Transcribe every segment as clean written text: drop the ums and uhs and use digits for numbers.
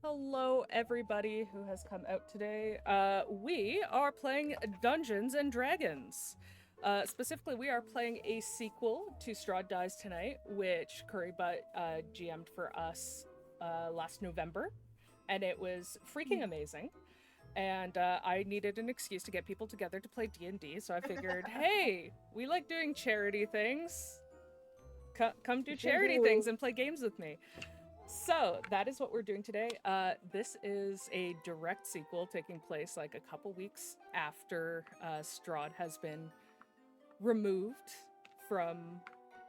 Hello, everybody who has come out today. We are playing Dungeons and Dragons. Specifically, we are playing a sequel to Straud Dies Tonight, which Kuributt GM'd for us last November, and it was freaking amazing. And I needed an excuse to get people together to play D&D, so I figured, hey, we like doing charity things. Come do charity things and play games with me. So that is what we're doing today. This is a direct sequel taking place like a couple weeks after Straud has been removed from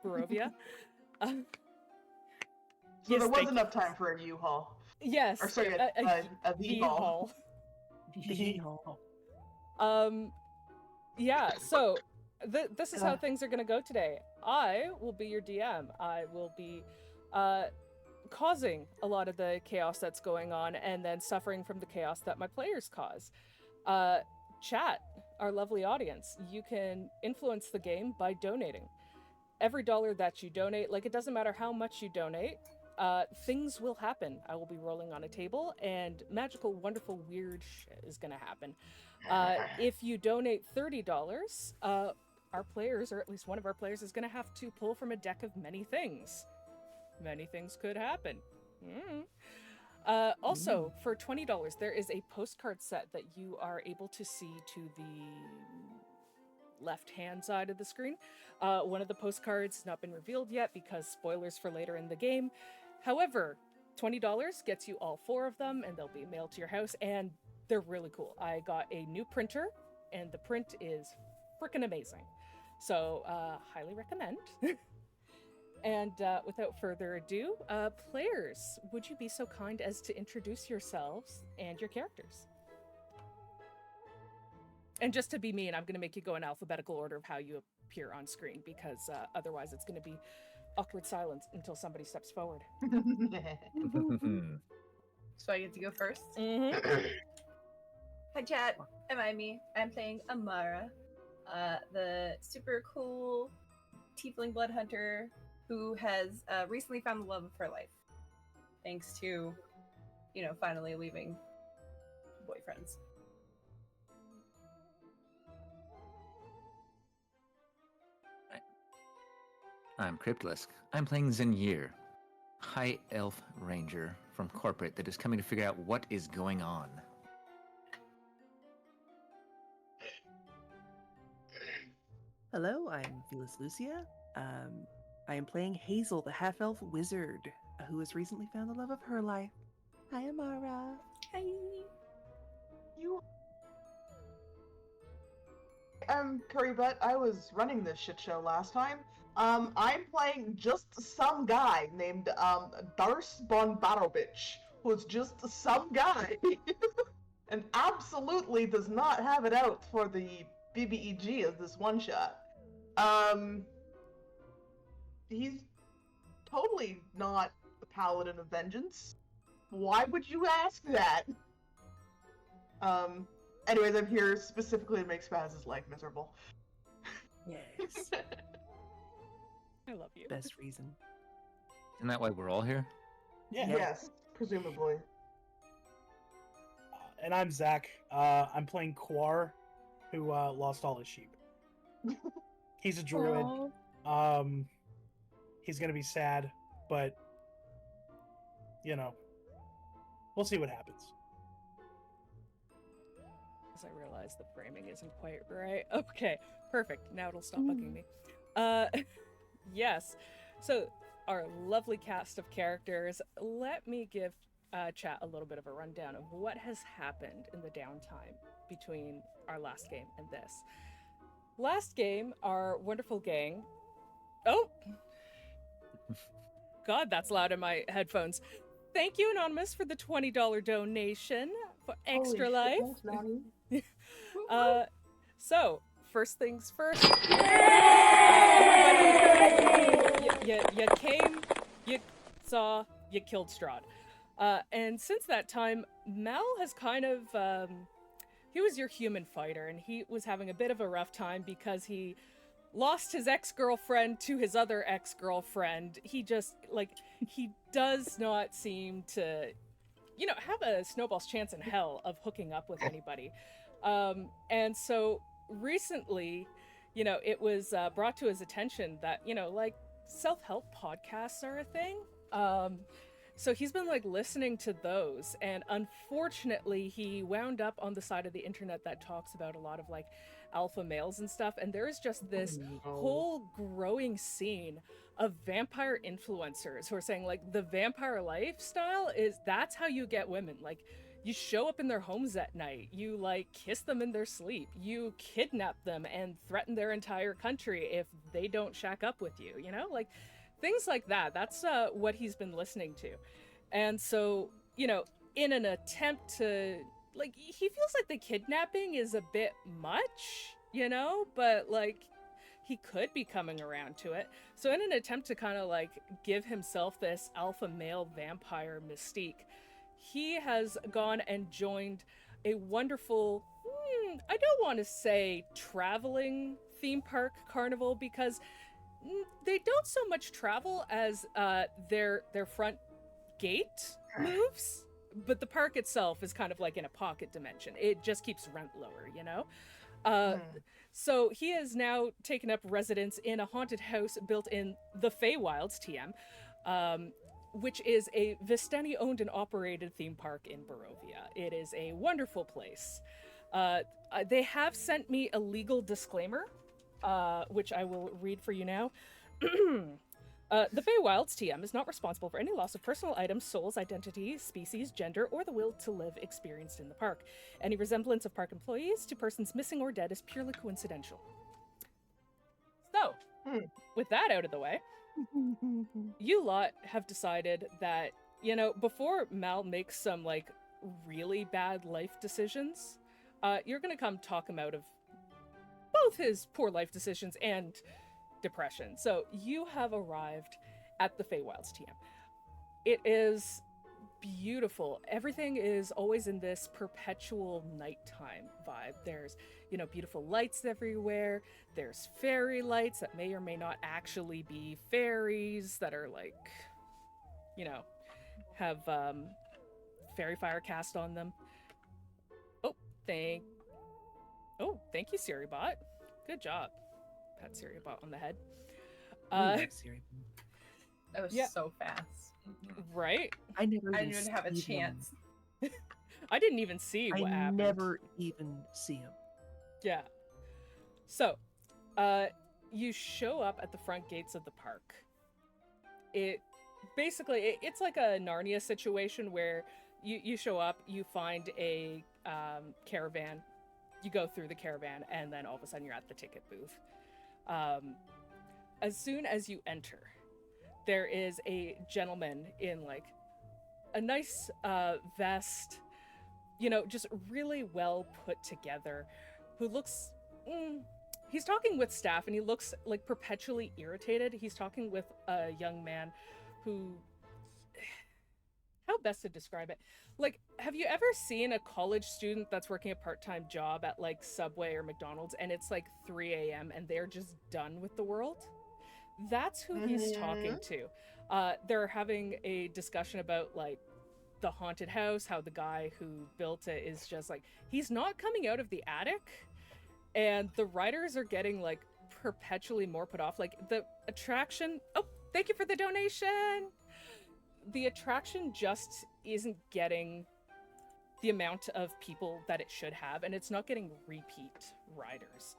Barovia. So yes, there was enough time for a U-Haul. Yes. Or sorry, a V-Haul. V-Haul. Yeah, so this is how things are going to go today. I will be your DM. I will be causing a lot of the chaos that's going on and then suffering from the chaos that my players cause. Chat, our lovely audience, you can influence the game by donating. Every dollar that you donate, like it doesn't matter how much you donate, things will happen. I will be rolling on a table and magical, wonderful, weird shit is going to happen. If you donate $30, our players, or at least one of our players, is going to have to pull from a deck of many things. Many things could happen. Also, for $20, there is a postcard set that you are able to see to the left-hand side of the screen. One of the postcards has not been revealed yet because spoilers for later in the game. However, $20 gets you all 4 of them, and they'll be mailed to your house, and they're really cool. I got a new printer, and the print is freaking amazing. So, highly recommend. And without further ado, players, would you be so kind as to introduce yourselves and your characters? And just to be mean, I'm going to make you go in alphabetical order of how you appear on screen, because otherwise it's going to be awkward silence until somebody steps forward. So I get to go first? Mm-hmm. Hi chat, I'm Aimi. I'm playing Amara, the super cool Tiefling blood hunter who has recently found the love of her life, thanks to, finally leaving boyfriends. I'm Cryptalisk. I'm playing Zinjyre, High Elf Ranger from Corporate that is coming to figure out what is going on. Hello, I'm FelisLusia. I am playing Hazel, the half-elf wizard, who has recently found the love of her life. Hi, Amara. Hi. Kuributt. I was running this shit show last time. I'm playing just some guy named Darce Barobish, who's just some guy, and absolutely does not have it out for the BBEG as this one shot. He's totally not the Paladin of Vengeance. Why would you ask that? Anyways, I'm here specifically to make Spaz's life miserable. Yes. I love you. Best reason. Isn't that why we're all here? Yeah. Yes, presumably. And I'm Zach. I'm playing Quarr, who lost all his sheep. He's a druid. Aww. He's gonna be sad, but we'll see what happens. As I realize the framing isn't quite right. Okay, perfect. Now it'll stop bugging me. Yes. So our lovely cast of characters. Let me give chat a little bit of a rundown of what has happened in the downtime between our last game and this. Last game, our wonderful gang. Oh! God, that's loud in my headphones. Thank you, Anonymous, for the $20 donation for Extra Life. So, first things first. You came, you saw, you killed Straud. And since that time, Mal has kind of, he was your human fighter, and he was having a bit of a rough time because he lost his ex-girlfriend to his other ex-girlfriend. He just, he does not seem to have a snowball's chance in hell of hooking up with anybody. And so recently, it was brought to his attention that, like, self-help podcasts are a thing. So he's been like listening to those, and unfortunately he wound up on the side of the internet that talks about a lot of like alpha males and stuff, and there is just this whole growing scene of vampire influencers who are saying like the vampire lifestyle that's how you get women. Like, you show up in their homes at night, you like kiss them in their sleep, you kidnap them and threaten their entire country if they don't shack up with you, like things like that. That's what he's been listening to. And so, in an attempt to, like, he feels like the kidnapping is a bit much, but like he could be coming around to it. So in an attempt to kind of like give himself this alpha male vampire mystique, he has gone and joined a wonderful, I don't want to say traveling theme park carnival, because they don't so much travel as their front gate moves, but the park itself is kind of like in a pocket dimension. It just keeps rent lower, So he has now taken up residence in a haunted house built in the Feywilds TM, which is a Vistani owned and operated theme park in Barovia. It is a wonderful place. They have sent me a legal disclaimer, which I will read for you now. The Feywilds TM is not responsible for any loss of personal items, souls, identity, species, gender, or the will to live experienced in the park. Any resemblance of park employees to persons missing or dead is purely coincidental. So, with that out of the way, you lot have decided that, before Mal makes some, like, really bad life decisions, you're gonna come talk him out of both his poor life decisions and depression. So you have arrived at the Feywilds TM. It is beautiful. Everything is always in this perpetual nighttime vibe. There's, beautiful lights everywhere. There's fairy lights that may or may not actually be fairies that are like, have fairy fire cast on them. Thank you, SiriBot. Good job. Pat SiriBot on the head. Siri. That was so fast. Right? I didn't even have a chance. I didn't even see what happened. I never even see him. Yeah. So, you show up at the front gates of the park. It's like a Narnia situation where you show up, you find a caravan, you go through the caravan, and then all of a sudden you're at the ticket booth. As soon as you enter, there is a gentleman in like a nice vest, just really well put together, who looks, he's talking with staff and he looks like perpetually irritated. He's talking with a young man who, how best to describe it? Like, have you ever seen a college student that's working a part-time job at like Subway or McDonald's and it's like 3 a.m. and they're just done with the world? That's who he's talking to. They're having a discussion about like the haunted house, how the guy who built it is just like, he's not coming out of the attic, and the riders are getting like perpetually more put off. Like the attraction, thank you for the donation! The attraction just isn't getting the amount of people that it should have, and it's not getting repeat riders.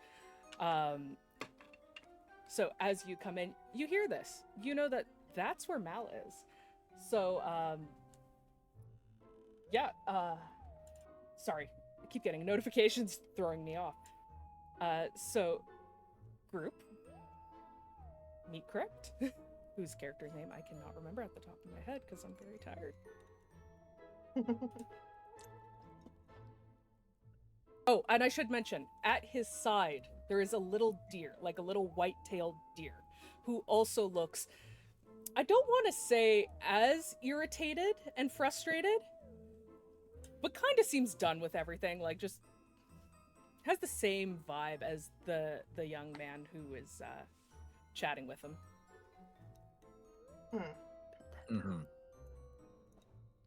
So as you come in, you hear this. You know that that's where Mal is. So, sorry, I keep getting notifications throwing me off. So, group, meet Crypt, whose character's name I cannot remember at the top of my head because I'm very tired. Oh, and I should mention, at his side, there is a little deer, like a little white-tailed deer, who also looks, I don't want to say as irritated and frustrated, but kind of seems done with everything, like just has the same vibe as the young man who is chatting with him. Mm-hmm.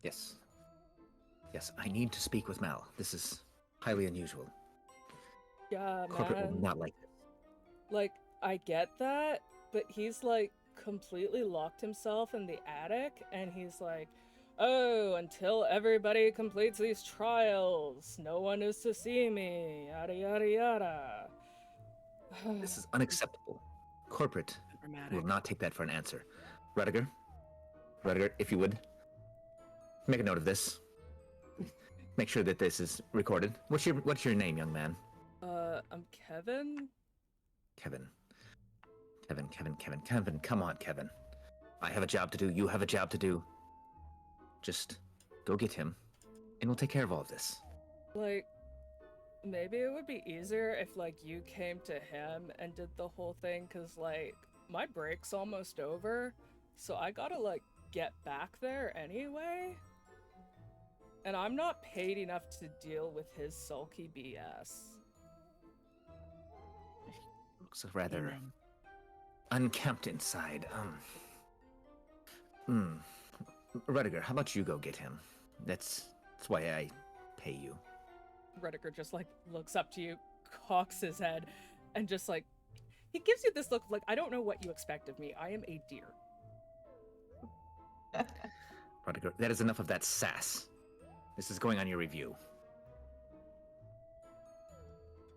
Yes. Yes, I need to speak with Mal. This is highly unusual. Yeah, Corporate will man. not like this. Like, I get that, but he's like completely locked himself in the attic, and he's like, oh, until everybody completes these trials, no one is to see me, yada yada yada. This is unacceptable. Corporate Dramatic. will not take that for an answer. Rudiger, if you would, make a note of this. Make sure that this is recorded. What's your name, young man? I'm Kevin. Kevin. Come on, Kevin. I have a job to do. You have a job to do. Just go get him, and we'll take care of all of this. Like, maybe it would be easier if, like, you came to him and did the whole thing, because, like, my break's almost over, so I gotta, like, get back there anyway. And I'm not paid enough to deal with his sulky BS. Looks rather Amen. unkempt inside. Rudiger, how about you go get him? That's why I pay you. Rudiger just, like, looks up to you, cocks his head, and just, like, he gives you this look of, like, I don't know what you expect of me. I am a deer. Rudiger, that is enough of that sass. This is going on your review.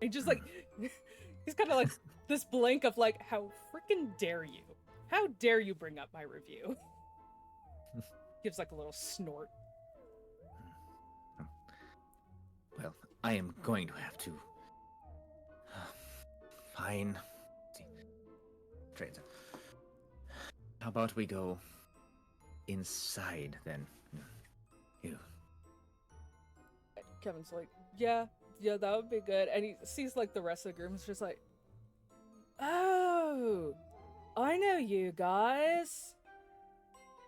He just, like, he's kind of like this blank of, like, how freaking dare you? How dare you bring up my review? Gives, like, a little snort. Well, I am going to have to. Fine. Trades. How about we go inside then? You. Kevin's like, yeah, that would be good. And he sees, like, the rest of the groom's just like, oh, I know you guys.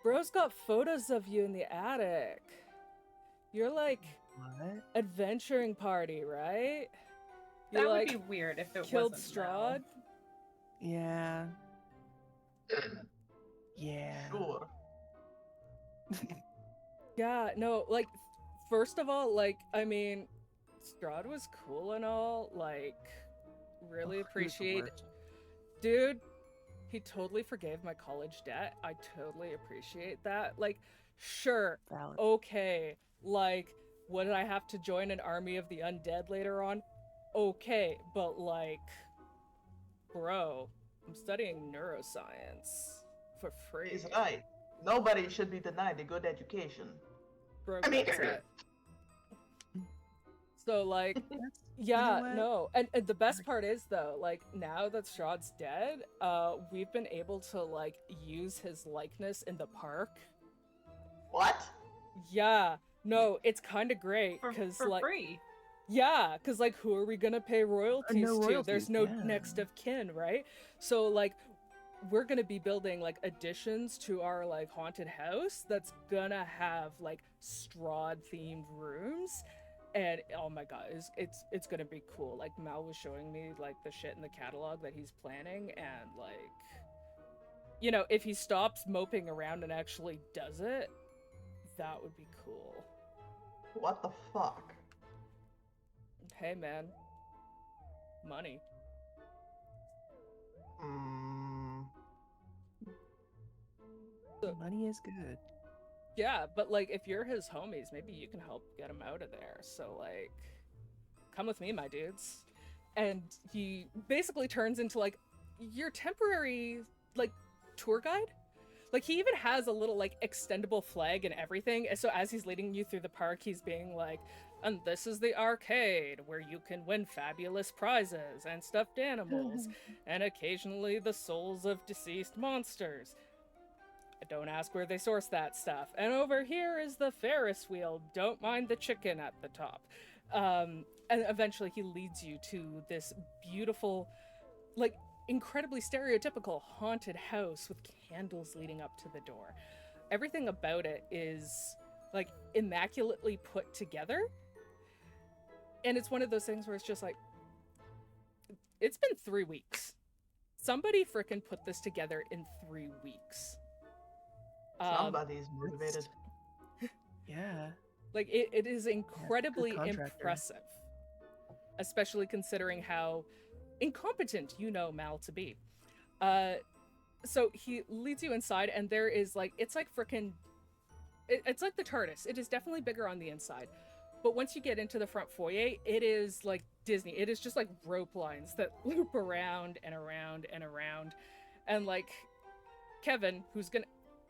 Bro's got photos of you in the attic. You're like What? adventuring party, right? You That would like be weird if it killed wasn't Straud. Yeah. Yeah. Sure. Yeah, no, like, first of all, like, I mean, Straud was cool and all, like, really Oh, he was the appreciate. worst. Dude, he totally forgave my college debt. I totally appreciate that. Like, sure, Valid. okay, like, would I have to join an army of the undead later on? Okay, but, like, bro, I'm studying neuroscience for free. He's right. Nobody should be denied a good education. Bro, I mean- gets it. So, like, That's- yeah, what? no, and the best part is, though, like, now that Straud's dead, we've been able to, like, use his likeness in the park. What? Yeah, no, it's kind of great, For because, like, free. yeah, because, like, who are we gonna pay royalties to? royalties, There's no yeah. next of kin, right? So, like, we're gonna be building, like, additions to our, like, haunted house that's gonna have, like, Straud-themed rooms. And oh my god, it's gonna be cool. Like, Mal was showing me, like, the shit in the catalog that he's planning, and, like, you know, if he stops moping around and actually does it, that would be cool. What the fuck? Hey man, money. Hmm. Money is good. Yeah, but, like, if you're his homies, maybe you can help get him out of there. So, like, come with me, my dudes. And he basically turns into, like, your temporary, like, tour guide. Like, he even has a little, like, extendable flag and everything. And so as he's leading you through the park, he's being like, and this is the arcade where you can win fabulous prizes and stuffed animals and occasionally the souls of deceased monsters. Don't ask where they source that stuff. And over here is the Ferris wheel. Don't mind the chicken at the top. And eventually he leads you to this beautiful, like, incredibly stereotypical haunted house with candles leading up to the door. Everything about it is, like, immaculately put together. And it's one of those things where it's just like, it's been 3 weeks. Somebody frickin' put this together in 3 weeks. Somebody's motivated. Yeah. Like it is incredibly contractor. impressive, especially considering how incompetent you know Mal to be. So he leads you inside, and there is like it's like frickin' it's like the TARDIS. It is definitely bigger on the inside, but once you get into the front foyer, it is like Disney. It is just like rope lines that loop around and around and around, and like Kevin,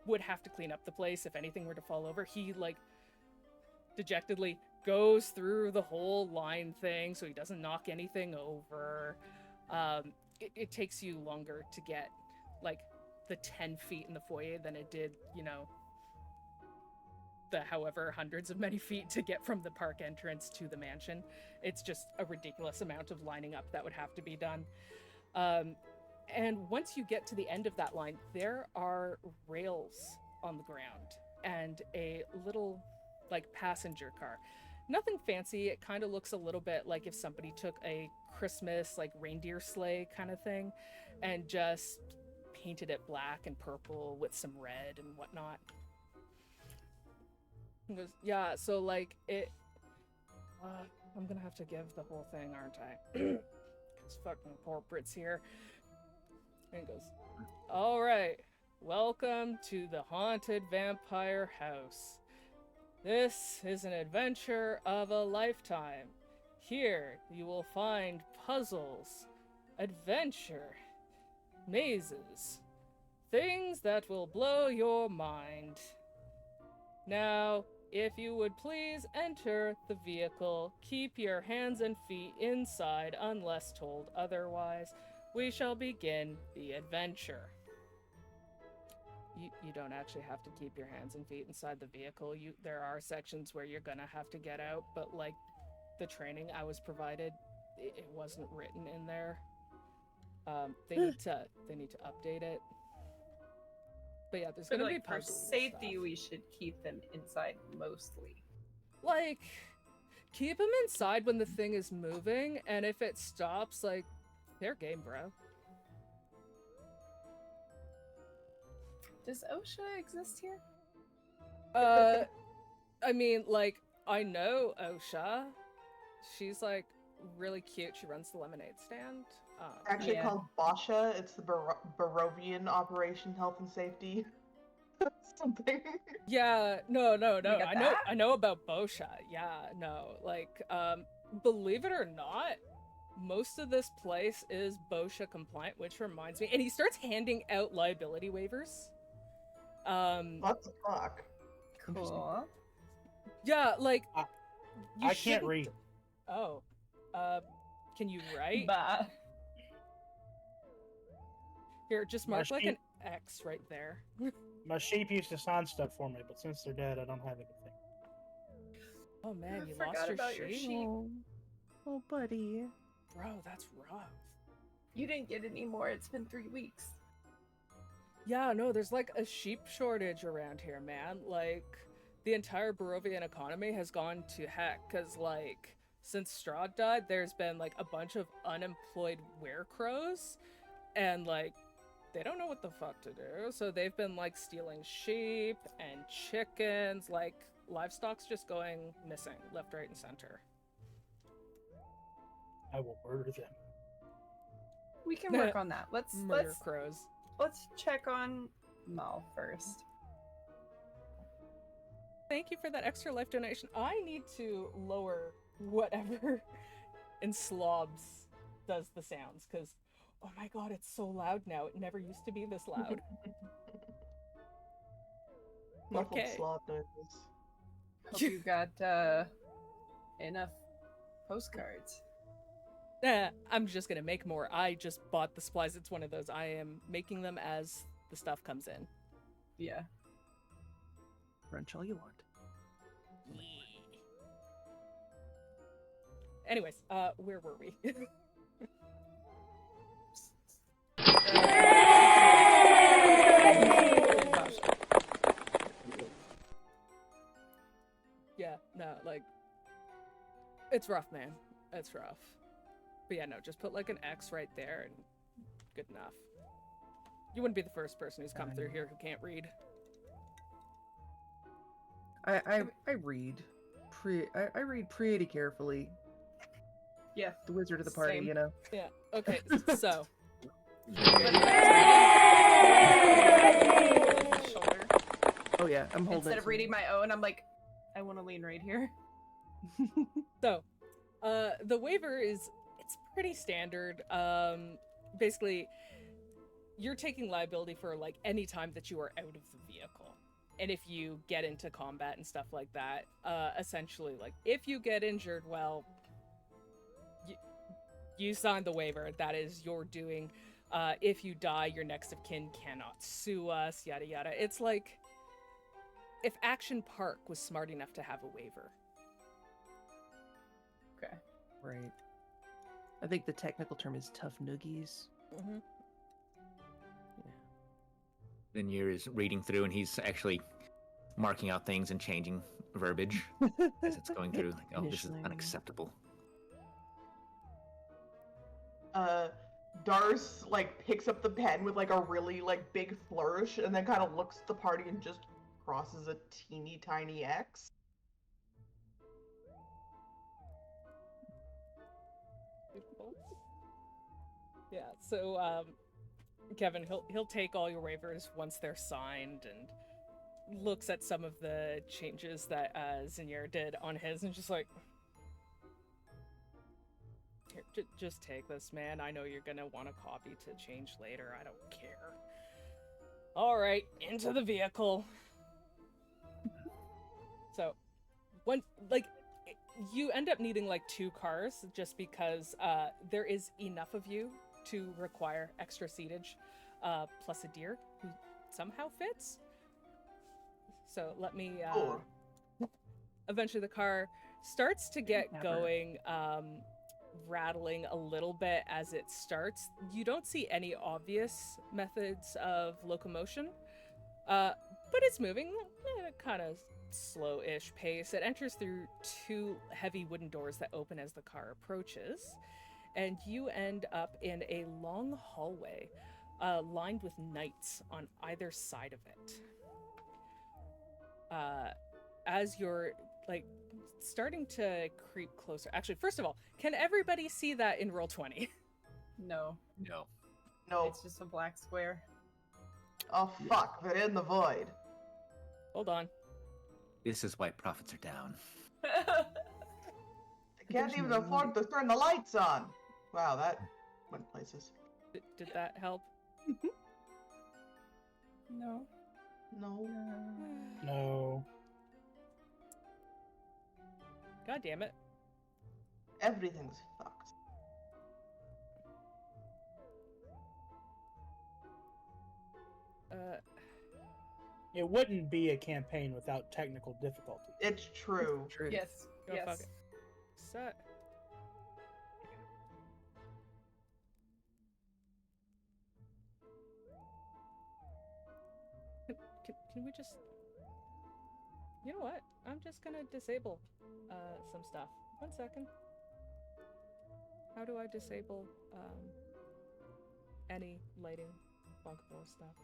would have to clean up the place if anything were to fall over. He like dejectedly goes through the whole line thing so he doesn't knock anything over. It takes you longer to get like the 10 feet in the foyer than it did, you know, the however hundreds of many feet to get from the park entrance to the mansion. It's just a ridiculous amount of lining up that would have to be done. And once you get to the end of that line, there are rails on the ground and a little like passenger car. Nothing fancy. It kind of looks a little bit like if somebody took a Christmas like reindeer sleigh kind of thing and just painted it black and purple with some red and whatnot. He goes, yeah, so like it I'm gonna have to give the whole thing, aren't I? Because fucking corporate's here. And he goes, all right, welcome to the haunted vampire house. This is an adventure of a lifetime. Here you will find puzzles, adventure, mazes, things that will blow your mind. Now, if you would please enter the vehicle, keep your hands and feet inside unless told otherwise. We shall begin the adventure. You don't actually have to keep your hands and feet inside the vehicle. There are sections where you're gonna have to get out, but like the training I was provided, it wasn't written in there. They need to update it. But yeah, there's But gonna be like for puzzles and safety, stuff. we should keep them inside mostly. Like, keep them inside when the thing is moving, and if it stops, like, fair game, bro. Does OSHA exist here? I mean, like, I know Osha. She's, like, really cute. She runs the lemonade stand. Actually Yeah. called Basha. It's the Barobian Operation Health and Safety. Something. Yeah, no. got that? I know about Bosha. Yeah, no. Like, believe it or not, most of this place is Bosha compliant, which reminds me, and he starts handing out liability waivers. What the fuck? Cool. Yeah, like I can't shouldn't- read. Oh, can you write? Bah. Here, just mark like sheep- an X right there. My sheep used to sign stuff for me, but since they're dead, I don't have anything. Oh man, I you forgot lost about your your sheep? sheep. Oh, buddy. Bro, that's rough. You didn't get any more. It's been 3 weeks. Yeah, no, there's like a sheep shortage around here, man. Like, the entire Barovian economy has gone to heck, because, like, since Straud died, there's been, like, a bunch of unemployed werecrows, and, like, they don't know what the fuck to do, so they've been, like, stealing sheep and chickens, like, livestock's just going missing, left, right, and center. I will murder them. We can work on that. Murder crows. Let's check on Mal first. Thank you for that extra life donation. I need to lower whatever in slobs does the sounds, because, oh my god, it's so loud now. It never used to be this loud. Muffled Okay. slob noises. Hope you got enough postcards. I'm just gonna make more. I just bought the supplies. It's one of those. I am making them as the stuff comes in. Yeah. Crunch all you want. Anyways, where were we? Yeah, no, like, it's rough, man. It's rough. But yeah, no, just put like an X right there and good enough. You wouldn't be the first person who's come through here who can't read. I read. I read pretty carefully. Yeah. The wizard of the party, Same. you know. Yeah. Okay. So Shoulder. Oh yeah, I'm holding Instead it of reading my own, I'm like, I want to lean right here. So, the waiver it's pretty standard. Basically, you're taking liability for like any time that you are out of the vehicle. And if you get into combat and stuff like that, essentially, like, if you get injured, well, you signed the waiver. That is your doing. If you die, your next of kin cannot sue us, yada yada. It's like if Action Park was smart enough to have a waiver. Okay. Right. I think the technical term is tough noogies. Mm-hmm. Zinjyre is reading through, and he's actually marking out things and changing verbiage as it's going through. Like, oh, this is Initially. unacceptable. Darce like picks up the pen with like a really like big flourish, and then kind of looks at the party and just crosses a teeny tiny X. Yeah, so Kevin, he'll take all your waivers once they're signed and looks at some of the changes that Zinjyre did on his and just like, here, just take this, man. I know you're gonna want a copy to change later. I don't care. All right, into the vehicle. So, you end up needing like 2 cars just because there is enough of you to require extra seatage, plus a deer who somehow fits. So let me. Cool. Eventually, the car starts to get Never. going, rattling a little bit as it starts. You don't see any obvious methods of locomotion, but it's moving at a kind of slow-ish pace. It enters through 2 heavy wooden doors that open as the car approaches, and you end up in a long hallway lined with knights on either side of it. As you're like starting to creep closer, actually, first of all, can everybody see that in Roll20? No. No. No. It's just a black square. Oh fuck, they're in the void. Hold on. This is why profits are down. They can't There's even no afford to turn the lights on. Wow, that went places. Did that help? No. No. No. God damn it. Everything's fucked. It wouldn't be a campaign without technical difficulty. It's true. True. Yes. Go yes. fuck it. Set. Can we just... You know what? I'm just gonna disable some stuff. 1 second. How do I disable any lighting bunkable stuff?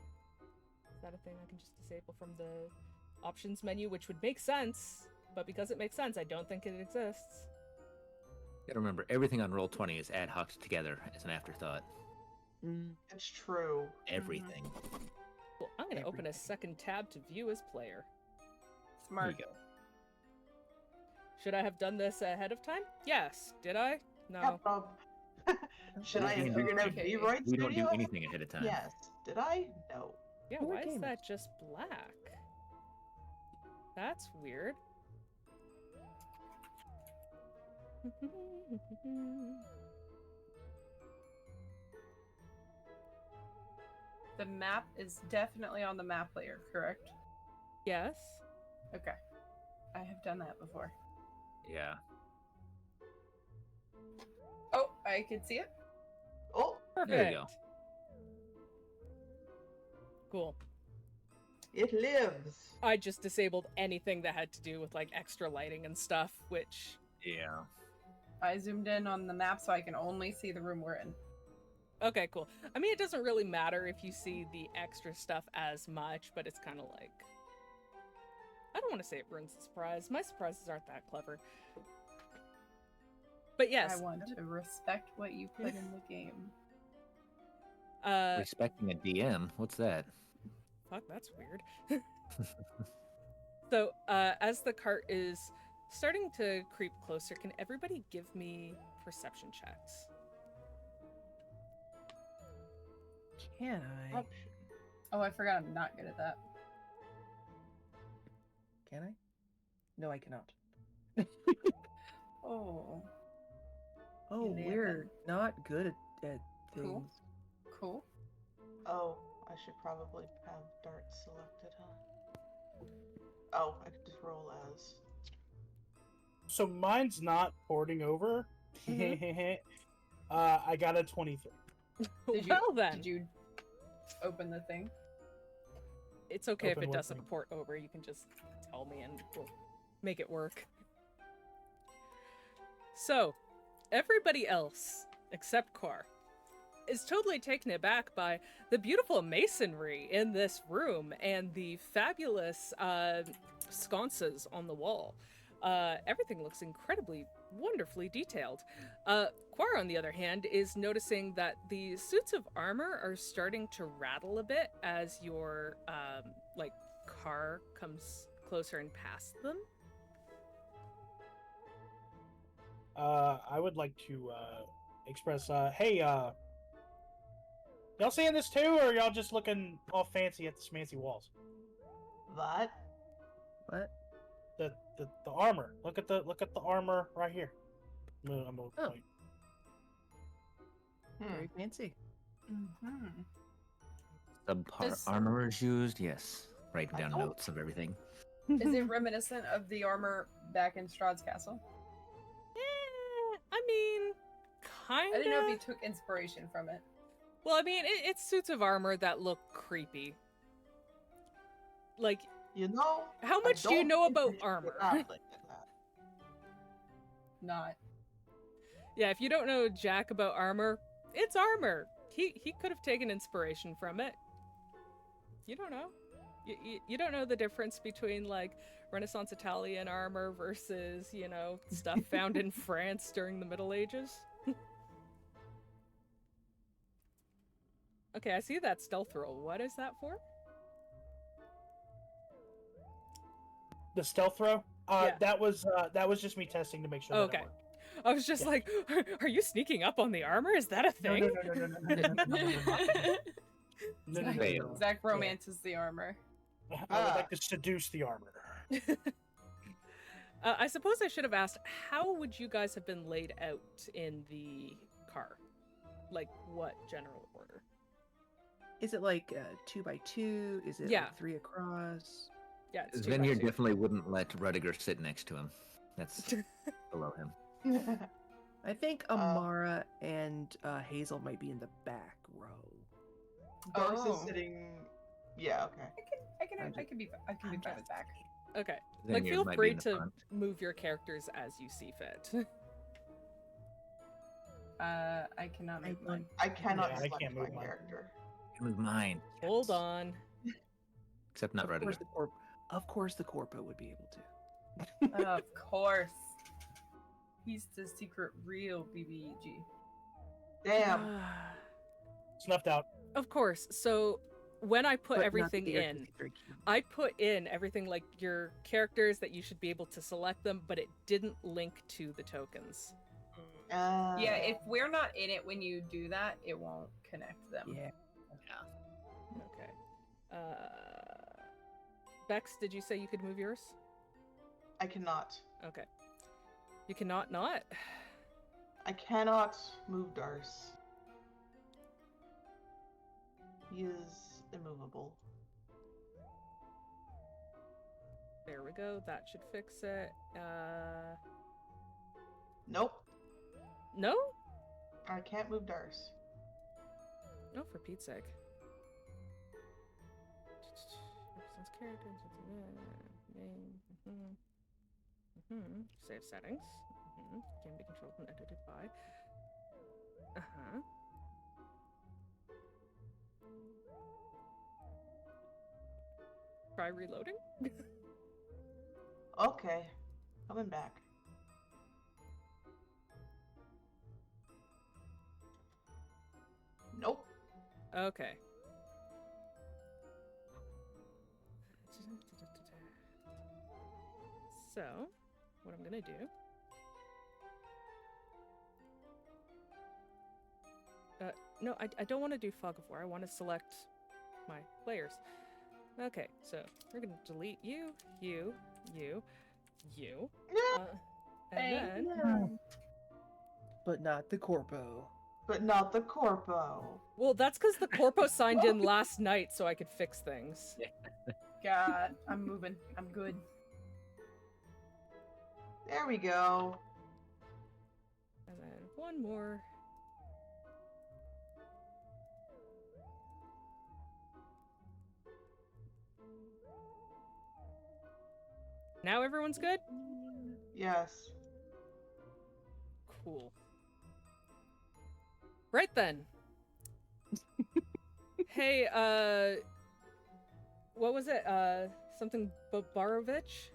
Is that a thing I can just disable from the options menu, which would make sense, but because it makes sense, I don't think it exists. Gotta remember, everything on Roll20 is ad hoc together as an afterthought. It's true. Everything. Well, I'm gonna open a second tab to view as player. There Smart. you go. Should I have done this ahead of time? Yes. Did I? No. Yeah, Bob. Should I have figured out Okay. V-Right We don't do Studio? anything ahead of time. Yes. Did I? No. Yeah, We're why is gamers. that just black? That's weird. The map is definitely on the map layer, correct? Yes. Okay. I have done that before. Yeah. Oh, I can see it. Oh, Perfect. There you go. Cool. it lives. I just disabled anything that had to do with like extra lighting and stuff, which Yeah. I zoomed in on the map so I can only see the room we're in. okay, cool. I mean, it doesn't really matter if you see the extra stuff as much, but it's kind of like I don't want to say it ruins the surprise. My surprises aren't that clever. But yes. I want to respect what you put in the game. Respecting a DM? What's that? Fuck, that's weird. So, as the cart is starting to creep closer, can everybody give me perception checks? Can I? Oh, I forgot I'm not good at that. Can I? No, I cannot. Oh, Oh, may have we're not good at things. Cool. Cool. Oh, I should probably have darts selected, huh? Oh, I could just roll as. So mine's not porting over. I got a 23. Well then, Did you open the thing? it's okay if Open it what doesn't thing? port over. You can just tell me and we'll make it work. So, everybody else, except Quarr, is totally taken aback by the beautiful masonry in this room and the fabulous sconces on the wall. Everything looks incredibly, wonderfully detailed. Quarr, on the other hand, is noticing that the suits of armor are starting to rattle a bit as your, car comes closer and past them. I would like to express, hey, y'all seeing this too, or y'all just looking all fancy at the schmancy walls? That? What? The armor. Look at the armor right here. I'm gonna Oh. point. Very fancy. Mm-hmm. Subpar Does- armorers used? Yes. Writing I down don't- notes of everything. Is it reminiscent of the armor back in Straud's castle? I mean, kinda. I didn't know if you took inspiration from it. Well, I mean, it's suits of armor that look creepy. Like, You know? how I much do you don't know think about we should armor? get out like that. Not. Yeah, if you don't know jack about armor, it's armor. He could have taken inspiration from it. You don't know. You don't know the difference between, like, Renaissance Italian armor versus, you know, stuff found in France during the Middle Ages. Okay, I see that stealth roll. What is that for? The stealth throw? Yeah. That was just me testing to make sure Okay. that it worked. I was just Yeah. like, are you sneaking up on the armor? Is that a thing? No. Zach romances the armor. I would like to seduce the armor. I suppose I should have asked, how would you guys have been laid out in the car? Like, what general order? Is it like 2x2? Is it Yeah. like 3 across? Yeah, it's 2 by Zinjyre 2. definitely wouldn't let Rudiger sit next to him. That's below him. I think Amara and Hazel might be in the back row. Darce Oh. is sitting. Yeah, okay. I can be fine with back. Okay. Like, Zinjyre feel might be free in the to front. move your characters as you see fit. I cannot move I- mine. I cannot Yeah, I select can't my move mine. character. With mine. Hold Yes. on. Except not Of Rudiger. course the Corpo would be able to. Of course. He's the secret real BBEG. Damn. Snuffed out. Of course. So when I put But not everything the in, artistic direction. I put in everything like your characters that you should be able to select them, but it didn't link to the tokens. Yeah, if we're not in it when you do that, it won't connect them. Yeah. Okay. Bex, did you say you could move yours? I cannot. Okay. You cannot not? I cannot move Darce. He is immovable. There we go. That should fix it. Nope. No? I can't move Darce. No, for Pete's sake. Represents characters. Save settings. Can be controlled and edited by. Try reloading. Okay. Coming back. Nope. Okay. So, what I'm gonna do. No, I don't want to do Fog of War. I want to select my players. Okay, so we're gonna delete you, you, you, you, and then. But not the corpo. But not the corpo. Well, that's because the corpo signed in last night, so I could fix things. God, I'm moving. I'm good. There we go. And then one more. Now everyone's good? Yes. Cool. Right then. Hey, what was it? Something Barobish?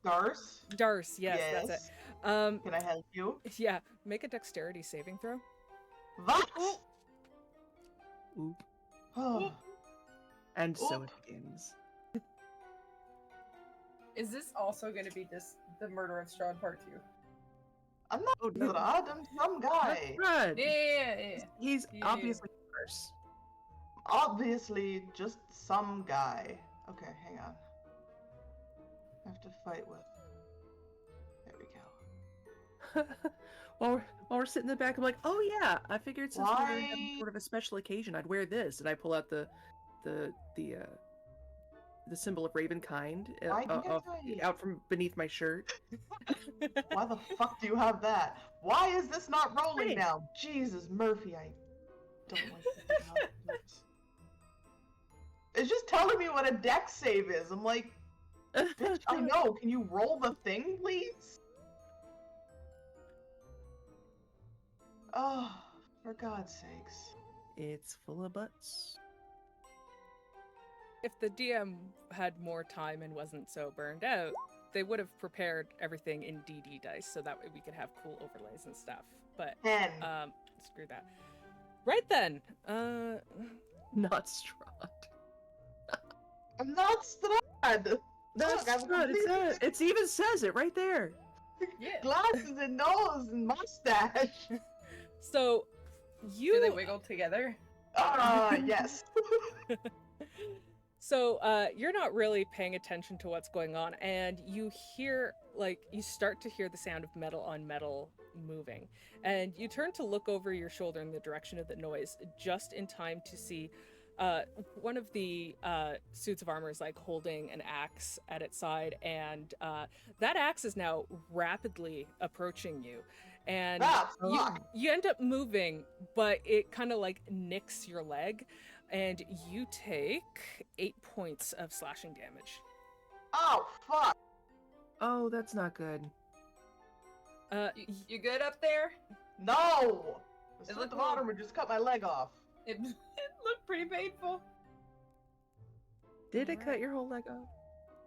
Darce? Darce, yes, that's it. Can I help you? Yeah, make a dexterity saving throw. What? Oop. Oh. And so Oop. it begins. Is this also going to be the murder of Straud Part 2? I'm not Oh, no. Strahd, I'm some guy. Right. Yeah. He's Yeah. obviously worse. Obviously, just some guy. Okay, hang on. I have to fight with. There we go. while we're sitting in the back, I'm like, oh yeah, I figured since we were having Why? sort of a special occasion, I'd wear this, and I pull out the symbol of Ravenkind Why can't I? out from beneath my shirt. Why the fuck do you have that? Why is this not rolling Hey. now? Jesus, Murphy, I don't like this. It's just telling me what a dex save is. I'm like, bitch, I know. Can you roll the thing, please? Oh, for God's sakes. It's full of butts. If the DM had more time and wasn't so burned out, they would have prepared everything in DD dice so that way we could have cool overlays and stuff. But 10. screw that. Right then. Not Straud. I'm not Strahd. That's Look, I'm Straud. completely- It even says it right there. Yeah. Glasses and nose and mustache. So you Do they wiggle together? Yes. So you're not really paying attention to what's going on, and you hear, you start to hear the sound of metal on metal moving. And you turn to look over your shoulder in the direction of the noise just in time to see one of the suits of armor is holding an axe at its side, and that axe is now rapidly approaching you. And you end up moving, but it kind of nicks your leg. And you take 8 points of slashing damage. Oh, fuck. Oh, that's not good. You good up there? No! The It suit looked of little- armor just cut my leg off. It looked pretty painful. Did it cut your whole leg off?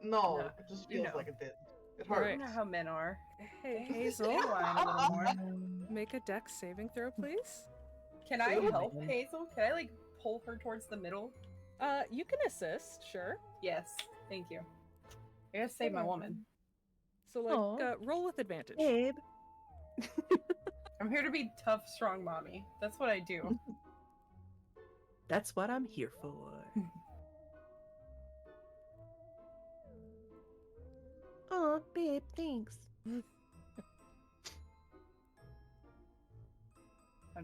No, No, it just you feels know. like it did. It All hurt. right. You know how men are. Hey, They Hazel, whine a little more. make a dex saving throw, please. Can I Ooh. help Hazel? Can I pull her towards the middle? You can assist, sure. Yes, thank you. I gotta save my woman. So, Aw. roll with advantage. Babe. I'm here to be tough, strong mommy. That's what I do. That's what I'm here for. Oh, babe, thanks.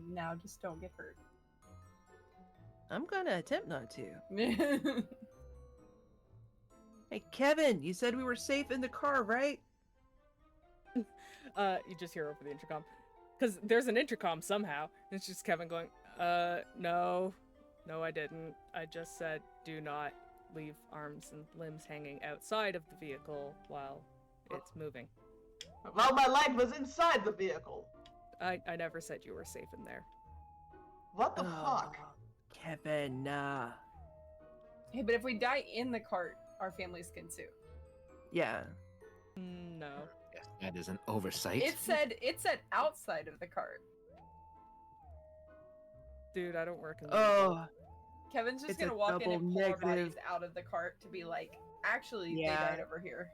Now just don't get hurt. I'm gonna attempt not to. Hey, Kevin, you said we were safe in the car, right? You just hear over the intercom. Because there's an intercom somehow. It's just Kevin going, no. No, I didn't. I just said, do not leave arms and limbs hanging outside of the vehicle while it's moving. Well, my leg was inside the vehicle. I never said you were safe in there. What the Oh, fuck? Kevin, nah. Hey, but if we die in the cart, our families can sue. Yeah. No. Yes, that is an oversight. It said outside of the cart. Dude, I don't work in the Oh, Kevin's just It's gonna a walk in and double pull our bodies negative. out of the cart to be like, actually, Yeah. they died over here.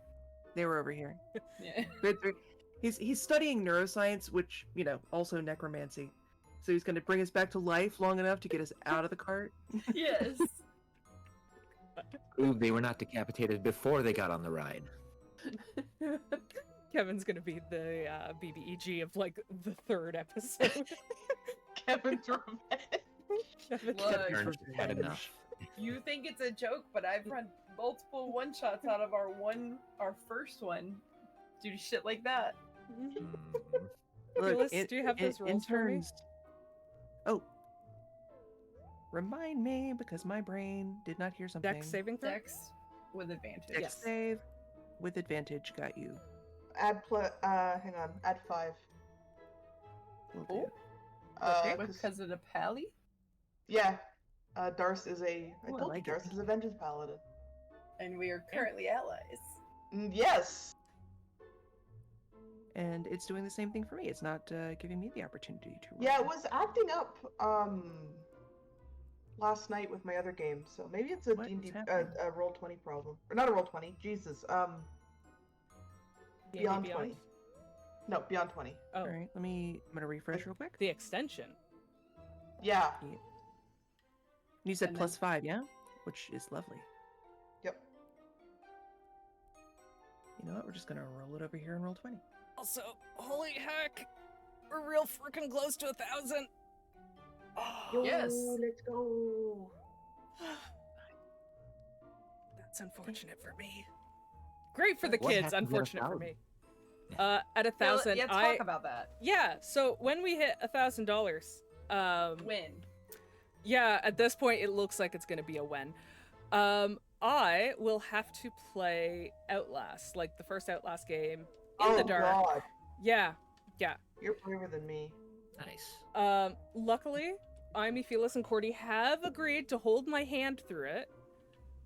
they were over here. Yeah. He's studying neuroscience, which, also necromancy. So he's going to bring us back to life long enough to get us out of the cart. Yes. Prove they were not decapitated before they got on the ride. Kevin's gonna be the BBEG of like the third episode. Kevin's revenge. Kevin, Look. Turns had enough. You think it's a joke, but I've run multiple one shots out of our first one due to shit like that. Mm. Phyllis, do you have those rolls for me? interns. Oh. Remind me, because my brain did not hear something. Dex saving throw? Dex with advantage. Dex Yes. save with advantage got you. Add hang on, add 5. Will Oh. do. Okay, 'Cause- because of the pally? yeah. Darce is I Ooh, I told like you, it. Darce is a vengeance paladin. And we are currently allies. Yes. And it's doing the same thing for me. It's not giving me the opportunity to roll. Yeah, it was acting up last night with my other game, so maybe it's a What is D&D happening? a roll 20 problem. Or not a roll 20. Jesus. Beyond 20. No, beyond 20. Oh, All right, I'm gonna refresh real quick. the extension. Yeah. You said And plus 5, yeah? Which is lovely. Yep. You know what? We're just gonna roll it over here and roll 20. Also, holy heck, we're real freaking close to 1,000. Yes. Let's go. That's unfortunate for me. Great for the What kids, happened at unfortunate for 1,000? me. At 1,000, Yeah, talk about that. yeah. So when we hit $1,000, Win. yeah, at this point it looks like it's gonna be a when. I will have to play Outlast, like the first Outlast game in the dark. God. Yeah. You're braver than me. Nice. Luckily, Aimi, Felis, and Cordy have agreed to hold my hand through it.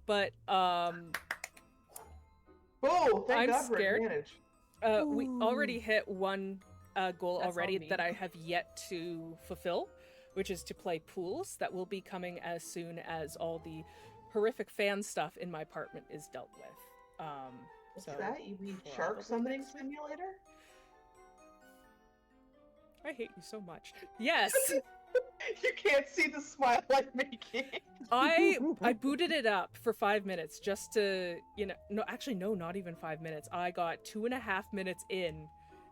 But Oh, thank I'm God for scared. advantage. we already hit one goal That's all already me. that I have yet to fulfill, which is to play pools. That will be coming as soon as all the horrific fan stuff in my apartment is dealt with. What's So that? You mean probably shark summoning next week. simulator? I hate you so much. Yes. You can't see the smile I'm making. I booted it up for 5 minutes just to, no, not even 5 minutes. I got 2.5 minutes in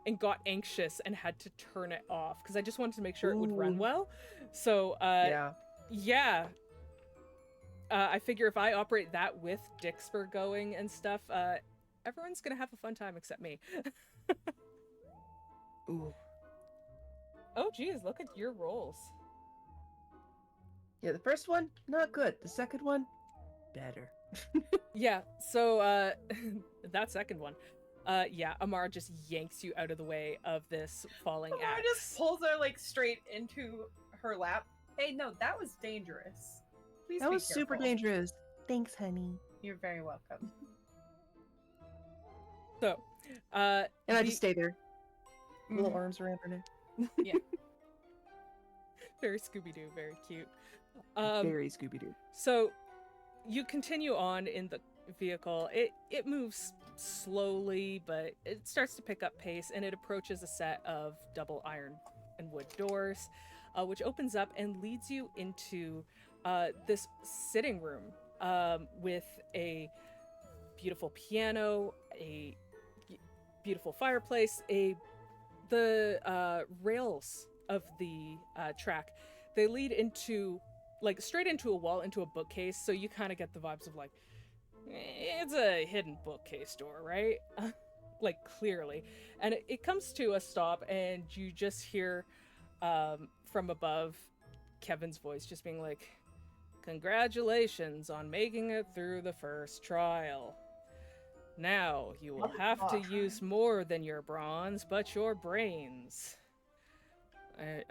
and got anxious and had to turn it off because I just wanted to make sure it would run Ooh. well. So, yeah. I figure if I operate that with Dixper going and stuff, everyone's gonna have a fun time except me. Ooh. Oh, geez, look at your rolls. Yeah, the first one, not good. The second one, better. Yeah, so that second one, yeah, Amara just yanks you out of the way of this falling Amara axe. just pulls her like straight into her lap. Hey, no, that was dangerous. Please That be was super careful. dangerous. Thanks, honey. You're very welcome. So, And I the- just stay there. Little Mhm. arms around her neck. very Scooby-Doo, very cute. Very Scooby-Doo. So you continue on in the vehicle. It moves slowly, but it starts to pick up pace, and it approaches a set of double iron and wood doors, which opens up and leads you into this sitting room with a beautiful piano, a beautiful fireplace, the rails of the track, they lead into like straight into a wall, into a bookcase, so you kind of get the vibes of like it's a hidden bookcase door, right? Like clearly. And it comes to a stop, and you just hear from above Kevin's voice just being like, "Congratulations on making it through the first trial. Now, you will have to use more than your bronze, but your brains."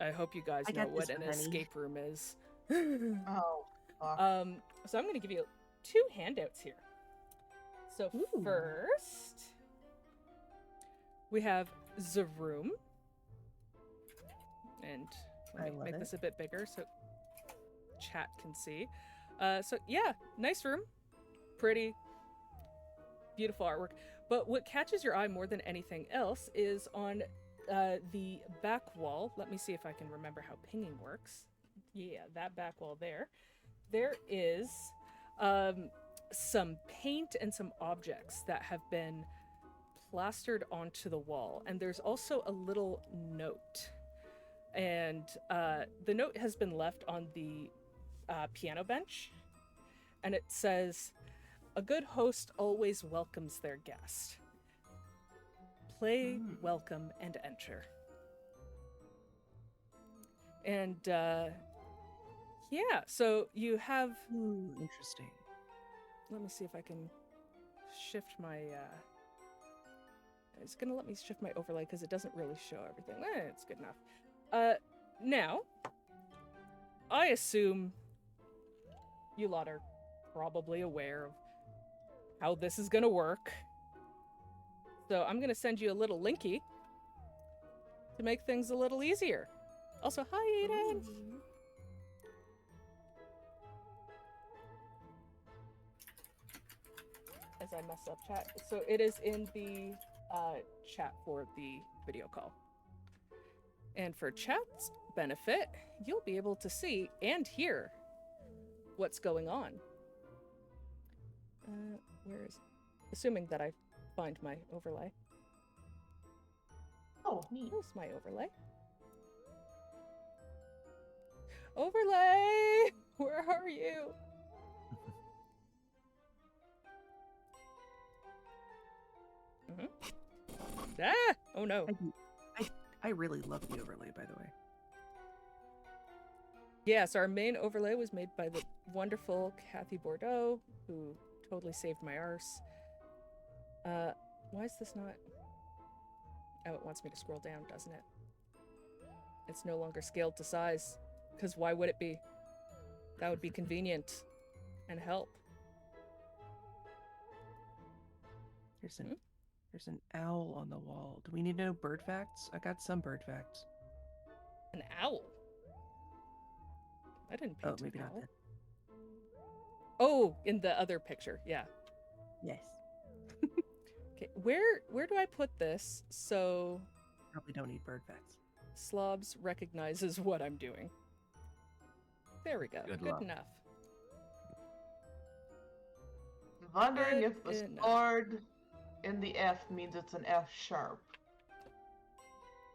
I hope you guys I know got what this, an honey. escape room is. Oh, fuck. So I'm going to give you 2 handouts here. So Ooh. first, We have Zaroom. And let I me love make it. this a bit bigger so chat can see. So yeah, nice room. Pretty. Beautiful artwork. But what catches your eye more than anything else is on the back wall. Let me see if I can remember how pinging works. Yeah, that back wall there. There is some paint and some objects that have been plastered onto the wall. And there's also a little note. And the note has been left on the piano bench. And it says, "A good host always welcomes their guest. Play, welcome, and enter." And yeah, so you have. Ooh, interesting. Let me see if I can shift my. It's gonna let me shift my overlay because it doesn't really show everything. It's good enough. Now, I assume you lot are probably aware of how this is gonna work. So I'm gonna send you a little linky to make things a little easier. Also, hi Aiden! As I mess up chat. So it is in the chat for the video call. And for chat's benefit, you'll be able to see and hear what's going on. Where is... Assuming that I find my overlay. Oh, neat. Where's my overlay? Overlay! Where are you? Ah! Oh no. I really love the overlay, by the way. Yes, our main overlay was made by the wonderful Kathy Bordeaux, who totally saved my arse. Why is this not... Oh, it wants me to scroll down, doesn't it? It's no longer scaled to size, because why would it be? That would be convenient and help. There's an owl on the wall. Do we need to know bird facts? I got some bird facts. An owl? I didn't paint Oh, maybe an not owl. then. Oh, in the other picture, yeah. Yes. Okay, where do I put this so Probably don't need bird facts. Slobs recognizes what I'm doing? There we go. Good Good luck. enough. Wondering if the Good enough. Straud in the F means it's an F sharp.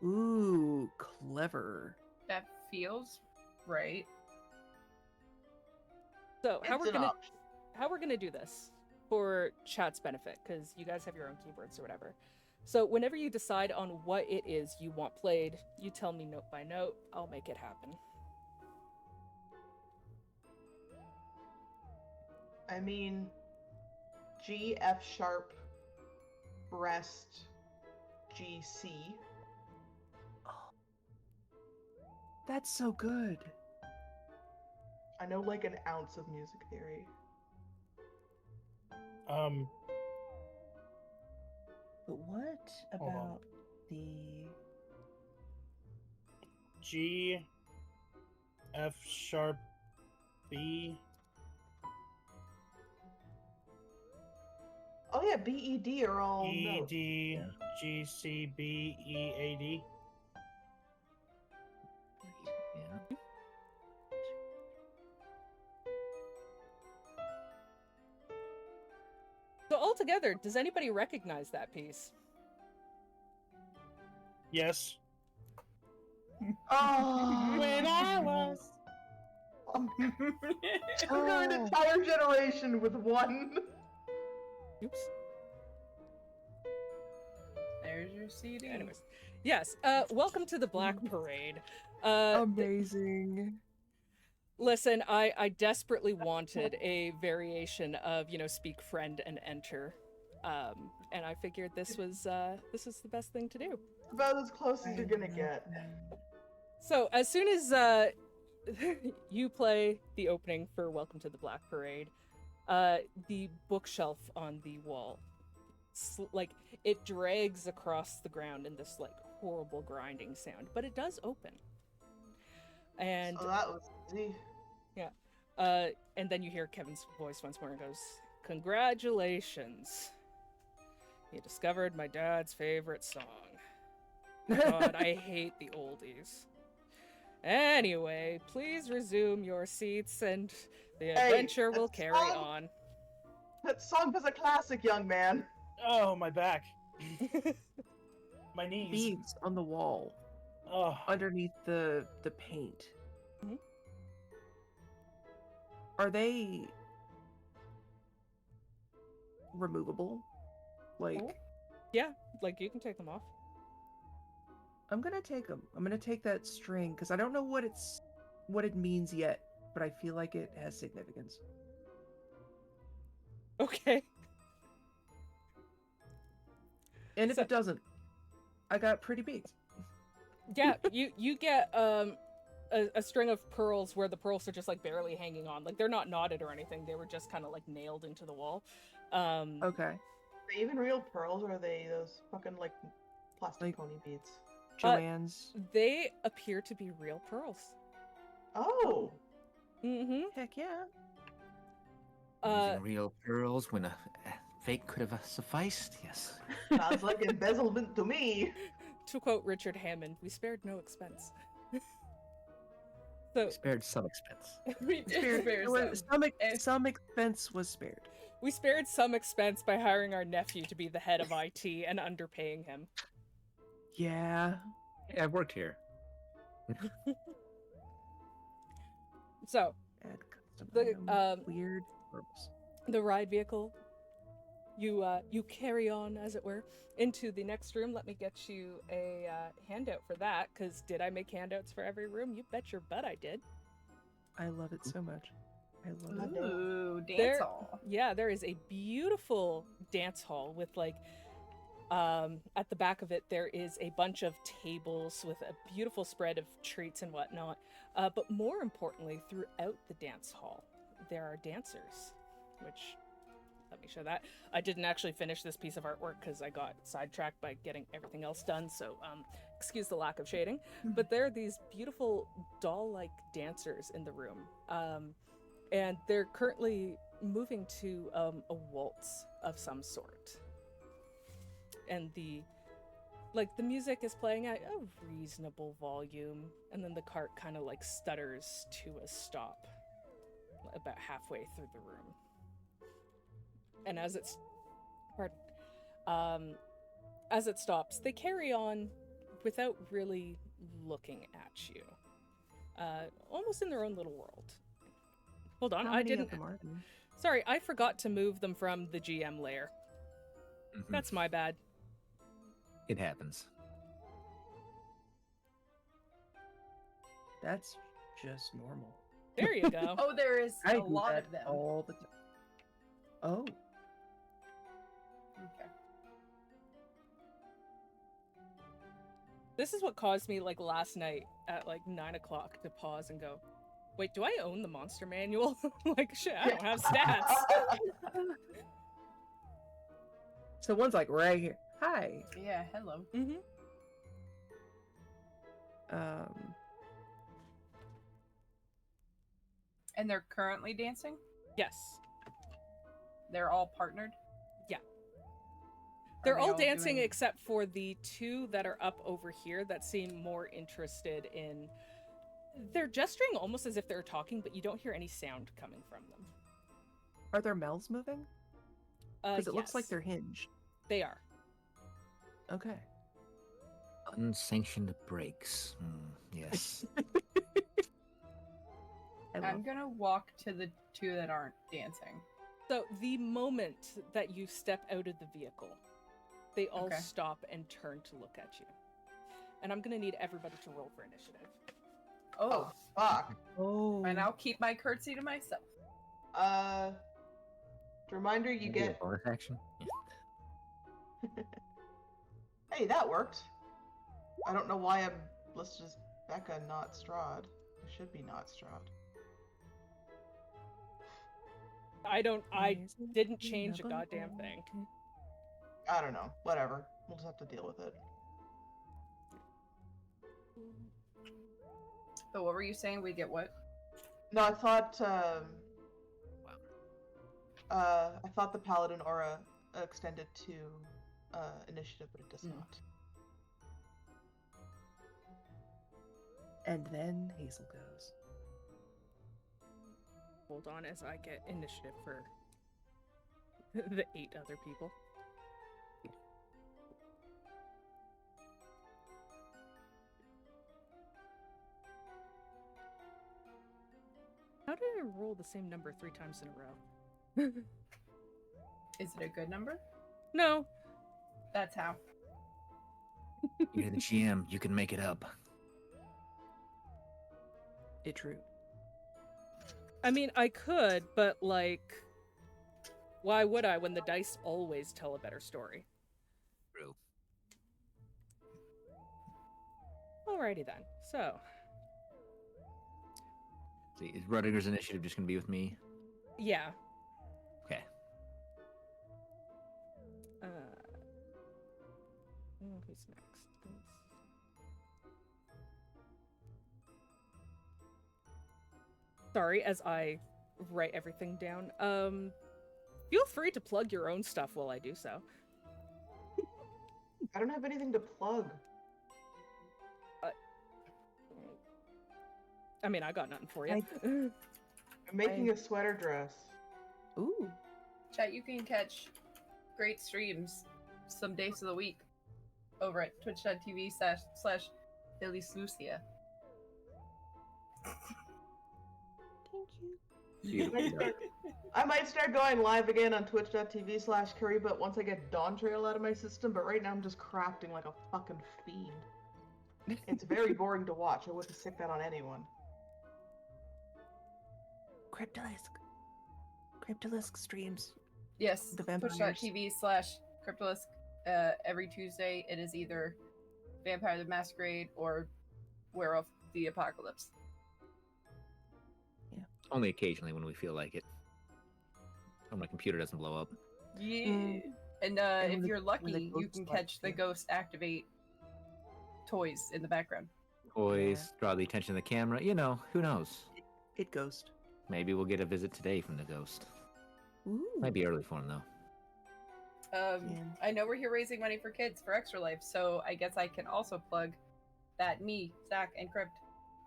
Ooh, clever. That feels right. So how It's we're an gonna option. do this for chat's benefit, because you guys have your own keyboards or whatever. So whenever you decide on what it is you want played, you tell me note by note. I'll make it happen. I mean, G, F sharp, rest, G, C. That's so good. I know like an ounce of music theory. But what Hold on. about the... G, F sharp, B. Oh yeah, B, E, D are all E, notes. D, G, C, B, E, A, D. Yeah. So altogether, does anybody recognize that piece? Yes. Oh, When I was. trigger an entire generation with one. Oops. There's your CD. Anyways, yes. Welcome to the Black Parade. Amazing. Listen, I desperately wanted a variation of, speak friend and enter. And I figured this was the best thing to do. About as close as you're gonna get. So as soon as you play the opening for Welcome to the Black Parade, the bookshelf on the wall like it drags across the ground in this like horrible grinding sound, but it does open. And So that was easy. and then you hear Kevin's voice once more and goes, "Congratulations. You discovered my dad's favorite song. God, I hate the oldies. Anyway, please resume your seats and the adventure will carry on." That song was a classic, young man. Oh, my back. My knees. Beads on the wall Oh, underneath the paint. Mhm. Are they removable? Like, Oh. Yeah, like you can take them off. I'm gonna take them. I'm gonna take that string because I don't know what it means yet, but I feel like it has significance. Okay. And if So- it doesn't, I got pretty beads. Yeah, you get a string of pearls where the pearls are just like barely hanging on. Like they're not knotted or anything. They were just kind of like nailed into the wall. Okay. Are they even real pearls, or are they those fucking like plastic Like- pony beads? Joanne's. They appear to be real pearls. Oh, Mm-hmm. Heck yeah. Using real pearls when a fake could have sufficed. Yes. sounds like embezzlement to me. To quote Richard Hammond, "We spared no expense." So Spared some expense. We did Spared- spare there was- some. some expense was spared. we spared some expense by hiring our nephew to be the head of IT and underpaying him. Yeah. Yeah, I've worked here. So Add custom The, item, weird pearls. the ride vehicle, you carry on, as it were, into the next room. Let me get you a handout for that, because did I make handouts for every room? You bet your butt I did. I love it so much. I love it. Ooh, dance There- hall. Yeah, there is a beautiful dance hall with like at the back of it there is a bunch of tables with a beautiful spread of treats and whatnot. But more importantly, throughout the dance hall, there are dancers, which let me show that. I didn't actually finish this piece of artwork because I got sidetracked by getting everything else done, so excuse the lack of shading. But there are these beautiful doll-like dancers in the room. And they're currently moving to a waltz of some sort. And the music is playing at a reasonable volume, and then the cart kind of like stutters to a stop about halfway through the room. And as it stops, they carry on without really looking at you, almost in their own little world. Hold on, How I many of didn't. them are there? Sorry, I forgot to move them from the GM layer. Mhm. That's my bad. It happens. That's just normal. There you go. Oh, there is I a do lot that of them. all the time. Oh, Okay. This is what caused me, like, last night at, like, 9 o'clock to pause and go, wait, do I own the monster manual? Like, shit, I don't have stats. so one's like right here. Hi. Yeah, hello. Mm-hmm. And they're currently dancing? Yes. They're all partnered? They're they all all dancing doing- except for the two that are up over here that seem more interested in... They're gesturing almost as if they're talking, but you don't hear any sound coming from them. Are their mouths moving? Because it looks like Yes, they're hinged. They are. Okay. Unsanctioned breaks. Yes. I love I'm gonna walk to the two that aren't dancing. So the moment that you step out of the vehicle, they all Okay. stop and turn to look at you. And I'm gonna need everybody to roll for initiative. Oh, fuck. Oh. And I'll keep my curtsy to myself. Reminder, you Maybe a get. bonus action. Yeah. Hey, that worked. I don't know why I'm listed as Becca, not Straud. I should be not Straud. I didn't change a Never goddamn thing. I don't know. Whatever. We'll just have to deal with it. So what were you saying? We get what? No, I thought I thought the Paladin aura extended to initiative, but it does not. And then Hazel goes. Hold on as I get initiative for the 8 other people. How did I roll the same number 3 times in a row? Is it a good number? No. That's how. You're the GM. You can make it up. It true. I mean, I could, but like, why would I when the dice always tell a better story? True. Alrighty then. So, See, is Rudiger's initiative just gonna be with me? yeah. Okay. Who's next? Sorry, as I write everything down. Feel free to plug your own stuff while I do so. I don't have anything to plug. I mean, I got nothing for you. I'm making a sweater dress. Ooh. Chat, you can catch great streams some days of the week over at twitch.tv/FelisLusia. Thank you. I might start going live again on twitch.tv/Kuributt once I get Dawn Trail out of my system, but right now I'm just crafting like a fucking fiend. It's very boring to watch. I wouldn't stick that on anyone. Cryptalisk streams. Yes, The vampires. twitch.tv/Cryptalisk. Every Tuesday, it is either Vampire the Masquerade or Werewolf the Apocalypse. Only occasionally when we feel like it. Or my computer doesn't blow up. Yeah. And And if when you're the lucky, you ghosts can like catch the you. ghost activate toys in the background. Always draw the attention of the camera. You know, who knows? It ghost. Maybe we'll get a visit today from the ghost. Ooh. Might be early for him though. Yeah. I know we're here raising money for kids for Extra Life, so I guess I can also plug that me, Zach, and Crypt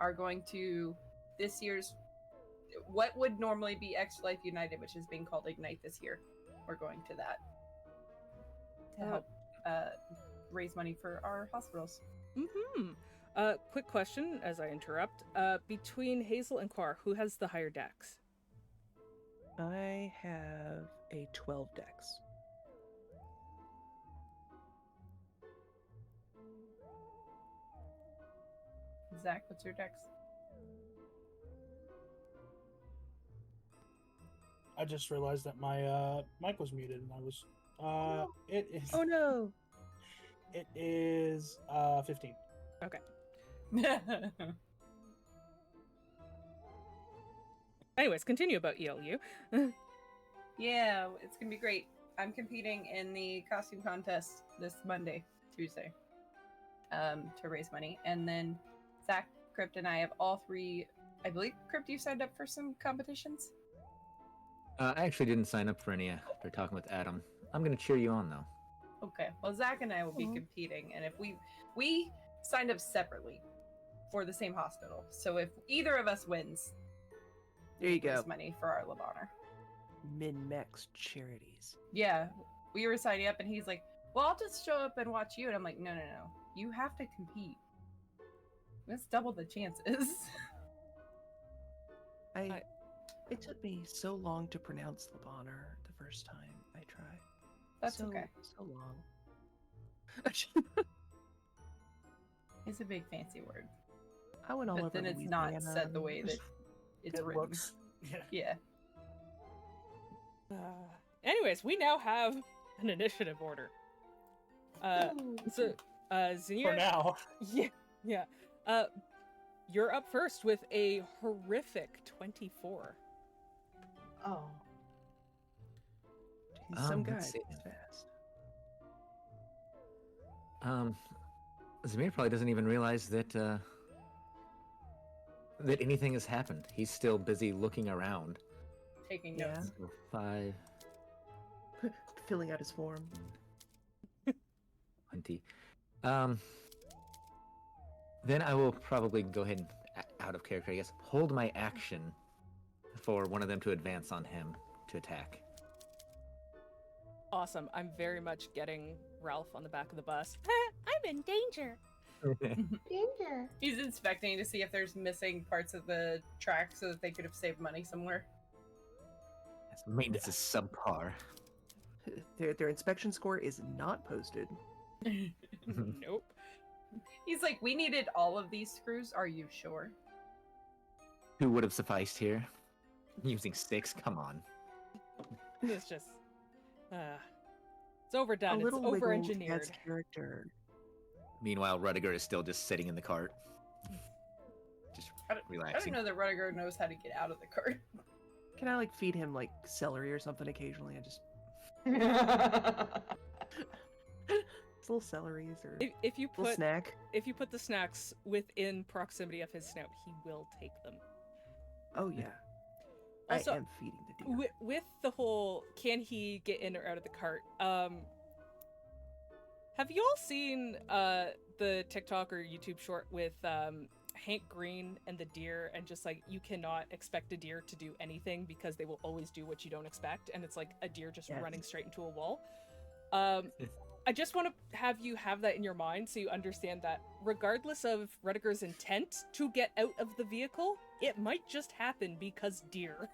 are going to this year's what would normally be Extra Life United, which is being called Ignite this year. We're going to that to help raise money for our hospitals. Mm-hmm. Quick question as I interrupt. Between Hazel and Quarr, who has the higher dex? I have a 12 dex. Zach, what's your dex? I just realized that my mic was muted, and I was. It is. Oh no! It is 15. Anyways, continue about ELU. Yeah, it's gonna be great. I'm competing in the costume contest this Tuesday, to raise money, and then Zach, Crypt, and I have all 3. I believe Crypt, you signed up for some competitions. I actually didn't sign up for any after talking with Adam. I'm gonna cheer you on though. Okay, well, Zach and I will be competing, and if we signed up separately for the same hospital, so if either of us wins, There you we raise go. money for our live honor. Min-max charities. Yeah, we were signing up, and he's like, "Well, I'll just show up and watch you," and I'm like, "No, you have to compete. Let's double the chances." It took me so long to pronounce Labanner the first time I tried. That's okay. So long. It's a big fancy word, I went all but over then it's not Louisiana. said the way that it's It written. looks. Yeah. Anyways, we now have an initiative order. So, For Zinjyre, now. yeah. You're up first with a horrific 24. Oh. Some Let's guy see. is fast. Zamir probably doesn't even realize that that anything has happened. He's still busy looking around. Taking Yeah. notes. So 5, Filling out his form. 20. Then I will probably go ahead and, out of character, I guess, hold my action for one of them to advance on him to attack. Awesome. I'm very much getting Ralph on the back of the bus. I'm in danger. Danger. He's inspecting to see if there's missing parts of the track so that they could have saved money somewhere. Maintenance is subpar. Their inspection score is not posted. Nope. He's like, we needed all of these screws. Are you sure? 2 would have sufficed here. Using 6, come on. It's just, it's overdone. A It's little wiggle over-engineered. adds character. Meanwhile, Rudiger is still just sitting in the cart. Just I don't relaxing. know that Rudiger knows how to get out of the cart. Can I like feed him like celery or something occasionally? I just little celeries or If you little put snack. if you put the snacks within proximity of his snout, he will take them. Oh yeah. Also, I am feeding the deer. With the whole can he get in or out of the cart, have you all seen the TikTok or YouTube short with Hank Green and the deer, and just like you cannot expect a deer to do anything because they will always do what you don't expect, and it's like a deer just Yes. running straight into a wall. I just want to have you have that in your mind so you understand that regardless of Rudiger's intent to get out of the vehicle, it might just happen because deer.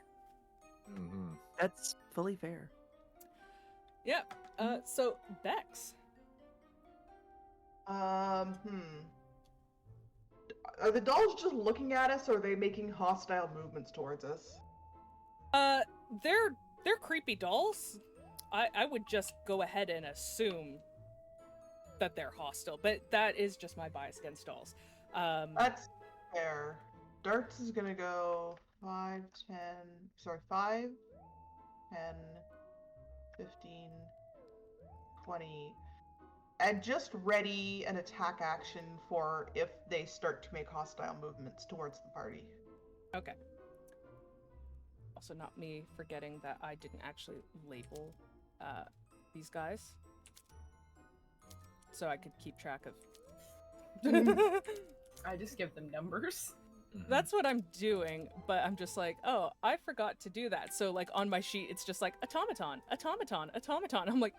Mm-hmm. That's fully fair. Yeah. So Bex. Are the dolls just looking at us, or are they making hostile movements towards us? They're creepy dolls. I would just go ahead and assume that they're hostile, but that is just my bias against dolls. That's fair. Darts is gonna go 5, 10, 15, 20, and just ready an attack action for if they start to make hostile movements towards the party. Okay. Also, not me forgetting that I didn't actually label these guys, so I could keep track of. I just give them numbers. That's what I'm doing, but I'm just like, oh, I forgot to do that. So like on my sheet, it's just like automaton, automaton, automaton. I'm like,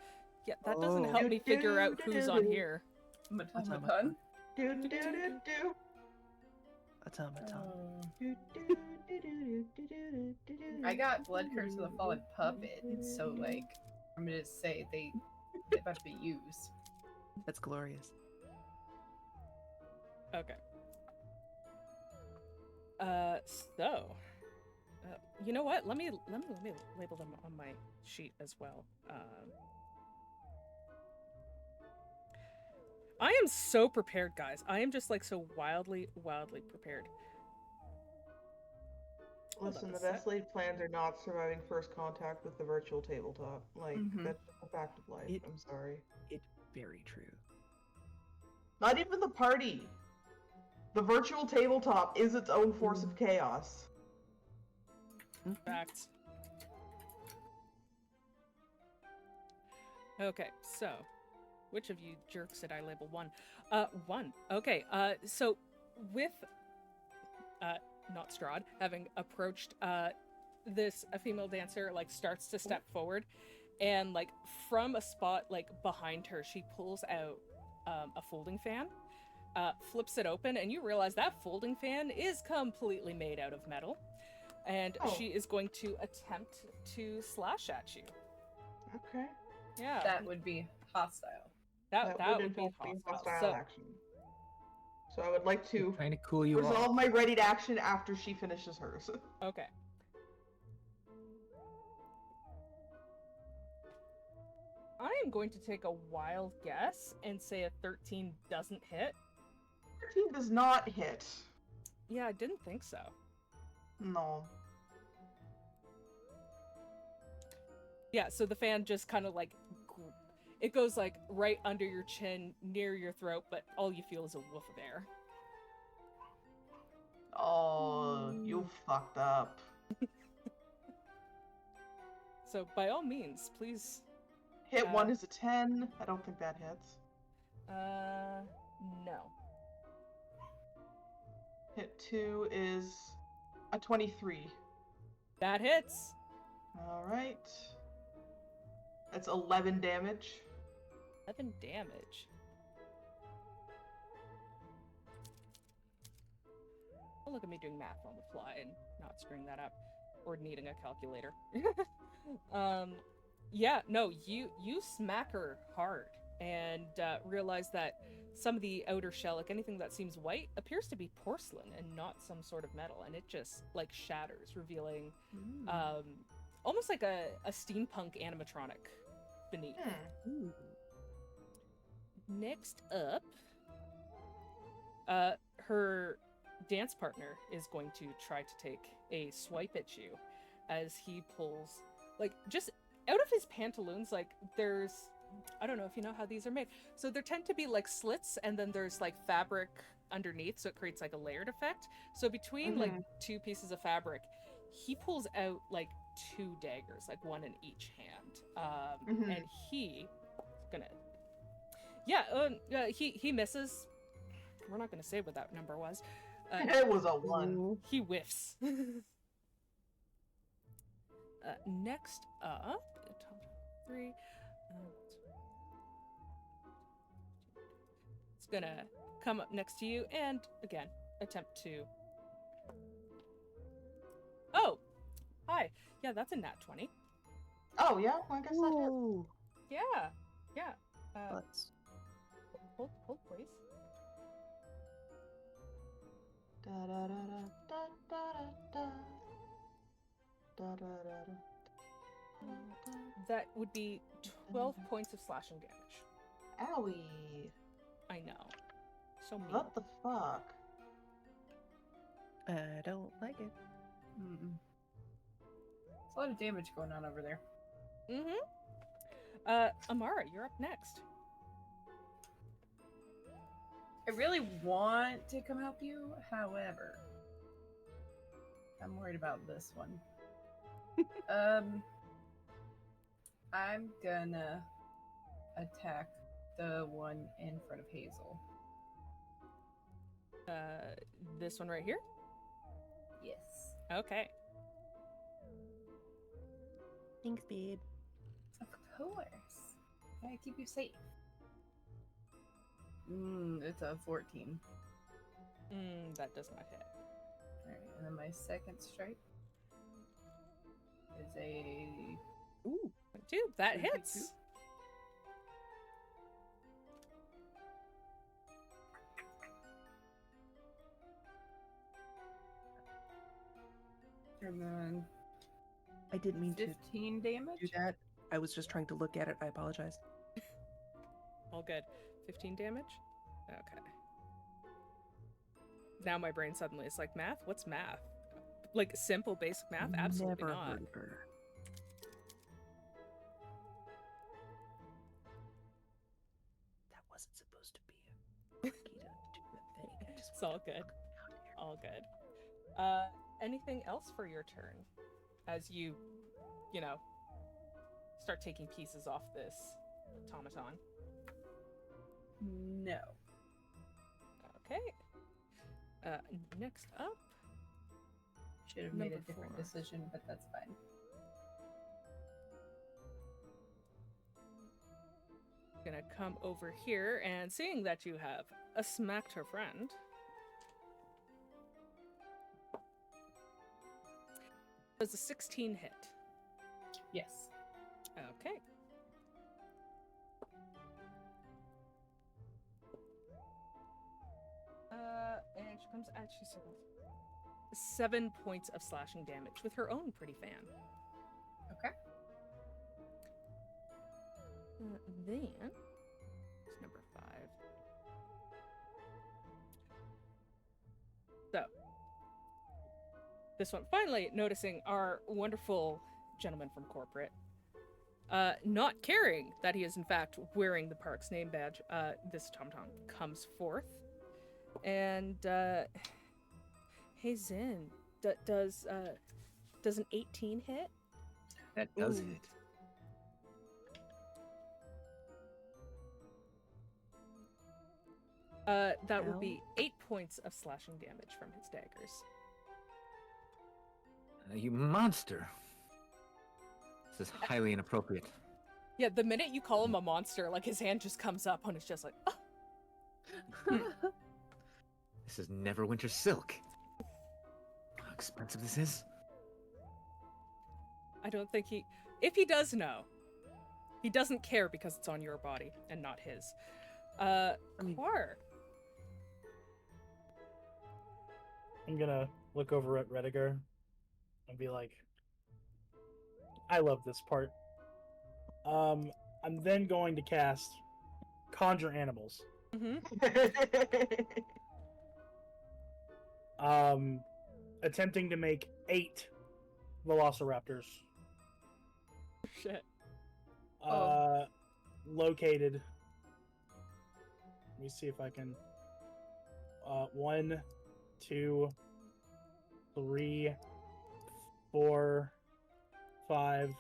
yeah, that doesn't Oh. help me figure out who's on here. Automaton. Automaton. I got Blood Curse of the Fallen Puppet, so like, I'm gonna say they about to be used. That's glorious. Okay. You know what? Let me label them on my sheet as well. I am so prepared, guys. I am just like so wildly prepared. Listen, the best laid plans are not surviving first contact with the virtual tabletop. Like, that's a fact of life. I'm sorry. It's very true. Not even the party. The virtual tabletop is its own force of chaos. Facts. Okay, so which of you jerks did I label 1? 1. Okay, so with not Straud having approached a female dancer like starts to step forward, and like from a spot like behind her, she pulls out a folding fan, flips it open, and you realize that folding fan is completely made out of metal. And she is going to attempt to slash at you. Okay. Yeah. That would be hostile. That would be in fact hostile. So, action. So I would like to Trying to cool you resolve off. my readied action after she finishes hers. okay. I am going to take a wild guess and say a 13 doesn't hit. 13 does not hit. Yeah, I didn't think so. No. Yeah, so the fan just kind of like it goes like right under your chin, near your throat, but all you feel is a woof of air. Oh, you fucked up. So by all means, please. Hit 1 is a 10. I don't think that hits. No. Hit 2 is a 23. That hits. Alright. That's 11 damage. 11 damage. Oh, look at me doing math on the fly and not screwing that up. Or needing a calculator. Yeah, no, you smack her hard and realize that some of the outer shell, like anything that seems white, appears to be porcelain and not some sort of metal, and it just like shatters, revealing almost like a steampunk animatronic beneath. Ooh. Next up, her dance partner is going to try to take a swipe at you as he pulls, like, just out of his pantaloons, like, there's, I don't know if you know how these are made. So there tend to be, like, slits, and then there's, like, fabric underneath, so it creates, like, a layered effect. So between, like, two pieces of fabric, he pulls out, like, 2 daggers, like, one in each hand. And he gonna... Yeah, he misses. We're not gonna say what that number was. It was a 1. He whiffs. Next up, top 3. It's gonna come up next to you and again attempt to. Oh, hi. Yeah, that's a nat 20. Oh yeah, well, I guess that hit. Ooh. Yeah. Let's... Hold, please. Da da da da da da da. Da, da, da, da. That would be 12 points of slashing damage. Owie. I know. So mean. What the fuck? I don't like it. Mm-mm. There's a lot of damage going on over there. Amara, you're up next. I really want to come help you, however, I'm worried about this one. I'm gonna attack the one in front of Hazel. This one right here? Yes. Okay. Thanks, babe. Of course. I keep you safe. It's a 14. That does not hit. Alright, and then my second strike is a... Ooh, 2. That 22. hits. And then I didn't mean 15 damage? to do that. I was just trying to look at it. I apologize. All good. 15 damage? Okay. Now my brain suddenly is like, math? What's math? Like simple basic math? Absolutely Never not. heard of her. That wasn't supposed to be a Marquita to do a thing. I just It's all wanted to good. look down here. All good. Anything else for your turn? As you start taking pieces off this automaton. No. Okay. Next up. Should have made a Number different 4. decision, but that's fine. Gonna come over here and seeing that you have smacked her friend. Does a 16 hit? Yes. Okay. And she comes at you 7 points of slashing damage with her own pretty fan. Okay. Then it's number 5. So this one, finally noticing our wonderful gentleman from corporate, not caring that he is in fact wearing the park's name badge, this Tom-Tom comes forth. And, hey Zin, does an 18 hit? That does Ooh. hit. That will Ow. be 8 points of slashing damage from his daggers. You monster. This is highly inappropriate. Yeah, the minute you call him a monster, like his hand just comes up and it's just like, oh. This is Neverwinter silk. How expensive this is? I don't think if he does know, he doesn't care because it's on your body and not his. Quarr. I'm gonna look over at Rediger and be like, I love this part. I'm then going to cast Conjure Animals. Attempting to make 8 Velociraptors. Shit. Located. Let me see if I can. 1, 2, 3, 4, 5,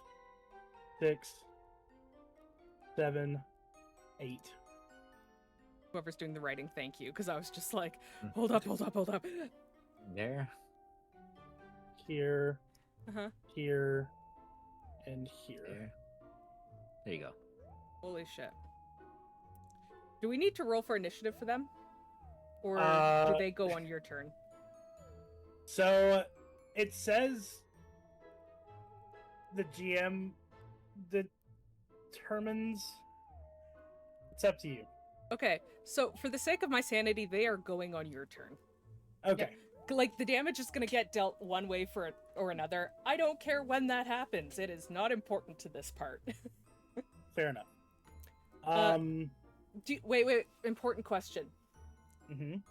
6, 7, 8. Whoever's doing the writing, thank you, because I was just like, hold up. There. Here, Uh-huh. here, and here. There you go. Holy shit. Do we need to roll for initiative for them? Or do they go on your turn? So it says the GM determines. It's up to you. Okay, so for the sake of my sanity, they are going on your turn. Okay. Like, the damage is going to get dealt one way or another. I don't care when that happens. It is not important to this part. Fair enough. Wait. Important question. Mhm.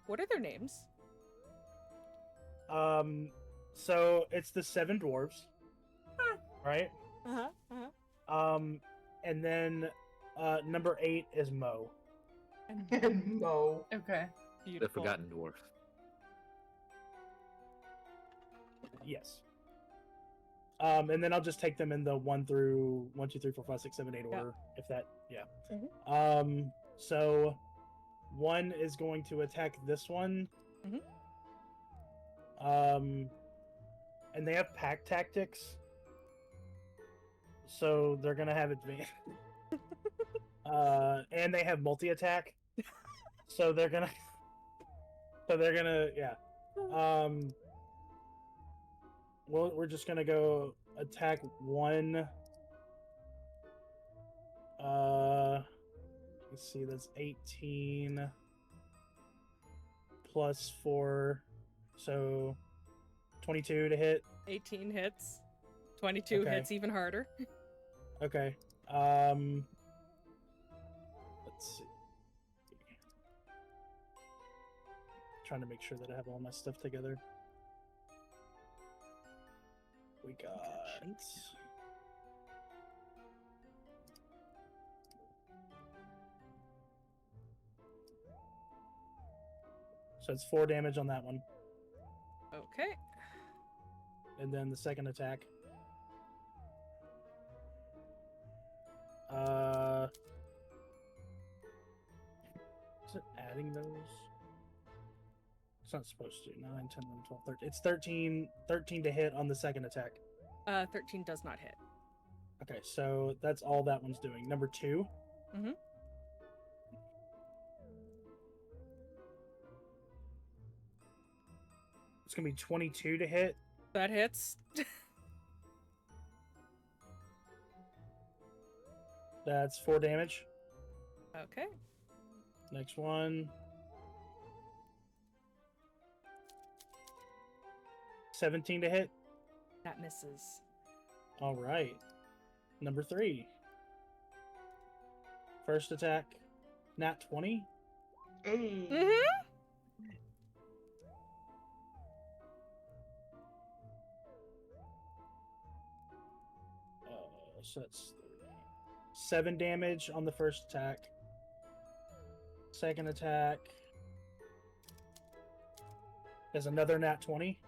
What are their names? So it's the 7 dwarves, right? And then number 8 is Mo. No. Okay. The Beautiful. Forgotten Dwarf. Yes. And then I'll just take them in the 1 through 1, 2, 3, 4, 5, 6, 7, 8 order, if that, yeah. So 1 is going to attack this one. And they have pack tactics, so they're gonna have advantage. And they have multi attack, so they're gonna. Yeah. Well, we're just gonna go attack 1. Let's see, that's 18 plus 4, so 22 to hit. 18 hits. 22 Okay. hits even harder. Okay. Let's see. Trying to make sure that I have all my stuff together. We got. So it's 4 damage on that one. Okay. And then the second attack. Is it adding those? It's not supposed to. 9, 10, 11, 12, 13. It's 13 to hit on the second attack. 13 does not hit. Okay, so that's all that one's doing. Number 2. It's going to be 22 to hit. That hits. That's 4 damage. Okay. Next one. 17 to hit. That misses. All right. Number 3. First attack. Nat 20. Hey. So that's 3. 7 damage on the first attack. Second attack is another nat 20.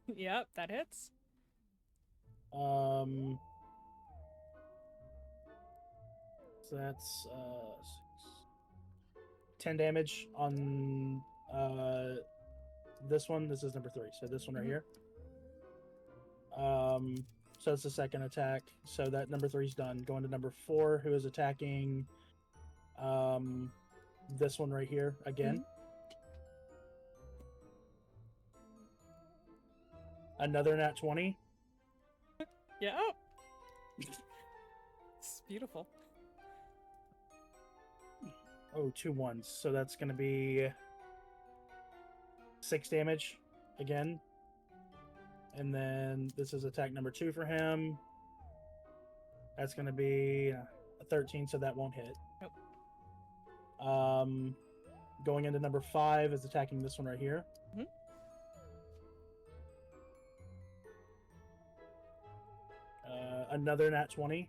Yep, that hits. So that's 10 damage on this one. This is number 3, so this one right here. So it's the second attack. So that number 3 is done. Going to number 4, who is attacking this one right here again. Another nat 20. Yeah. It's beautiful. Oh, 2 1s. So that's going to be 6 damage again. And then this is attack number 2 for him. That's going to be a 13, so that won't hit. Nope. Going into number 5 is attacking this one right here. Another nat 20.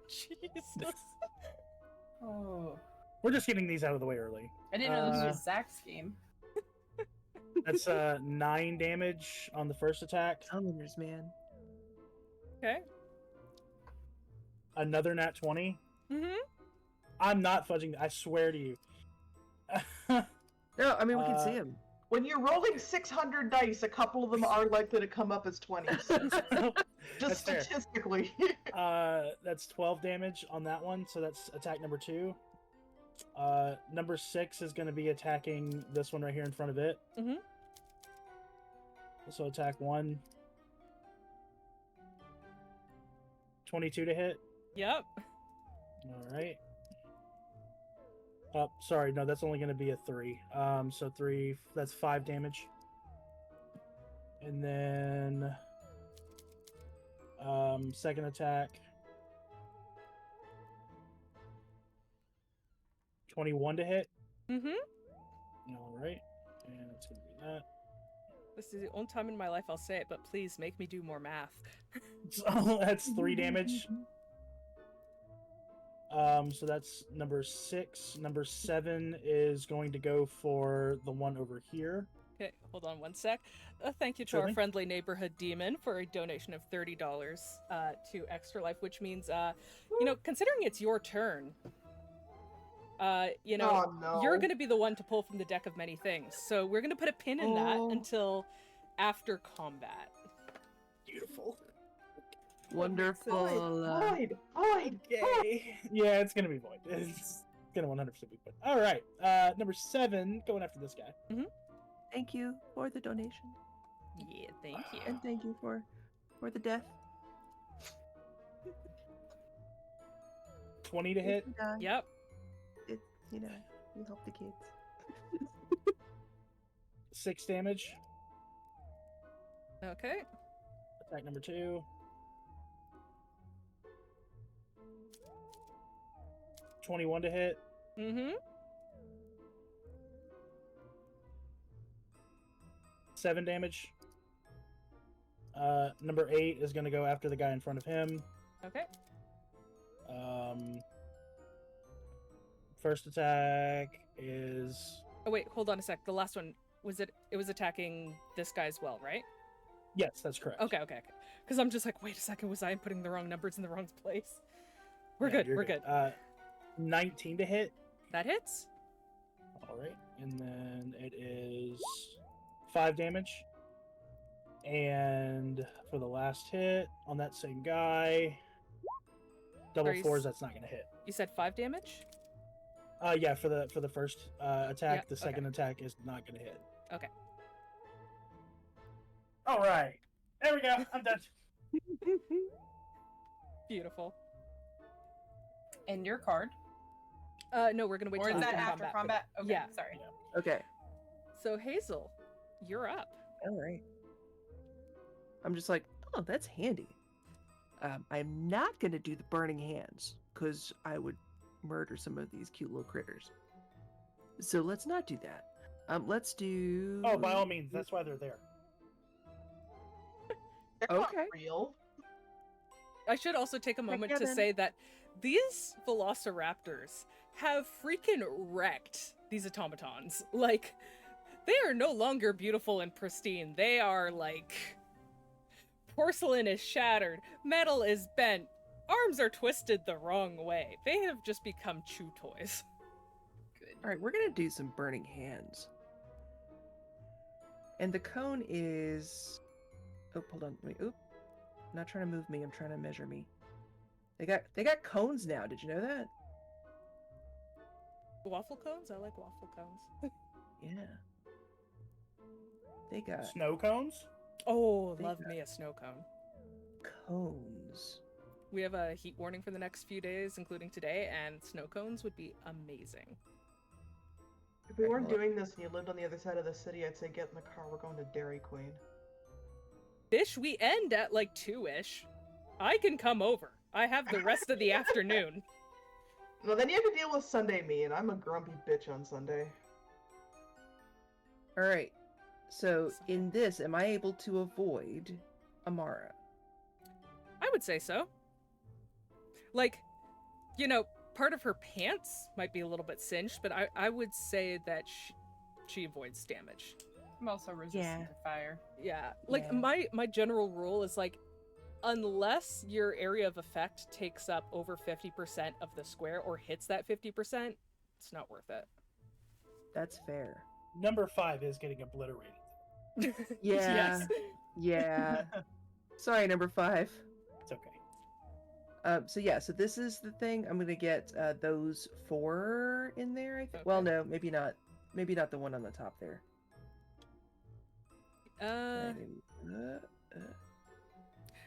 Jesus. Oh. We're just getting these out of the way early. I didn't know this was Zach's game. That's 9 damage on the first attack. Summoners, man. Okay. Another nat 20. Mm-hmm. I'm not fudging. I swear to you. No, I mean, we can see him. When you're rolling 600 dice, a couple of them are likely to come up as 20s. Just That's fair. statistically. That's 12 damage on that one, so that's attack number 2. Number 6 is going to be attacking this one right here in front of it. Mm-hmm. So attack 1. 22 to hit. Yep. Alright. Oh, sorry, no, that's only going to be a 3. So 3, that's 5 damage. And then second attack. 21 to hit. Mm-hmm. Alright. And it's going to be that. This is the only time in my life I'll say it, but please make me do more math. So that's 3 damage. So that's number 6. Number 7 is going to go for the one over here. Okay, hold on one sec. Thank you to Sure our thing. friendly neighborhood demon for a donation of $30 to Extra Life, which means, considering it's your turn, Oh, no. you're going to be the one to pull from the deck of many things. So we're going to put a pin in that until after combat. Beautiful. Wonderful. Void! Void! Yay. Yeah, it's going to be void. It's going to 100% be void. Alright. Number 7, going after this guy. Thank you for the donation. Yeah, thank you. And thank you for the death. 20 to hit. Yep. It's, we help the kids. 6 damage. Okay. Attack number 2. 21 to hit. Mm-hmm. 7 damage. Number 8 is going to go after the guy in front of him. Okay. First attack is... Oh, wait, hold on a sec. The last one, it was attacking this guy as well, right? Yes, that's correct. Okay. Because I'm just like, wait a second, was I putting the wrong numbers in the wrong place? We're Yeah, good, you're we're good. 19 to hit. That hits? Alright, and then it is 5 damage. And for the last hit on that same guy, double Are you 4s, that's not going to hit. You said 5 damage? Yeah, for the first attack, Yeah, the second attack is not going to hit. Okay. Alright, there we go, I'm done. Beautiful. And your card. No, we're gonna wait Or till is that after after combat? Okay, Yeah. sorry. Okay. So Hazel, you're up. All right. I'm just like, oh, that's handy. I'm not going to do the burning hands because I would murder some of these cute little critters. So let's not do that. Let's do. Oh, by all means, that's why they're there. They're not Okay. real. I should also take a moment to Kevin. say that these velociraptors have freaking wrecked these automatons. Like, they are no longer beautiful and pristine. They are like, porcelain is shattered, metal is bent, arms are twisted the wrong way. They have just become chew toys. Good. All right, we're gonna do some burning hands. And the cone is. Oh, hold on. Wait. Oop. I'm not trying to move me. I'm trying to measure me. They got cones now. Did you know that? Waffle cones? I like waffle cones. Yeah. They got Snow cones? Oh, They love got- me a snow cone. cones. We have a heat warning for the next few days, including today, and snow cones would be amazing. If we weren't Well- doing this and you lived on the other side of the city, I'd say get in the car. We're going to Dairy Queen. Ish, we end at like 2-ish. I can come over. I have the rest of the afternoon. Well, then you have to deal with Sunday me, and I'm a grumpy bitch on Sunday. All right. So in this, am I able to avoid Amara? I would say so. Like, you know, part of her pants might be a little bit singed, but I would say that she avoids damage. I'm also resistant Yeah. to fire. Yeah. Like, Yeah. my general rule is, like, unless your area of effect takes up over 50% of the square or hits that 50%, it's not worth it. That's fair. Number 5 is getting obliterated. Yeah. Yes. Yeah. Sorry, number 5. It's okay. So yeah, so this is the thing. I'm gonna get those 4 in there. I think. Okay. Well, no, maybe not. Maybe not the one on the top there.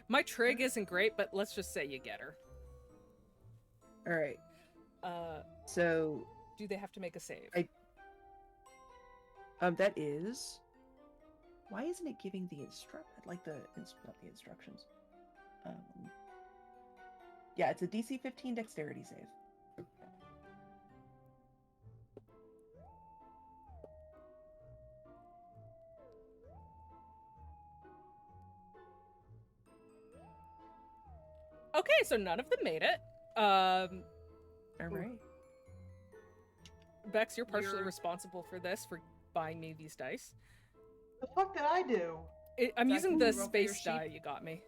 My trig isn't great, but let's just say you get her. All right. Uh, So do they have to make a save? that is. Why isn't it giving the not the instructions? Yeah, it's a DC 15 Dexterity save. Okay, so none of them made it. All right. Bex, you're partially You're- responsible for this, for buying me these dice. The fuck did I do? I'm Zach, using can the you roll for your space sheep? die you got me.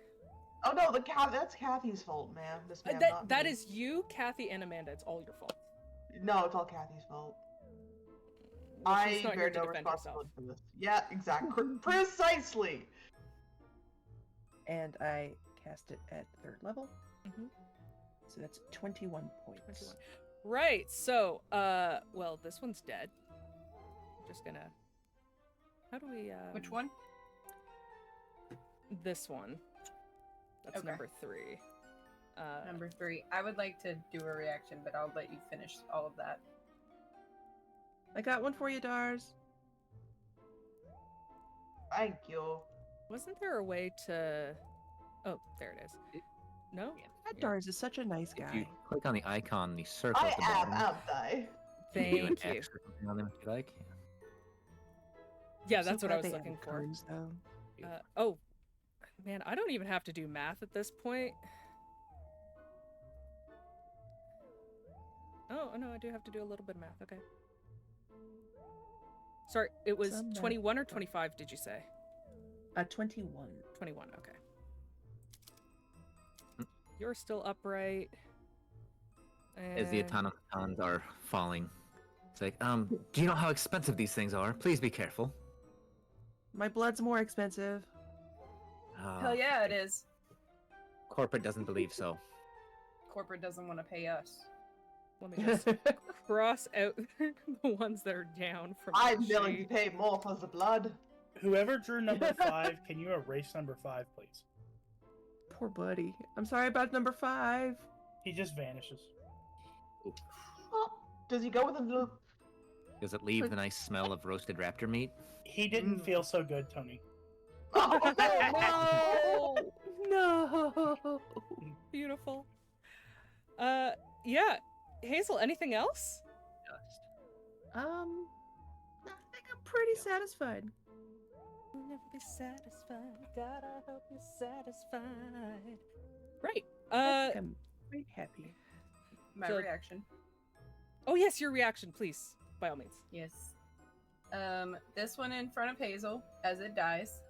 Oh no, that's Kathy's fault, man. This man, not That me. is you, Kathy, and Amanda. It's all your fault. No, it's all Kathy's fault. Well, she's I not bear here to no defend herself. responsibility for this. Yeah, exactly. Precisely. And I cast it at 3rd level. Mhm. So that's 21 points. 21. Right, so, well, this one's dead. I'm just gonna... How do we, Which one? This one. That's Okay. number 3. Number 3. I would like to do a reaction, but I'll let you finish all of that. I got one for you, Darce. Thank you. Wasn't there a way to... Oh, there it is. No? That Yeah. Darce is such a nice If guy. you click on the icon, the circle I at the am, bottom, aren't I? you can do an Thank you. X or something on them if you like. Yeah, I'm so that's what I glad was they looking added for. cones, though. Oh, man, I don't even have to do math at this point. Oh, no, I do have to do a little bit of math. Okay. Sorry, it was Some math. 21 or 25, did you say? 21. 21, okay. You're still upright. As the And- automatons are falling, it's like, do you know how expensive these things are? Please be careful. My blood's more expensive. Hell yeah, it is. Corporate doesn't believe so. Corporate doesn't want to pay us. Let me just cross out the ones that are down from I'm the willing to sheet. pay more for the blood. Whoever drew number 5, can you erase number 5, please? Poor buddy. I'm sorry about number 5. He just vanishes. Oh, does he go with a little? Does it leave the nice smell of roasted raptor meat? He didn't feel so good, Tony. Oh, No. Beautiful. Yeah. Hazel, anything else? Just. I think I'm pretty satisfied. You'll never be satisfied. God, I hope you're satisfied. Right. I think I'm quite happy. My So- reaction. Oh yes, your reaction, please, by all means. Yes. This one in front of Hazel, as it dies,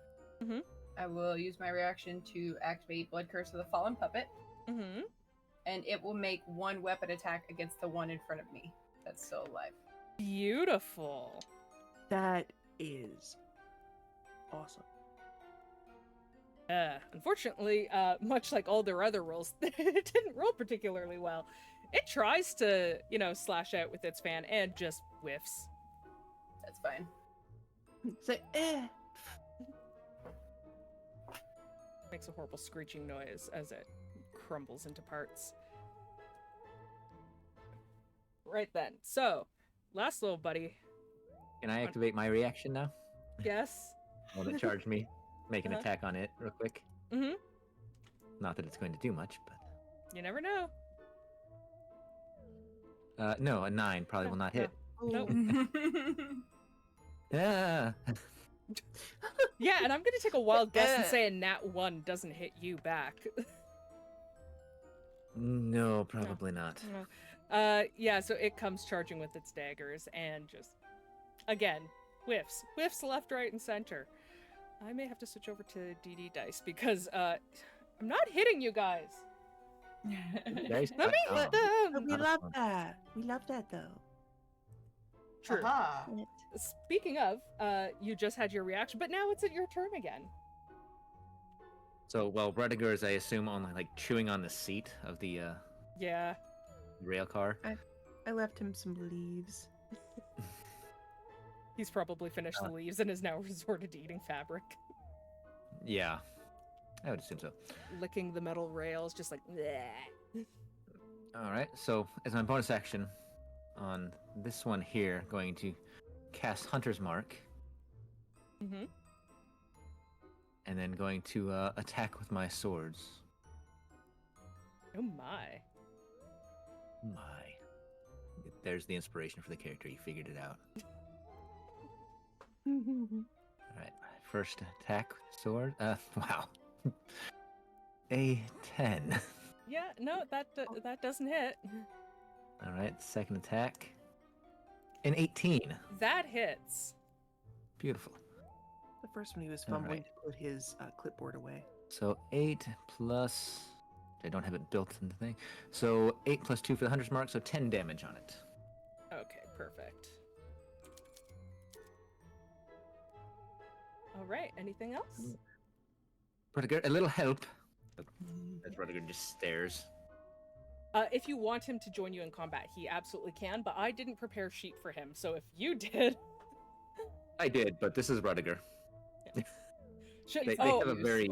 Mhm. I will use my reaction to activate Blood Curse of the Fallen Puppet, Mm-hmm. and it will make one weapon attack against the one in front of me that's still alive. Beautiful. That is awesome. Unfortunately, much like all their other rolls, it didn't roll particularly well. It tries to, slash out with its fan and just whiffs. That's fine. Say, Makes a horrible screeching noise as it crumbles into parts. Right then. So, last little buddy. Can I activate my reaction now? Yes. Will it charge me? Make an Uh-huh. attack on it real quick. Mm-hmm. Not that it's going to do much, but You never know. no, a 9 probably will not hit. Nope. Yeah. Yeah, and I'm gonna take a wild guess and say a nat 1 doesn't hit you back. No, probably not. Yeah, so it comes charging with its daggers and just, again, whiffs. Whiffs left, right, and center. I may have to switch over to DD dice because I'm not hitting you guys. Dice Let me dot hit com. but them! we Not a love fun. that. We love that though. True. Aha. Speaking of, you just had your reaction, but now it's at your turn again. So, well, Rudiger is, I assume, only like chewing on the seat of the Yeah. rail car. I left him some leaves. He's probably finished the leaves and is now resorted to eating fabric. Yeah, I would assume so. Licking the metal rails, just like, bleh. All right. So, as my bonus action on this one here, going to cast Hunter's Mark, Mm-hmm. and then going to attack with my swords. Oh my. My. There's the inspiration for the character. You figured it out. All right. First attack with sword. Wow. A 10. Yeah, no, that doesn't hit. All right. Second attack. An 18. That hits. Beautiful. The first one he was All fumbling right. to put his clipboard away. So 8 plus. I don't have it built in the thing. So 8 plus 2 for the Hunter's Mark. So 10 damage on it. Okay, perfect. All right, anything else? Rudiger, a little help. As Rudiger just stares. If you want him to join you in combat, he absolutely can, but I didn't prepare sheet for him, so if you did... I did, but this is Rudiger. Should... They oh, have a very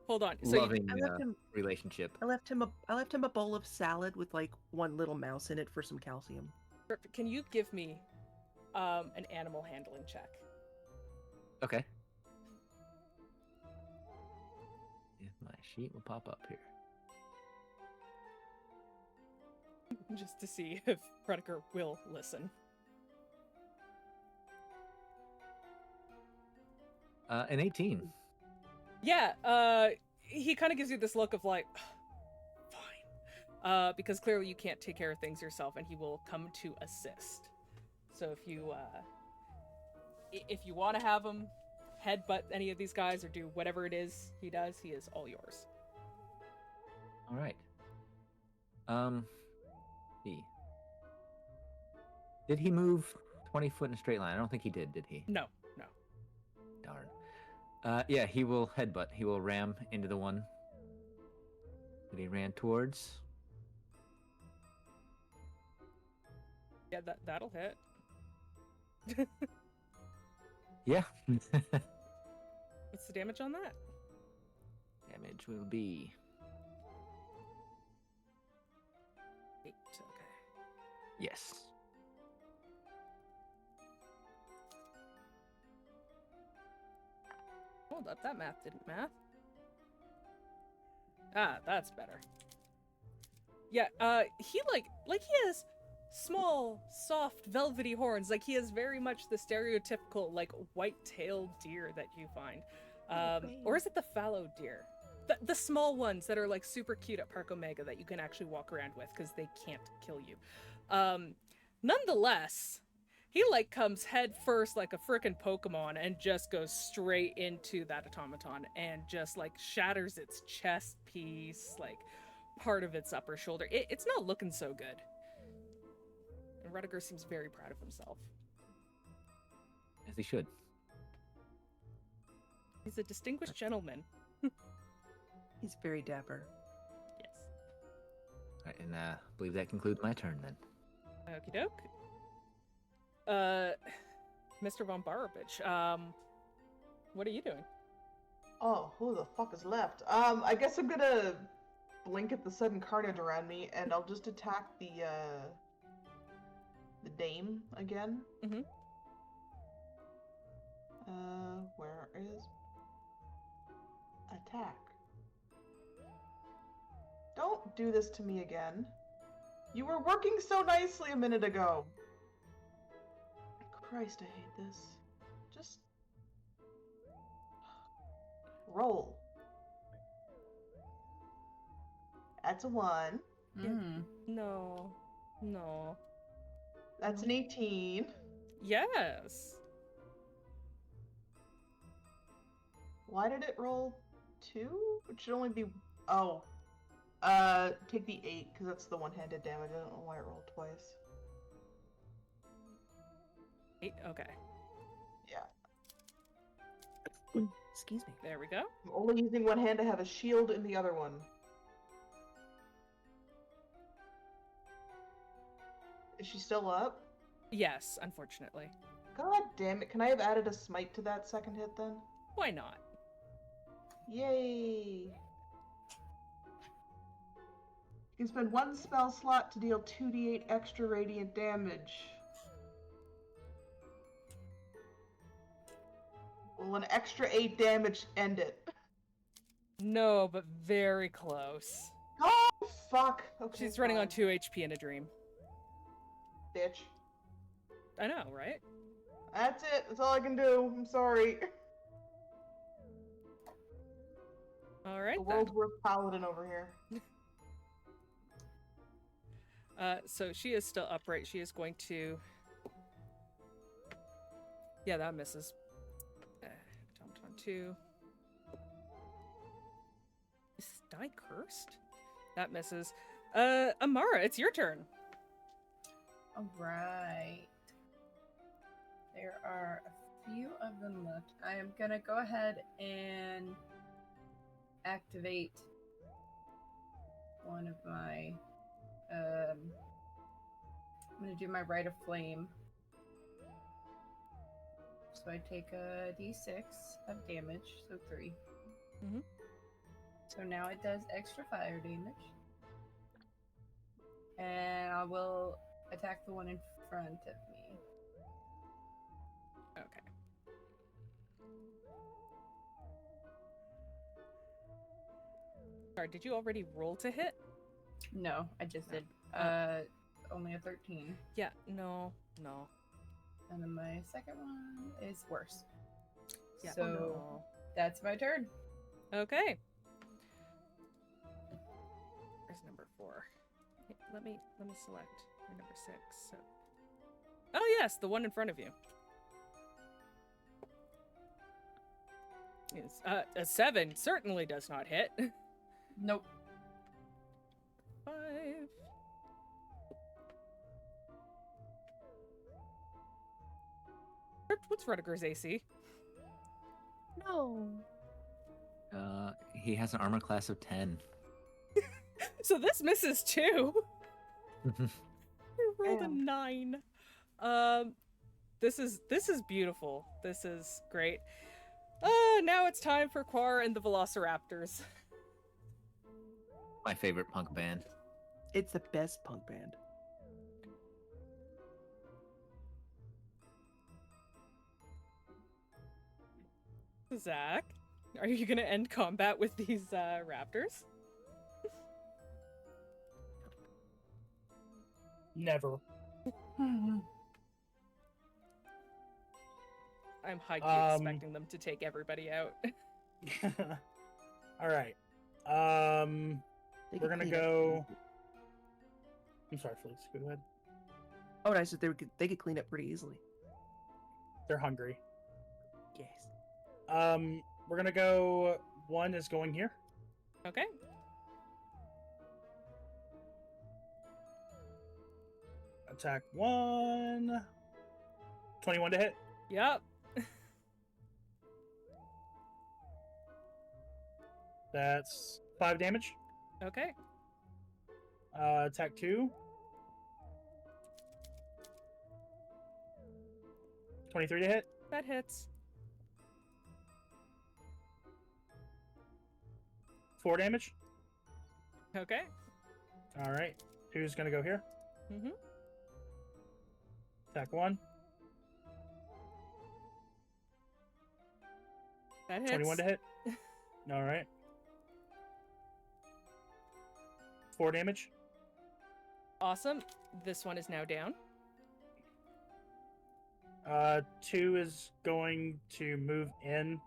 hold on. So you... loving I left him. relationship. I left him a bowl of salad with like one little mouse in it for some calcium. Can you give me an animal handling check? Okay. If my sheet will pop up here. Just to see if Predator will listen. An 18. Yeah, he kind of gives you this look of like, fine. Because clearly you can't take care of things yourself, and he will come to assist. So if you want to have him headbutt any of these guys or do whatever it is he does, he is all yours. All right. Did he move 20 foot in a straight line? I don't think he did he? No. Darn. Yeah, he will headbutt. He will ram into the one that he ran towards. Yeah, that'll hit. Yeah. What's the damage on that? Damage will be 8. Okay. yes. Hold up, that math didn't math. Ah, that's better. Yeah, he like he has small, soft, velvety horns. Like he has very much the stereotypical like white-tailed deer that you find. Or is it the fallow deer? The small ones that are like super cute at Park Omega that you can actually walk around with because they can't kill you. Nonetheless, he like comes head first like a frickin' Pokemon and just goes straight into that automaton and just like shatters its chest piece, like part of its upper shoulder. It's not looking so good. And Rudiger seems very proud of himself. As he should. He's a distinguished gentleman. He's very dapper. Yes. All right, and I believe that concludes my turn then. Okie doke. Mr. Von Barobish, what are you doing? Oh, who the fuck is left? I guess I'm gonna blink at the sudden carnage around me, and I'll just attack the dame again. Mhm. Where is attack? Don't do this to me again. You were working so nicely a minute ago. Christ, I hate this. Just roll. That's a 1. No. No. That's an 18. Yes. Why did it roll 2? It should only be... Oh. Take the 8, because that's the one-handed damage. I don't know why it rolled twice. 8? Okay. Yeah. Excuse me. There we go. I'm only using one hand to have a shield in the other one. Is she still up? Yes, unfortunately. God damn it. Can I have added a smite to that second hit then? Why not? Yay! You can spend 1 spell slot to deal 2d8 extra radiant damage. Will an extra 8 damage end it? No, but very close. Oh, fuck! Okay, She's running on fine. 2 HP in a dream. Bitch. I know, right? That's it. That's all I can do. I'm sorry. All right, The then. world's worst paladin over here. So she is still upright. She is going to... Yeah, that misses. Jumped on 2. Is this die cursed? That misses. Amara, it's your turn. Alright. There are a few of them left. I am gonna go ahead and activate one of my I'm gonna do my Rite of Flame. So I take a d6 of damage, so 3. Mhm. So now it does extra fire damage. And I will attack the one in front of me. Okay. Sorry, did you already roll to hit? No, I just did. Only a 13. Yeah, no. And then my second one is worse. Yeah. So no. that's my turn. Okay. Where's number 4? Let me select your number 6. So. Oh yes, the one in front of you. Yes, a 7 certainly does not hit. Nope. 5. What's Rudiger's AC? No. He has an armor class of 10. So this misses too. You rolled a Damn. 9. This is beautiful. This is great. Now it's time for Quarr and the Velociraptors. My favorite punk band. It's the best punk band. Zach, are you gonna end combat with these raptors? Never. I'm high-key expecting them to take everybody out. All right. They We're could gonna clean up go. pretty easily. I'm sorry, Felix. Go ahead. Oh, and I said they could clean up pretty easily. They're hungry. Yes. We're gonna go. One is going here. Okay. Attack 1. 21 to hit. Yep. That's 5 damage. Okay. Attack 2. 23 to hit. That hits. 4 damage. Okay. All right. 2's gonna go here. Mm-hmm. Attack 1. That hits. 21 to hit. All right. 4 damage. Awesome. This one is now down. 2 is going to move in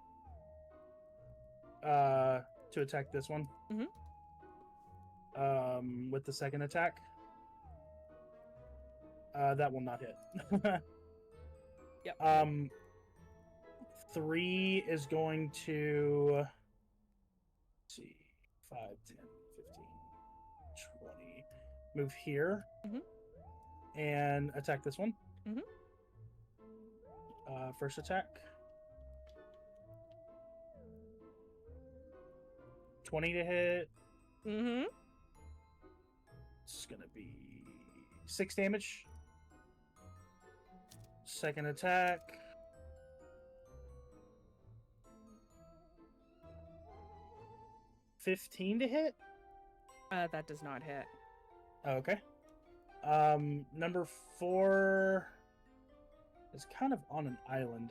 to attack this one. Mhm. With the second attack. That will not hit. Yep. 3 is going to let's see, 5, 10, 15, 20. Move here. Mhm. And attack this one. Mhm. First attack. 20 to hit. Mm-hmm. It's gonna be 6 damage. Second attack. 15 to hit. That does not hit. Okay. Number 4 is kind of on an island.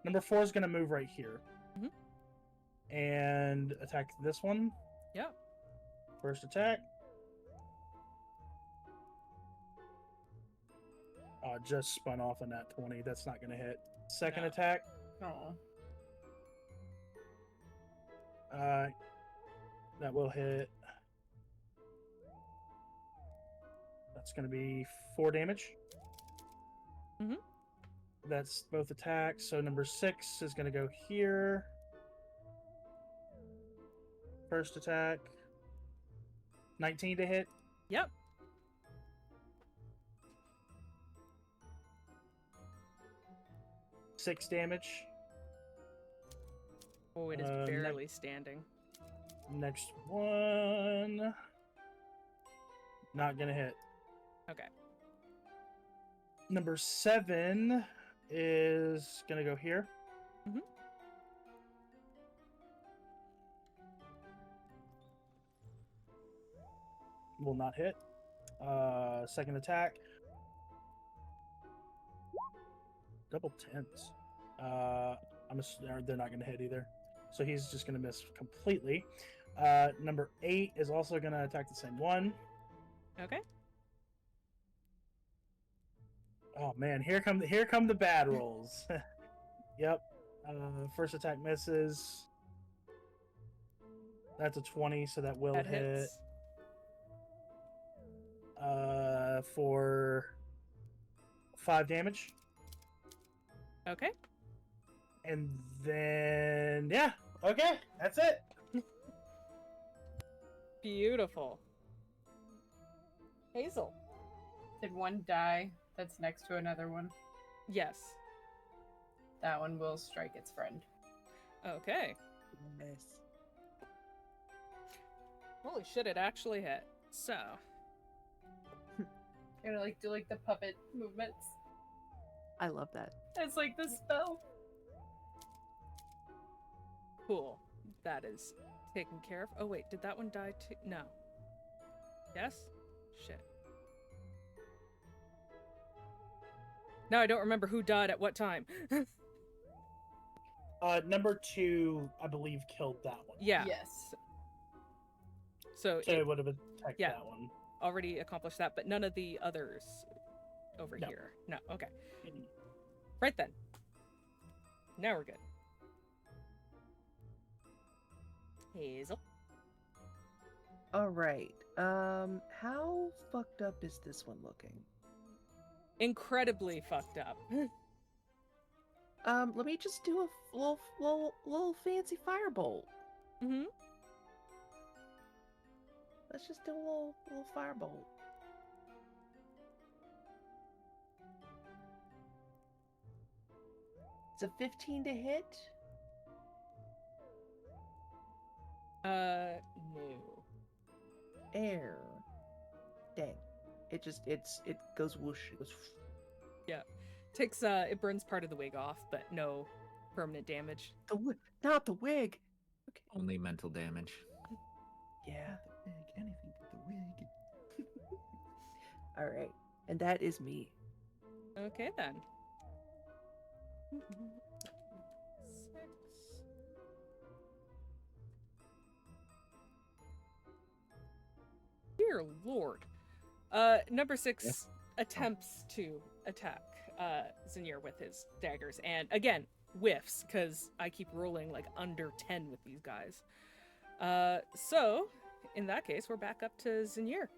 Number 4 is gonna move right here. Mhm. And attack this one. Yep. First attack. Just spun off on that 20. That's not gonna hit. Second No. attack. Oh. That will hit. That's gonna be 4 damage. Mhm. That's both attacks. So number 6 is gonna go here. First attack. 19 to hit. Yep. Six damage. Oh, it is ne- barely standing. Next one. Not gonna hit. Okay. Number 7 is gonna go here. Mhm. Will not hit. Second attack. Double tens. They're not gonna hit either. So he's just gonna miss completely. Number 8 is also gonna attack the same one. Okay. Oh man, here come the bad rolls. Yep. First attack misses. That's a 20, so that will That hit. hits. For 5 damage. Okay. And then yeah, okay, that's it. Beautiful. Hazel. Did one die that's next to another one? Yes. That one will strike its friend. Okay. Nice. Holy shit, it actually hit. So. You're gonna do the puppet movements. I love that. It's like the spell. Cool. That is taken care of. Oh, wait, did that one die too? No. Yes? Shit. Now I don't remember who died at what time. Number 2, I believe, killed that one. Yeah. Yes. So So it it would have attacked yeah. that one. already accomplished that, but none of the others over No. here. No, okay. Mhm. Right then. Now we're good. Hazel. All right. How fucked up is this one looking? Incredibly fucked up. Let me just do a little fancy firebolt. Mm-hmm. Let's just do a little firebolt. It's a 15 to hit. No. Air. Dang. It goes whoosh. It goes. Takes it burns part of the wig off, but no permanent damage. Not the wig. Okay. Only mental damage. Yeah, the wig. Anything but the wig. All right, and that is me. Okay then. 6. Dear Lord. Number 6 attempts to attack Zinjyre with his daggers, and again whiffs because I keep rolling like under 10 with these guys. So in that case, we're back up to Zinjyre.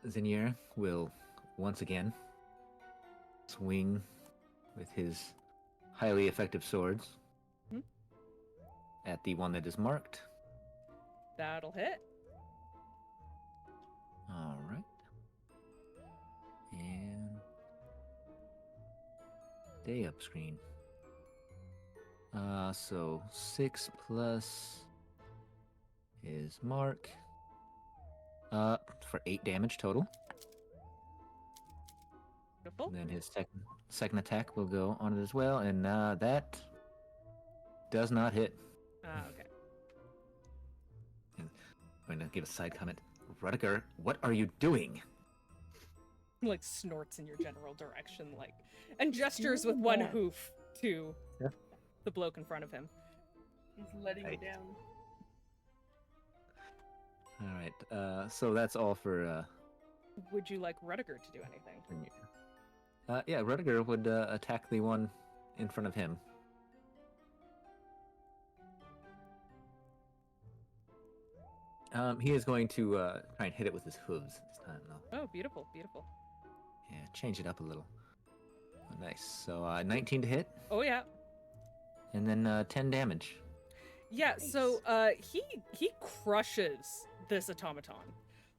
Zinjyre will once again swing with his highly effective swords at the one that is marked. That'll hit. All right. And day up screen. So 6 plus his mark. For 8 damage total. Beautiful. And then his second attack will go on it as well, and that does not hit. Okay. I'm going to give a side comment. Rudiger, what are you doing? Like snorts in your general direction, like, and gestures with one hoof to the bloke in front of him. He's letting you down. All right. So that's all for. Would you like Rudiger to do anything? Yeah, Rudiger would attack the one in front of him. He is going to try and hit it with his hooves this time, though. Oh, beautiful, beautiful. Yeah, change it up a little. Oh, nice. So 19 to hit, Oh yeah. and then 10 damage. Yeah, so he crushes this automaton.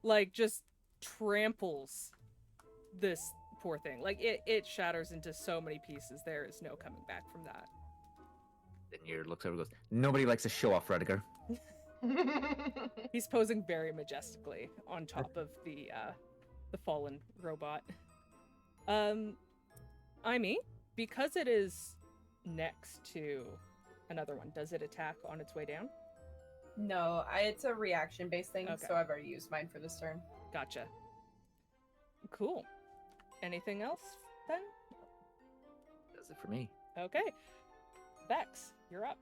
Like just tramples this poor thing. Like it shatters into so many pieces. There is no coming back from that. Zinjyre looks over and goes, "Nobody likes to show off, Rudiger." He's posing very majestically on top of the fallen robot. Aimi, because it is next to another one, does it attack on its way down? No, it's a reaction based thing, Okay. so I've already used mine for this turn. Gotcha. Cool. Anything else then? Does it for me. Okay. Vex, you're up.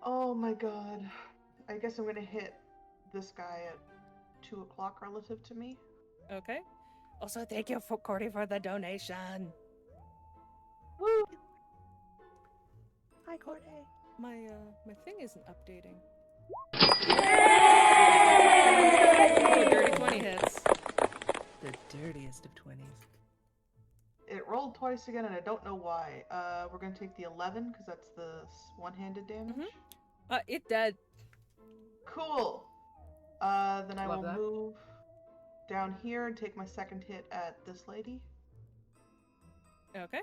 Oh my god. I guess I'm gonna hit this guy at 2 o'clock relative to me. Okay. Also, thank you for Cordy for the donation. Woo! Hi, Corday. My thing isn't updating. Oh, dirty 20 hits. The dirtiest of 20s. It rolled twice again, and I don't know why. We're gonna take the 11 because that's the one-handed damage. It dead. Cool. Then I Love will that. move down here and take my second hit at this lady. Okay.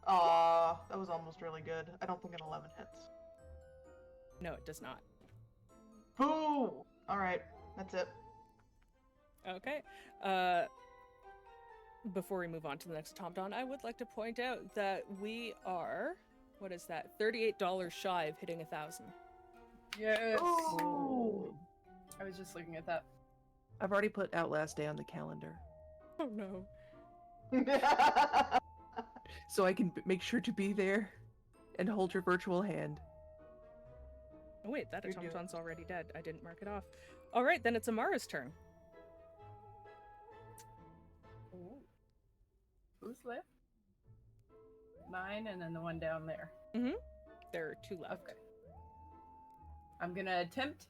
Aw, that was almost really good. I don't think an 11 hits. No, it does not. Boo! Alright, that's it. Okay. Before we move on to the next automaton, I would like to point out that we are, what is that, $38 shy of hitting 1,000. Yes. Ooh. I was just looking at that. I've already put Outlast Day on the calendar, Oh no. so I can make sure to be there and hold your virtual hand. Oh wait, that You're doing- automaton's already dead. I didn't mark it off. All right, then it's Amara's turn. Ooh. Who's left? mine and then the one down there. There are 2 left. Okay. I'm gonna attempt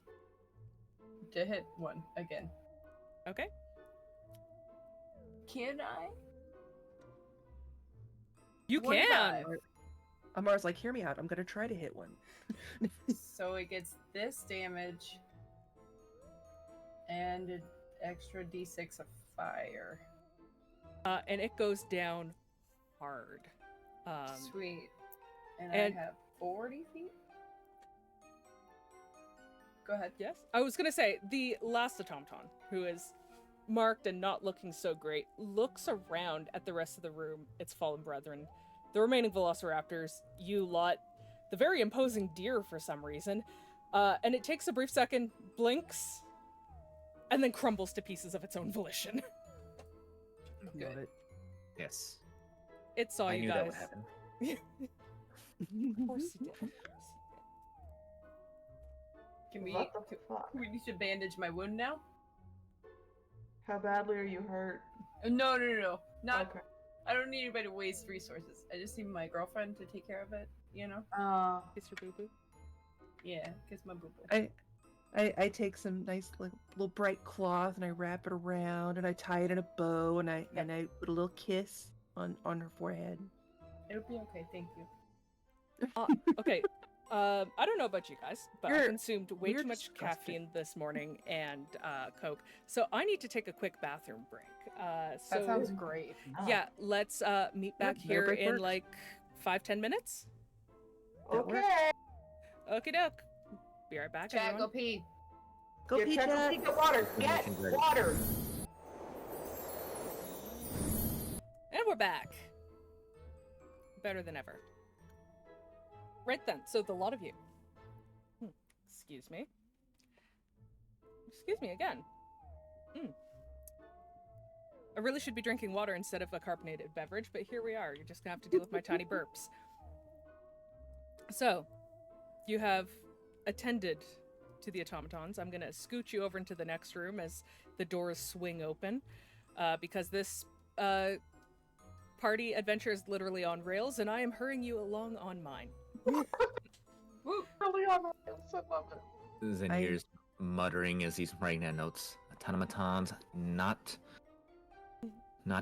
to hit one again. Okay. Can I? You 25. can. Amara's like, hear me out. I'm gonna try to hit one. So it gets this damage and an extra d6 of fire. And it goes down hard. Sweet. And and- I have 40 feet? Go ahead. Yes. I was gonna say the last automaton, who is marked and not looking so great, looks around at the rest of the room, its fallen brethren, the remaining velociraptors, you lot, the very imposing deer for some reason, and it takes a brief second, blinks, and then crumbles to pieces of its own volition. Love Good. it. Yes. It saw I you knew guys. that would happen. Of course you did. Can we? What the fuck? We need to bandage my wound now? How badly are you hurt? No. Not. Okay. I don't need anybody to waste resources. I just need my girlfriend to take care of it. You know? Kiss your boo-boo. Yeah, kiss my boo boo. I take some nice little bright cloth and I wrap it around and I tie it in a bow and I put a little kiss on her forehead. It'll be okay. Thank you. Okay. I don't know about you guys, but I You're- consumed way you're too much disgusting. caffeine this morning and Coke, so I need to take a quick bathroom break. So That sounds great. yeah, let's meet back no here break in works. like 5-10 minutes. That works. Okay. Okie doke. Be right back, Chad, go everyone. pee. Go Get pizza. Chad, go get water. Get Permission's ready. water. And we're back. Better than ever. Right then, so the lot of you. Excuse me. Excuse me again. I really should be drinking water instead of a carbonated beverage, but here we are. You're just gonna have to deal with my tiny burps. So, you have attended to the automatons. I'm gonna scoot you over into the next room as the doors swing open, because this party adventure is literally on rails, and I am hurrying you along on mine. Woo. Really on the rails, I love it. Zinjyre's muttering as he's writing down notes. Automatons not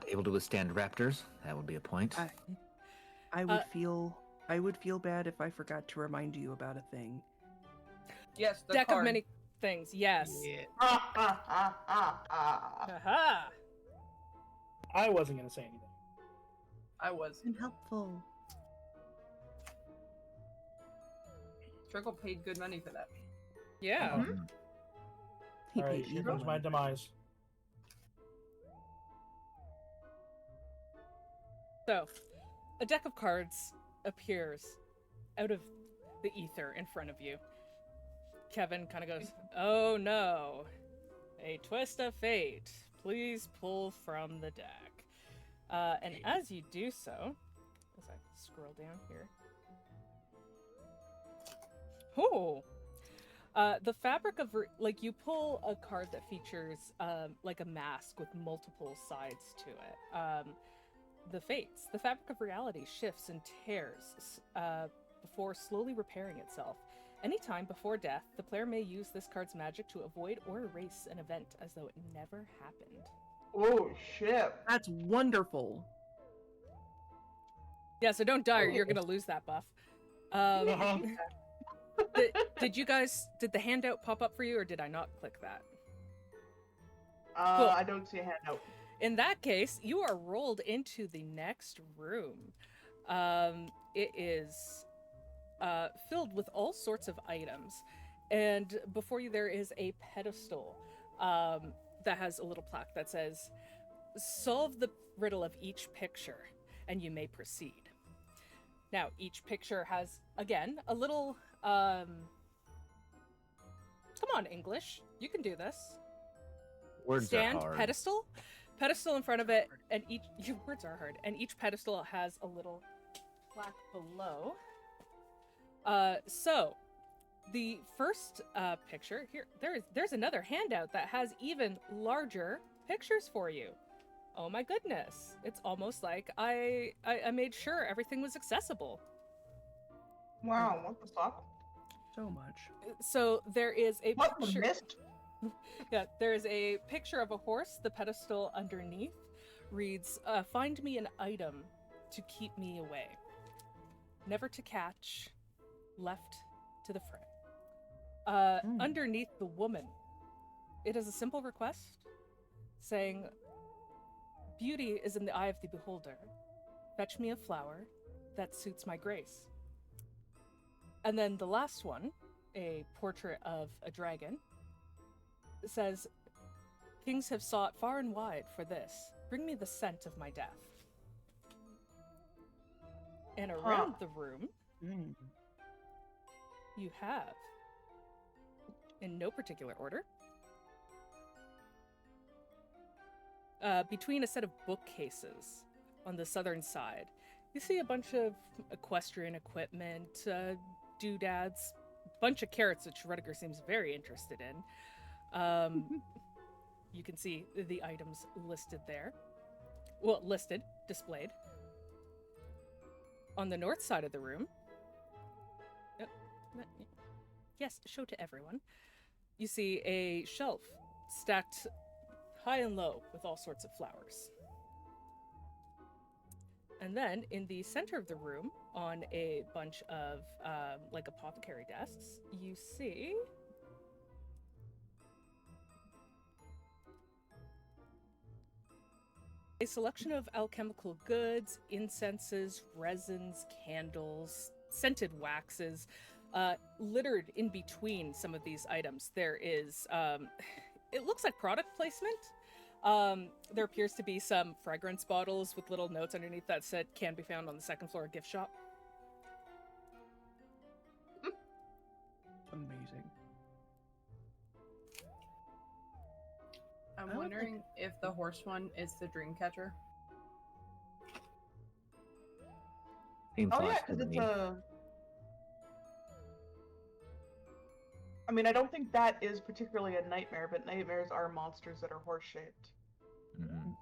able to withstand raptors. That would be a point. I would feel bad if I forgot to remind you about a thing. Yes, the Deck card. of many things, yes. Ah. Aha! I wasn't gonna say anything. I was. Been helpful. Trickle paid good money for that. Yeah. Um, He All right, paid here evil comes my money. demise. So, a deck of cards appears out of the ether in front of you. Kevin kind of goes, "Oh no, a twist of fate. Please pull from the deck." And as you do so, as I scroll down here, the fabric of like you pull a card that features like a mask with multiple sides to it. The fates. The fabric of reality shifts and tears before slowly repairing itself. Anytime before death, the player may use this card's magic to avoid or erase an event as though it never happened. Oh shit. That's wonderful. Yeah, so don't die or you're gonna lose that buff. Uh-huh. Did the handout pop up for you, or did I not click that? I don't see a handout. In that case, you are rolled into the next room. It is filled with all sorts of items. And before you, there is a pedestal that has a little plaque that says, "Solve the riddle of each picture, and you may proceed." Now, each picture has, again, a little... come on, English. You can do this. Words Stand, are hard. pedestal in front of it, and your words are hard, and each pedestal has a little plaque below. So the first picture here, there's another handout that has even larger pictures for you. Oh my goodness. It's almost like I made sure everything was accessible. Wow, what the fuck? So much. So there is a What was picture. missed? Yeah, there is a picture of a horse. The pedestal underneath reads, "Find me an item to keep me away. Never to catch, left to the fray." Underneath the woman, it is a simple request saying, "Beauty is in the eye of the beholder. Fetch me a flower that suits my grace." And then the last one, a portrait of a dragon, says, "Kings have sought far and wide for this. Bring me the scent of my death." And around the room, you have, in no particular order, between a set of bookcases on the southern side, you see a bunch of equestrian equipment, doodads, bunch of carrots, which Rudiger seems very interested in. You can see the items listed there. Well, listed, displayed. On the north side of the room, yes, show to everyone, you see a shelf stacked high and low with all sorts of flowers. And then in the center of the room, on a bunch of like apothecary desks, you see a selection of alchemical goods, incenses, resins, candles, scented waxes, littered in between some of these items. There is, it looks like product placement. There appears to be some fragrance bottles with little notes underneath that said "can be found on the second floor gift shop." Amazing. I'm wondering if the horse one is the dream catcher. Seems Oh yeah, logical because to it's me. a. I mean, I don't think that is particularly a nightmare, but nightmares are monsters that are horse-shaped. Mhm.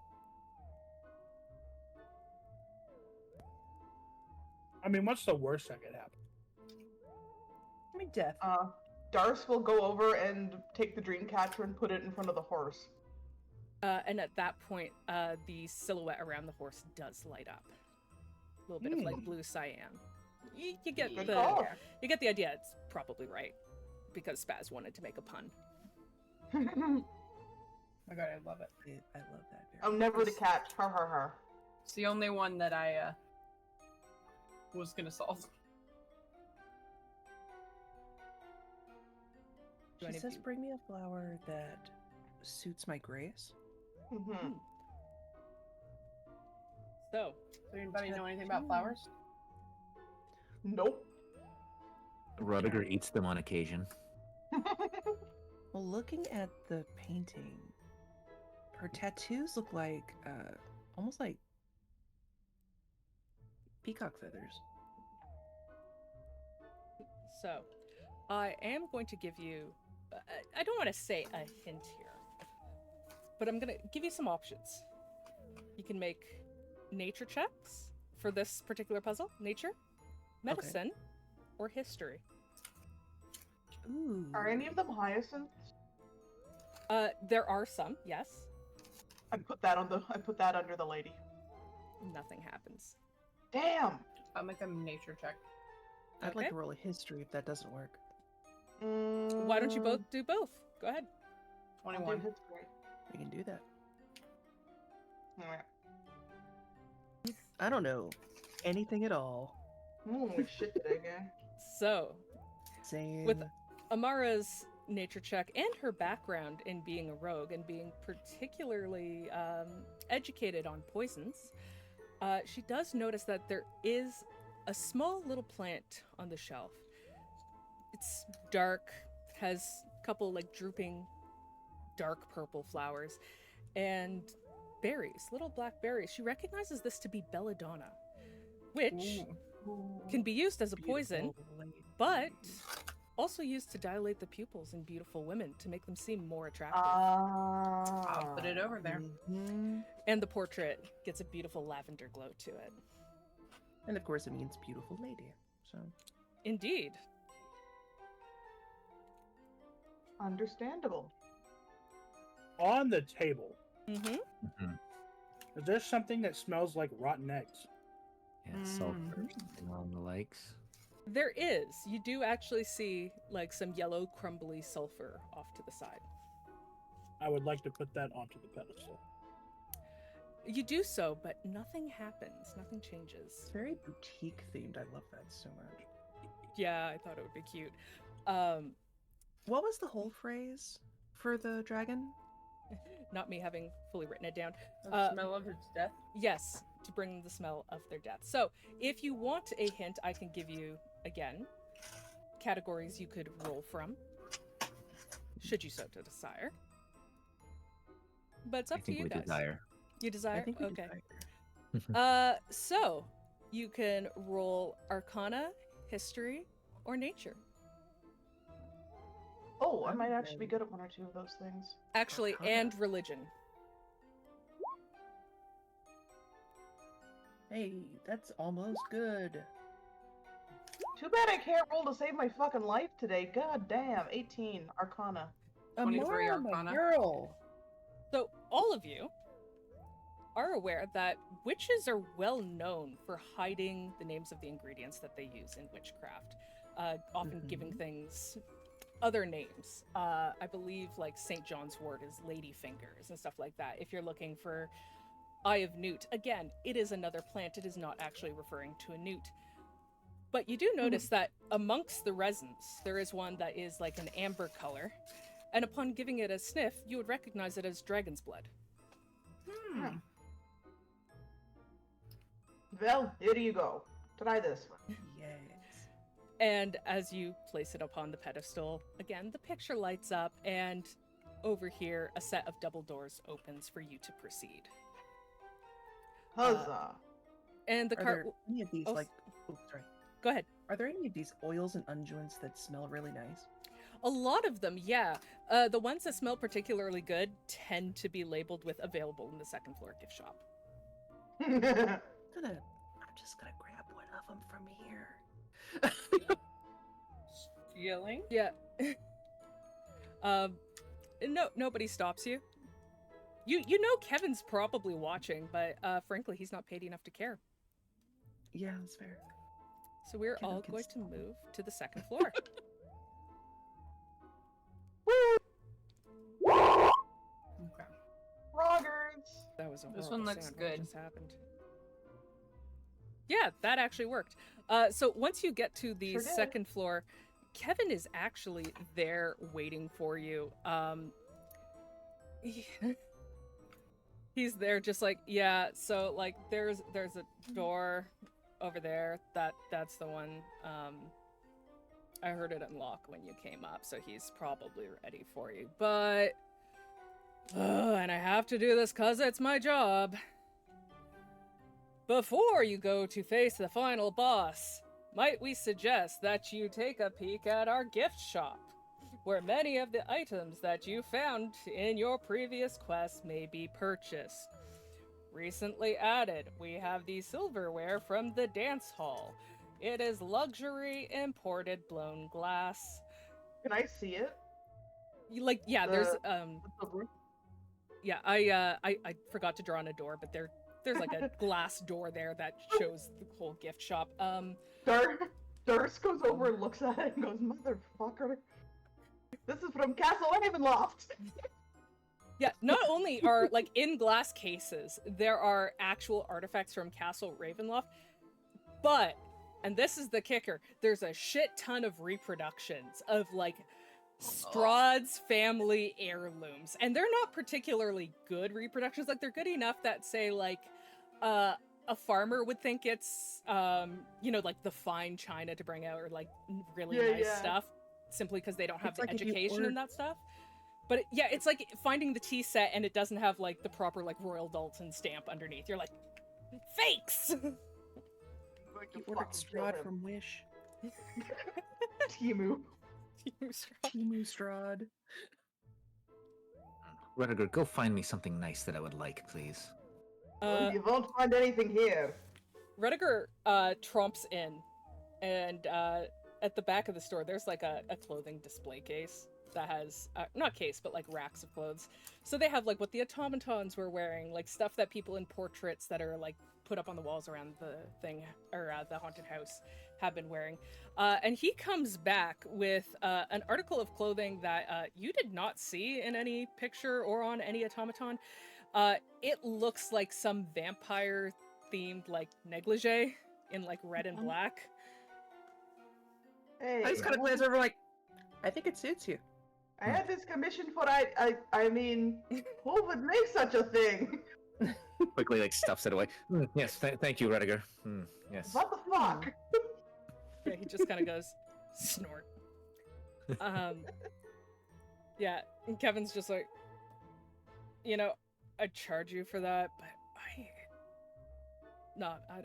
I mean, what's the worst that could happen? I mean, death. Darce will go over and take the dream catcher and put it in front of the horse. And at that point, the silhouette around the horse does light up. A little bit of like blue cyan. You get Good the call. you get the idea. It's probably right because Spaz wanted to make a pun. Oh my god, I love it. I love that. Very I'm never to catch. Har har har. It's the only one that I was gonna solve. Do She any of says, you- "Bring me a flower that suits my grace." Mhm. So, Does anybody know anything about flowers? Nope. Rudiger eats them on occasion. Well, looking at the painting, her tattoos look like almost like peacock feathers. so I am going to give you. I don't want to say a hint here, but I'm going to give you some options. You can make nature checks for this particular puzzle: nature, medicine, or history. Ooh. Are any of them hyacinths? There are some, yes. I put that under the lady. Nothing happens. Damn. I'll make a nature check. I'd like Okay. to roll a history if that doesn't work. Why don't you both do both? Go ahead. I'll do 21. history. We can do that. Alright. I don't know anything at all. Holy shit today, gang. So, Same. with Amara's nature check and her background in being a rogue and being particularly educated on poisons, she does notice that there is a small little plant on the shelf. It's dark, has a couple like drooping dark purple flowers, and berries, little black berries. She recognizes this to be belladonna, which can be used as a poison, but also used to dilate the pupils in beautiful women to make them seem more attractive. I'll put it over there. Mhm. And And the portrait gets a beautiful lavender glow to it. And of course, it means beautiful lady. So Indeed. Understandable. On the table, Mm-hmm. Mhm. is there something that smells like rotten eggs? Yeah, sulfur, something along the likes. There is. You do actually see like some yellow crumbly sulfur off to the side. I would like to put that onto the pedestal. You do so, but nothing happens. Nothing changes. it's very boutique themed. I love that so much. Yeah, I thought it would be cute. What was the whole phrase for the dragon? Not me having fully written it down. The smell of its death. Yes, to bring the smell of their death. So, if you want a hint, I can give you, again, categories you could roll from, should you so desire. But it's I up to think you we guys. desire. You desire? I think we Okay. desire. So, you can roll Arcana, History, or Nature. Oh, I might actually be good at one or two of those things. Actually, Arcana. and Religion. Hey, that's almost good. Too bad I can't roll to save my fucking life today. God damn. 18. Arcana. 23 Amara, my Arcana. girl. So, all of you are aware that witches are well known for hiding the names of the ingredients that they use in witchcraft, often giving things other names. I believe, like, St. John's wort is ladyfingers and stuff like that. If you're looking for Eye of Newt, again, it is another plant. It is not actually referring to a newt. But you do notice that amongst the resins, there is one that is like an amber color. And upon giving it a sniff, you would recognize it as dragon's blood. Well, here you go. Try this one. Yes. And as you place it upon the pedestal, again, the picture lights up, and over here, a set of double doors opens for you to proceed. Huzzah. And the Are cart. there any of these oh, like? Oh, sorry. Go ahead. Are there any of these oils and unguents that smell really nice? A lot of them, yeah. The ones that smell particularly good tend to be labeled with available in the second floor gift shop. I'm just gonna grab one of them from here. Stealing? Yeah. No, nobody stops you. You know Kevin's probably watching, but frankly, he's not paid enough to care. Yeah, that's fair. So we're Kevin all can going to stop. move to the second floor. Okay. Roggers. That was a This horrible one looks sound. What good. just happened? Yeah, that actually worked. So once you get to the Sure did. second floor, Kevin is actually there waiting for you. He's there just like, yeah, so like there's a door over there. That's the one. I heard it unlock when you came up, so he's probably ready for you. But and I have to do this 'cause it's my job. Before you go to face the final boss, might we suggest that you take a peek at our gift shop, where many of the items that you found in your previous quest may be purchased. Recently added, we have the silverware from the dance hall. It is luxury imported blown glass. Can I see it? There's With the roof? yeah, I forgot to draw on a door, but there's like a glass door there that shows the whole gift shop. Darce goes over and looks at it and goes, "Motherfucker. This is from Castle Ravenloft." Yeah, not only are, like, in glass cases, there are actual artifacts from Castle Ravenloft, but, and this is the kicker, there's a shit ton of reproductions of, like, Straud's family heirlooms. And they're not particularly good reproductions. Like, they're good enough that, say, like, a farmer would think it's, like, the fine china to bring out, or, like, really nice stuff, simply because they don't have It's the like if you education ordered- and that stuff. But it's like finding the tea set and it doesn't have like the proper like Royal Dalton stamp underneath. You're like, fakes. Like, You to ordered fucking kill Straud him. from Wish. Timu. Timu Straud. Rediger, go find me something nice that I would like, please. You won't find anything here. Rediger tromps in, and at the back of the store, there's like a clothing display case that has, not case, but like racks of clothes. So they have like what the automatons were wearing, like stuff that people in portraits that are like put up on the walls around the thing, or the haunted house, have been wearing. And he comes back with an article of clothing that you did not see in any picture or on any automaton. It looks like some vampire themed like negligee in like red and black. Hey, I just kind of glance over like, I think it suits you. I had this commission for I mean, who would make such a thing? Quickly, like, stuffs it away. Yes, thank you, Rediger. Yes. What the fuck? Yeah, he just kind of goes, snort. Yeah, and Kevin's just like, you know, I'd charge you for that, but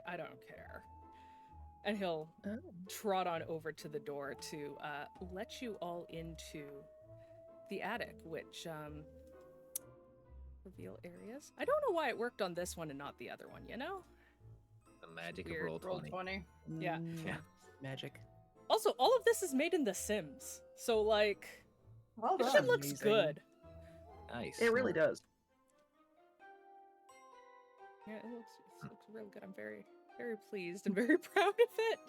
I don't care. And he'll trot on over to the door to let you all into the attic, which reveal areas. I don't know why it worked on this one and not the other one, you know? The magic Weird. of roll 20. Yeah. Yeah. Magic. Also, all of this is made in The Sims, so like, Well this done. shit looks Amazing. good. Nice. It really does. Yeah, it looks real good. I'm very, very pleased and very proud of it.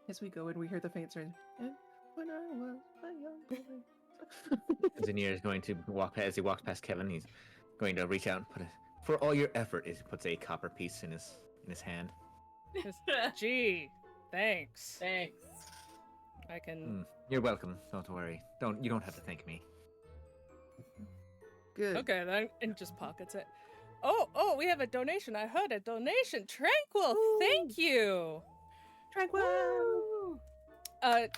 As we go and we hear the faint sound. When I was a young boy. Zinjyre is going to walk, as he walks past Kevin, he's going to reach out and put it, for all your effort, he puts a copper piece in his hand. Gee, thanks. Thanks. I can. You're welcome. Don't worry. You don't have to thank me. Good. Okay, then, and just pockets it. Oh, we have a donation. I heard a donation. Tranquil, thank you. Tranquil.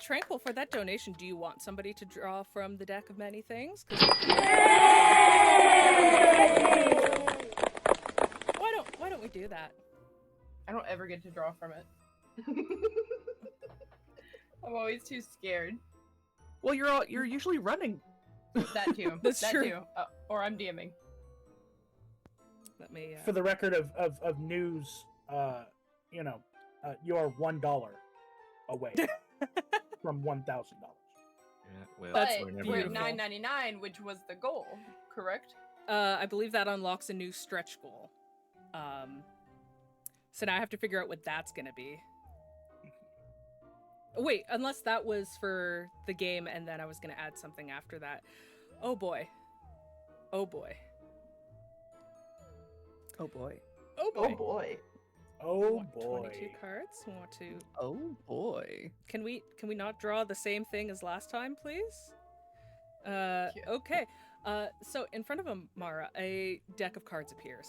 Tranquil, for that donation, do you want somebody to draw from the deck of many things? Why don't we do that? I don't ever get to draw from it. I'm always too scared. Well, you're usually running. That too. That's that true. too. Or I'm DMing. Let me. For the record of news, you are $1 away from $1,000. Yeah, well, That's But we're we're at beautiful. $9.99, which was the goal, correct? I believe that unlocks a new stretch goal. So now I have to figure out what that's gonna be. Wait, unless that was for the game and then I was gonna add something after that. Oh boy. Oh boy. Oh boy. Oh boy. Oh boy. Oh Want boy. 22 cards. Want to? Oh boy. Can we not draw the same thing as last time, please? Okay. So in front of Amara, a deck of cards appears.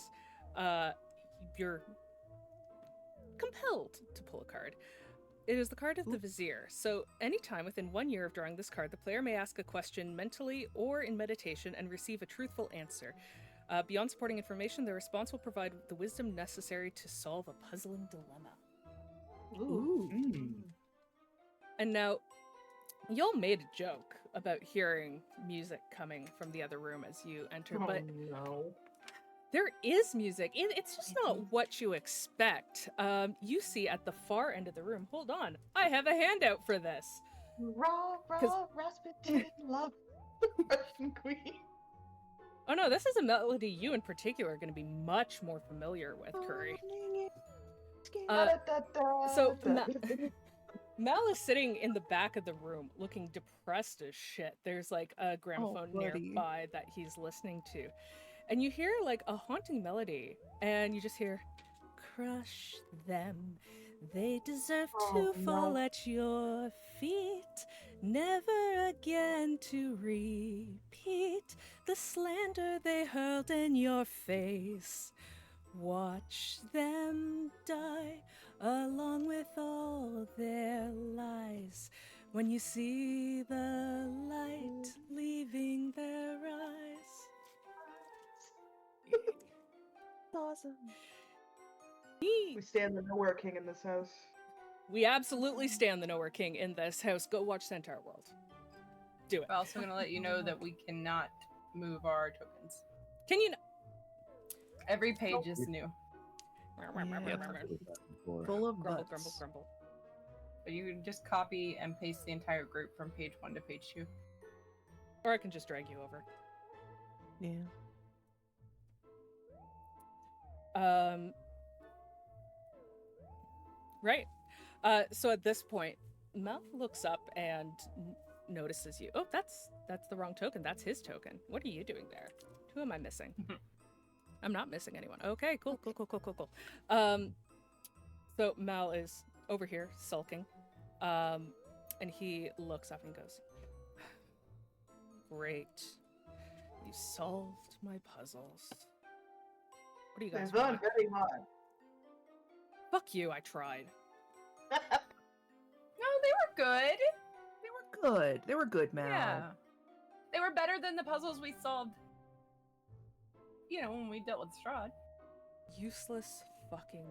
You're compelled to pull a card. It is the card of the Vizier. So anytime within 1 year of drawing this card, the player may ask a question mentally or in meditation and receive a truthful answer. Beyond supporting information, the response will provide the wisdom necessary to solve a puzzling dilemma. Ooh. And now, y'all made a joke about hearing music coming from the other room as you enter, but no. there is music. It's just not what you expect. You see at the far end of the room, hold on, I have a handout for this. Raw, Rasputin, love, Russian queen. Oh no, this is a melody you in particular are going to be much more familiar with, Curry. So Mal is sitting in the back of the room looking depressed as shit. There's like a gramophone buddy. nearby that he's listening to. And you hear like a haunting melody and you just hear, crush them. They deserve to fall at your feet. Never again to repeat the slander they hurled in your face. Watch them die along with all their lies. When you see the light leaving their eyes. Awesome. We stand the Nowhere King in this house. We absolutely stand the Nowhere King in this house. Go watch Centaur World. Do it. I'm also going to let you know that we cannot move our tokens. Can you? Every page is new. Full of Grumble, butts. grumble, grumble. But you can just copy and paste the entire group from page 1 to page 2. Or I can just drag you over. Yeah. Right. So at this point, Mel looks up and notices you. Oh, that's the wrong token. That's his token. What are you doing there? Who am I missing? I'm not missing anyone. Okay, cool. So Mal is over here sulking. And he looks up and goes, "Great. You solved my puzzles. What do you guys They've done want?" very hard. Fuck you, I tried. No, they were good. They were good. They were good, Mal. Yeah. They were better than the puzzles we solved, when we dealt with Straud. Useless fucking.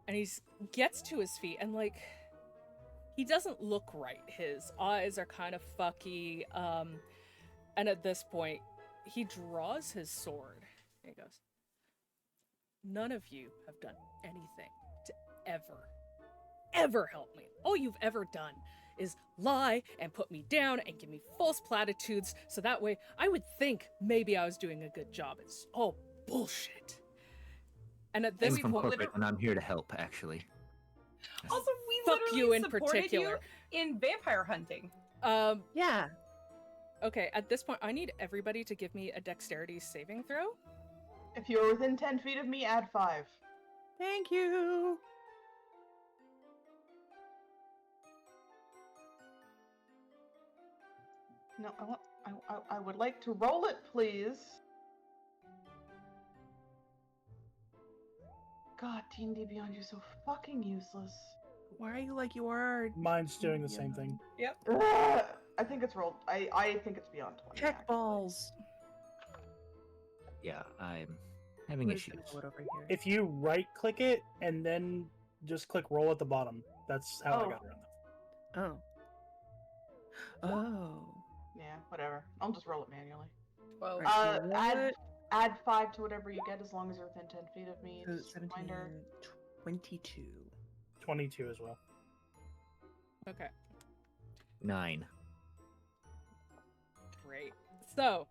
And he gets to his feet and he doesn't look right. His eyes are kind of fucky. And at this point, he draws his sword and he goes, "None of you have done anything to ever help me. All you've ever done is lie and put me down and give me false platitudes so that way I would think maybe I was doing a good job. It's all bullshit." And at this I'm from point, corporate, and I'm here to help, actually. Also, we Fuck literally you in supported particular. you in vampire hunting. Yeah. Okay, at this point, I need everybody to give me a dexterity saving throw. If you're within 10 feet of me, add 5. Thank you. No, I would like to roll it, please. God, D&D Beyond, you're so fucking useless. Why are you like you are? Mine's doing the same thing. Ugh, I think it's rolled. I think it's beyond 20. Check actually. balls. Yeah, I'm having Where's issues. the note over here? If you right-click it and then just click roll at the bottom, that's how I got around that. Oh. Oh. Yeah, whatever. I'll just roll it manually. 12. Alright, so Add 5 to whatever you get as long as you're within 10 feet of me. So Just a 17, reminder. 22. 22 as well. Okay, 9. great. So,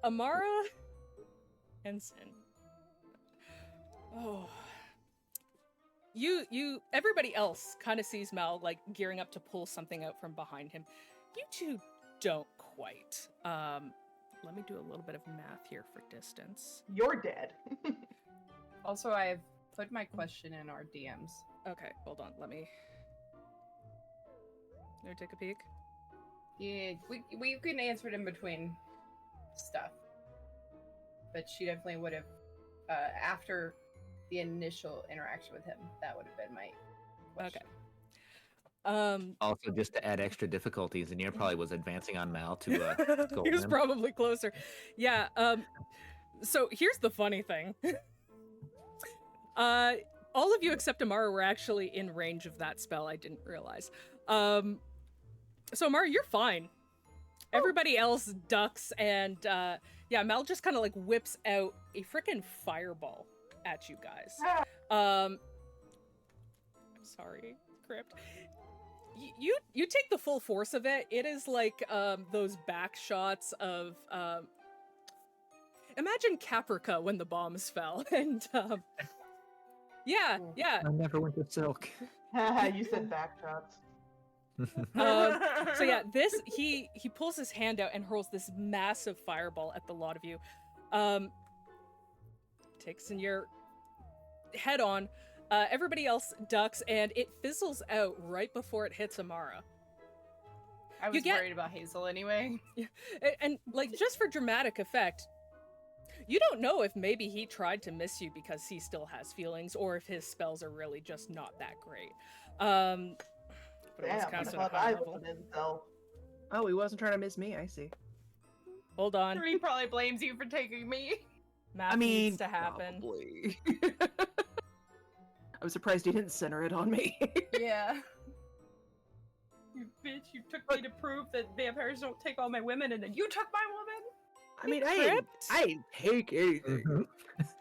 Amara and Sin. Oh. Everybody else kind of sees Mal, gearing up to pull something out from behind him. You two don't quite. Let me do a little bit of math here for distance. You're dead. Also, I've put my question in our DMs. Okay, hold on. Let me take a peek. Yeah, we can answer it in between stuff. But she definitely would have, after the initial interaction with him, that would have been my question. Okay. Also, just to add extra difficulties, Zinjyre probably was advancing on Mal to go He was in. probably closer. Yeah. So here's the funny thing. All of you except Amara were actually in range of that spell. I didn't realize. So Amara, you're fine. Everybody else ducks, and Mal just kind of whips out a freaking fireball at you guys. I'm sorry, Crypt. You take the full force of it. It is like those back shots of imagine Caprica when the bombs fell, and yeah. I never went to Silk. You said backshots. So yeah, he pulls his hand out and hurls this massive fireball at the lot of you. Takes in your head on. Everybody else ducks, and it fizzles out right before it hits Amara. I was worried about Hazel anyway. And just for dramatic effect, you don't know if maybe he tried to miss you because he still has feelings, or if his spells are really just not that great. But it was Damn, I cast at a thought high I level. was an incel. Oh, he wasn't trying to miss me. I see. Hold on. He probably blames you for taking me. Math needs to happen. Probably. I was surprised he didn't center it on me. Yeah. You bitch, you took me to prove that vampires don't take all my women, and then you took my woman? I mean, I didn't take anything. Mhm.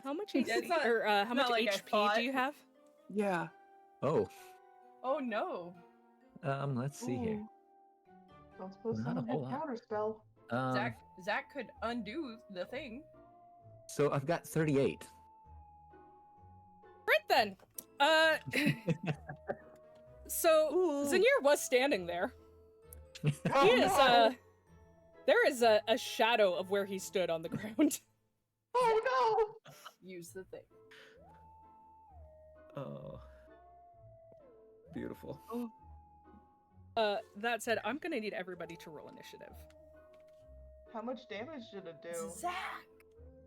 How much It's AC not- or how much not like I HP thought. do you have? Yeah. Oh, Oh no. let's see here. Ooh. Don't suppose Not a someone whole had lot. counterspell. Zach could undo the thing. So I've got 38. Right then. So Ooh. Zinjyre was standing there. Oh, He is no. there is a shadow of where he stood on the ground. Oh Use the thing. Oh, beautiful. That said, I'm gonna need everybody to roll initiative. no! How much damage did it do? Zach.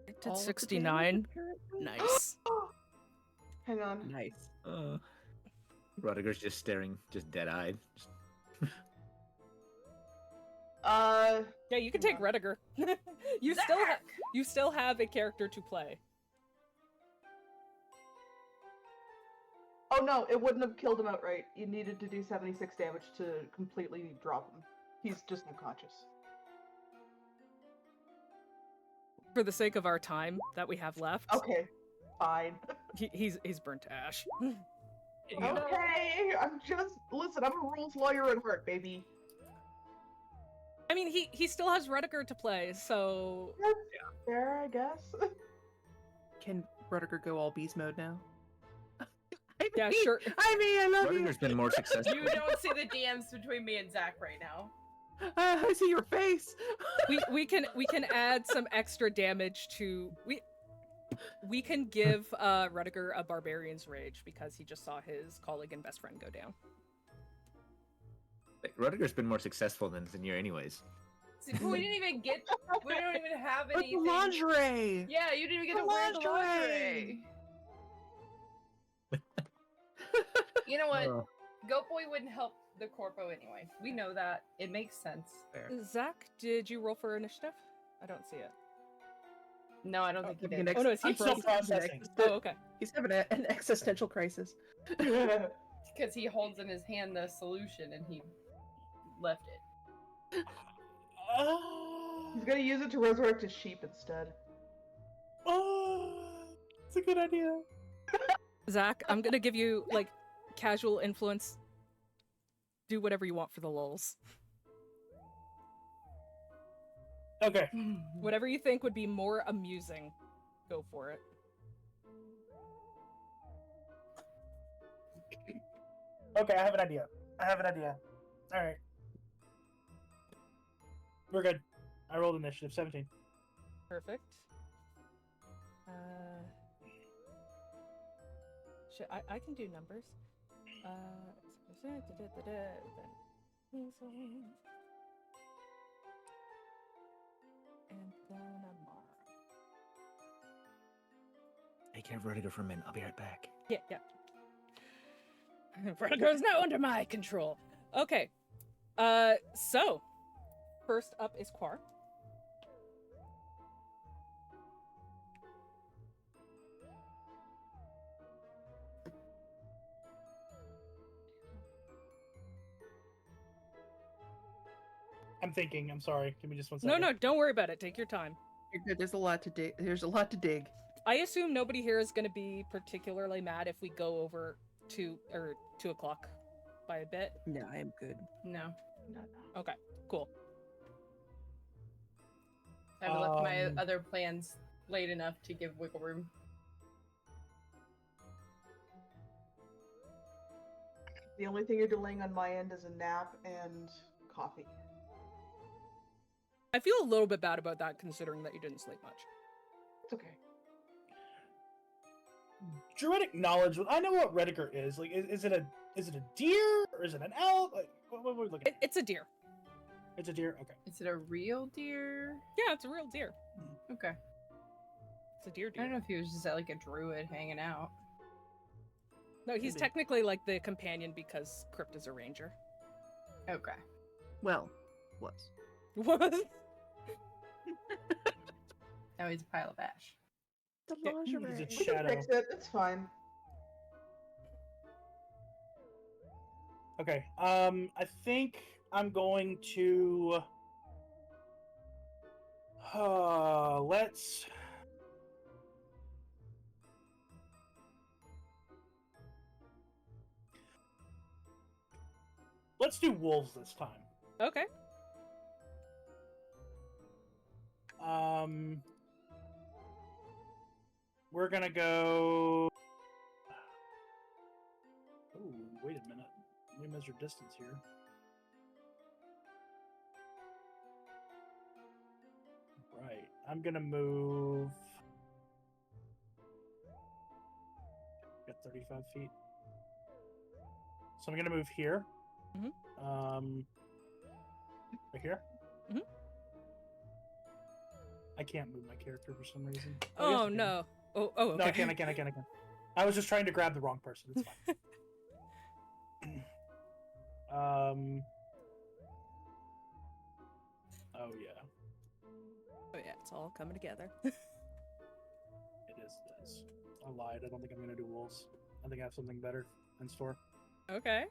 It All did the 69. damage, apparently? Nice. Hang on. Nice. Rudiger's just staring, just dead-eyed. Yeah, you can take Rediger. you still have a character to play. Oh no, it wouldn't have killed him outright. You needed to do 76 damage to completely drop him. He's just unconscious. For the sake of our time that we have left, Okay, fine. he's burnt to ash. Okay, listen, I'm a rules lawyer at heart, baby. I mean, he still has Rediger to play, so That's fair, I guess. Can Rudiger go all beast mode now? yeah, sure. I love Rudiger's been more successful. You don't see the DMs between me and Zach right now. I see your face. we can add some extra damage to we can give Rediger a Barbarian's Rage because he just saw his colleague and best friend go down. Rudiger's been more successful than Zinjyre anyways. See, we don't even have But the anything. lingerie. Yeah, you didn't even get The to wear the lingerie. You know what? Goat Boy wouldn't help the corpo anyway. We know that. It makes sense. Zach, did you roll for initiative? I don't see it. No, I don't think he Having did. an Oh, no, is he I'm still frozen? processing. Oh, okay. He's having an existential crisis. Because he holds in his hand the solution and he left it. He's gonna use it to resurrect his sheep instead. It's a good idea. Zach, I'm gonna give you like casual influence. Do whatever you want for the lulz. Okay. Whatever you think would be more amusing, go for it. Okay, I have an idea. All right. We're good. I rolled initiative 17. Perfect. Shit, I can do numbers. And then Amara. Take care of Rudiger for a minute. I'll be right back. Yeah. Rediger is now under my control. Okay. So first up is Quarr. I'm thinking. I'm sorry. Give me just 1 second. No, don't worry about it. Take your time. You're good. There's a lot to dig. There's a lot to dig. I assume nobody here is going to be particularly mad if we go over 2 o'clock by a bit. No, I am good. No. Okay, cool. I've left my Um, other plans late enough to give wiggle room. The only thing you're delaying on my end is a nap and coffee. I feel a little bit bad about that considering that you didn't sleep much. It's okay. Druidic knowledge. I know what Rediger is. Like, is it a deer or is it an elk? Like, what are we looking at? It's a deer. It's a deer. Okay. Is it a real deer? Yeah, it's a real deer. Okay. It's a deer I don't deer. know if he was just like a druid hanging out. No, he's Maybe. technically like the companion because Crypt is a ranger. Okay. Well, was. What? Now he's a pile of ash. The Yeah, lingerie. He's a We can shadow. fix it. It's fine. Okay. I think I'm going to. Let's. Let's do wolves this time. Okay. We're gonna go. Oh, wait a minute. Let me measure distance here. Right. I'm gonna move. Got 35 feet. So I'm gonna move here. Mhm. Right here. Mhm. I can't move my character for some reason. yes, Oh I can. no. Oh, okay. No, I can. I was just trying to grab the wrong person. It's fine. Oh yeah. Oh yeah, it's all coming together. It is. I lied. I don't think I'm gonna do wolves. I think I have something better in store. Okay.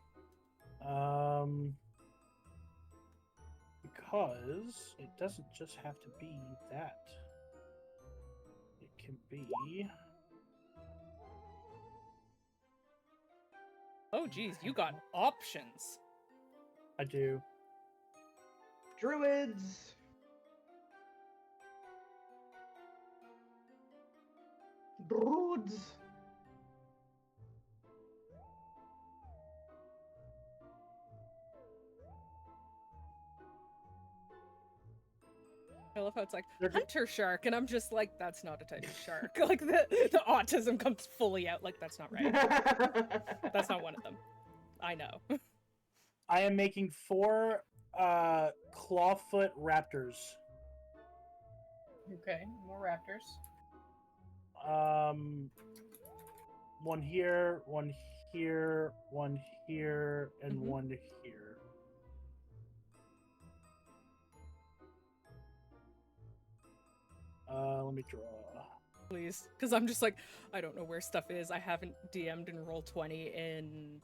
Because it doesn't just have to be that. It can be. Oh geez, you got options. I do. Druids. Druids. I love how it's like They're good. hunter shark, and I'm just like, that's not a type of shark. Like the autism comes fully out. Like that's not right. That's not one of them. I know. I am making 4 clawfoot raptors. Okay, more raptors. One here, one here, one here, and Mhm. one here. Let me draw. Please, because I'm just like, I don't know where stuff is. I haven't DM'd in Roll20 in.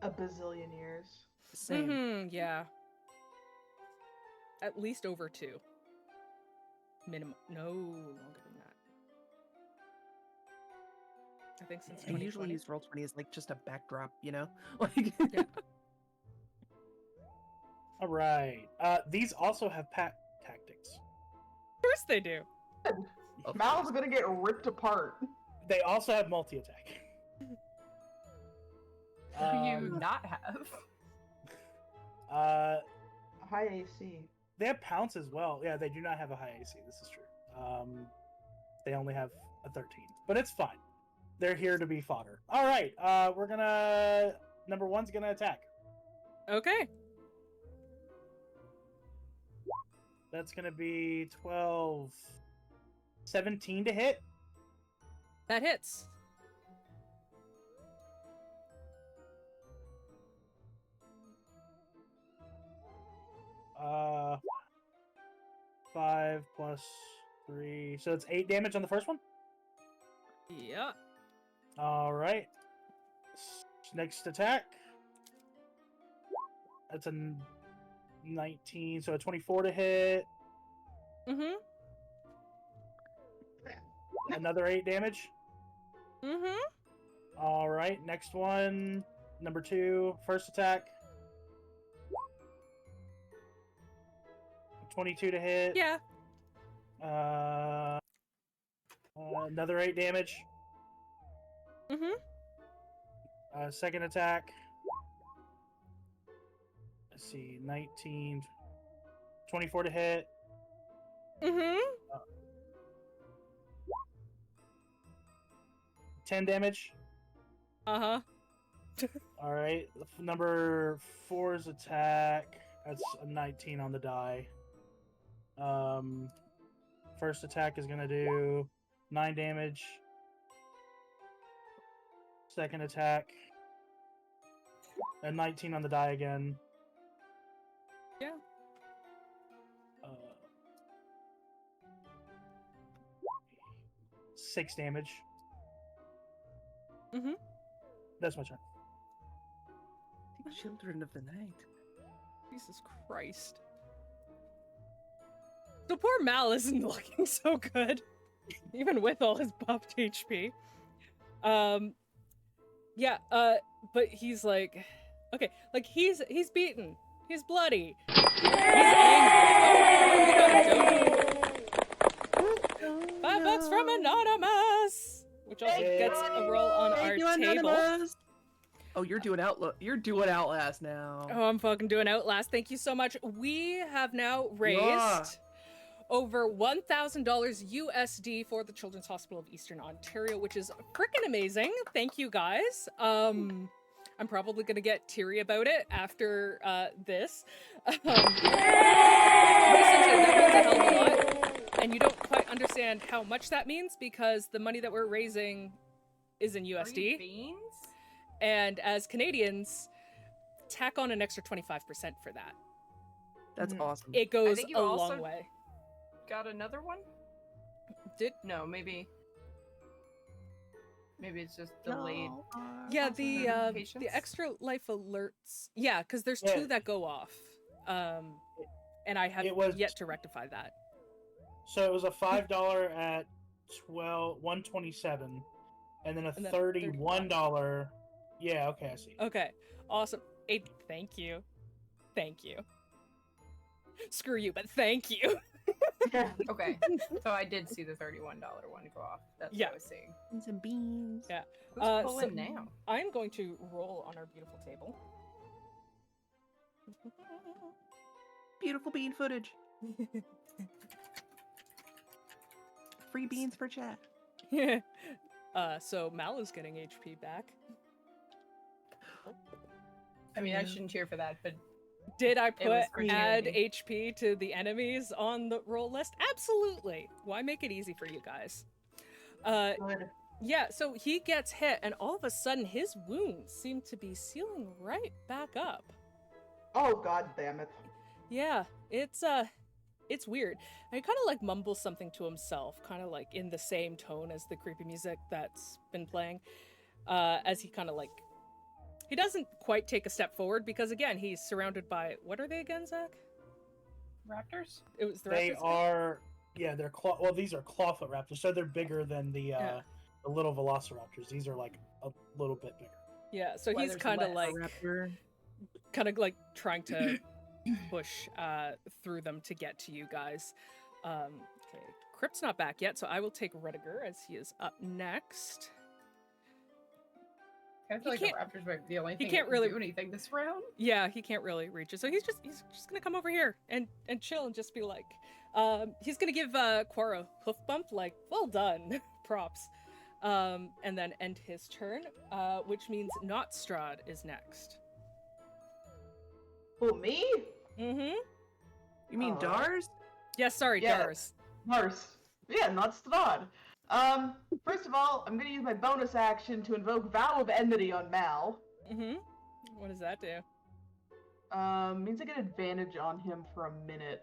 A bazillion years. Same. Yeah. At least over 2. Minimum. No, longer than that. I think since I 2020. usually use Roll20 as like just a backdrop, you know? Like Yeah. All right. These also have pack tactics. Of course they do. Of Mal's gonna get ripped apart. They also have multi-attack. What do you not have? High AC. They have pounce as well. Yeah, they do not have a high AC. This is true. They only have a 13, but it's fine. They're here to be fodder. All right. We're gonna. Number 1's gonna attack. Okay. That's gonna be 12, 17 to hit. That hits. Uh, 5 plus 3, so it's 8 damage on the first one. Yeah. All right. Next attack. That's a 19, so a 24 to hit. Mm-hmm. Another 8 damage. Mm-hmm. All right. Next one. Number 2. First attack. 22 to hit. Yeah. Another 8 damage. Mm-hmm. Second attack. Let's see. 19. 24 to hit. Mm-hmm. 10 damage. Uh-huh. All right. Number 4's attack. That's a 19 on the die. First attack is gonna do 9 damage. Second attack, a 19 on the die again. Yeah. 6 damage. Mm-hmm. That's my turn. the children of the night. Jesus Christ. So poor Mal isn't looking so good, even with all his buffed HP. Yeah, but he's like, okay, like he's beaten, he's bloody, he's angry. Oh, we got a donut. $5 from Anonymous, which also gets a roll on our table. Oh, you're doing Outlast now. Oh, I'm fucking doing Outlast. Thank you so much. We have now raised over $1,000 USD for the Children's Hospital of Eastern Ontario, which is freaking amazing. Thank you guys. I'm probably gonna get teary about it after this. But essentially, that means a hell of a lot, and you don't quite understand how much that means because the money that we're raising is in USD. Beans? And as Canadians, tack on an extra 25% for that. That's awesome. It goes think you a also long way. Got another one? No, maybe it's just delayed. Yeah, the notifications? extra life alerts. Yeah, because there's two that go off. And I have yet to rectify that. So it was a $5 at 127, and then a $31. Yeah, okay, I see. Okay, awesome. Thank you. Screw you, but thank you. Okay, so I did see the $31 one go off. That's what I was seeing. And some beans. Yeah. Who's pulling now? I'm going to roll on our beautiful table. Beautiful bean footage. Free beans for chat. So Mal is getting HP back. I mean, I shouldn't cheer for that, but did I put pretty add handy. HP to the enemies on the roll list? Absolutely. Why make it easy for you guys? Good. Yeah, so he gets hit, and all of a sudden his wounds seem to be sealing right back up. Oh, god damn it. Yeah, it's weird. And he kind of like mumbles something to himself, kind of like in the same tone as the creepy music that's been playing, as he kind of like, he doesn't quite take a step forward because again, he's surrounded by, what are they again, Zach? Raptors? It was the They raptors? are, yeah, they're well, these are clawfoot raptors, so they're bigger than the little velociraptors. These are like a little bit bigger. Yeah, so Why he's there's kind of less. like trying to push through them to get to you guys. Okay, Crypt's not back yet, so I will take Rediger as he is up next. I feel like the Raptors might be the only thing can't that really do anything this round. Yeah, he can't really reach it, so he's just gonna come over here and chill and just be like, he's gonna give Quarr a hoof bump, like, well done, props, and then end his turn, which means not Straud is next. Who, me? Mm-hmm. You mean Darce? Yes, sorry, Yeah. Darce. Darce. Yeah, not Straud. First of all, I'm gonna use my bonus action to invoke Vow of Enmity on Mal. Mm-hmm. What does that do? Means I get advantage on him for a minute.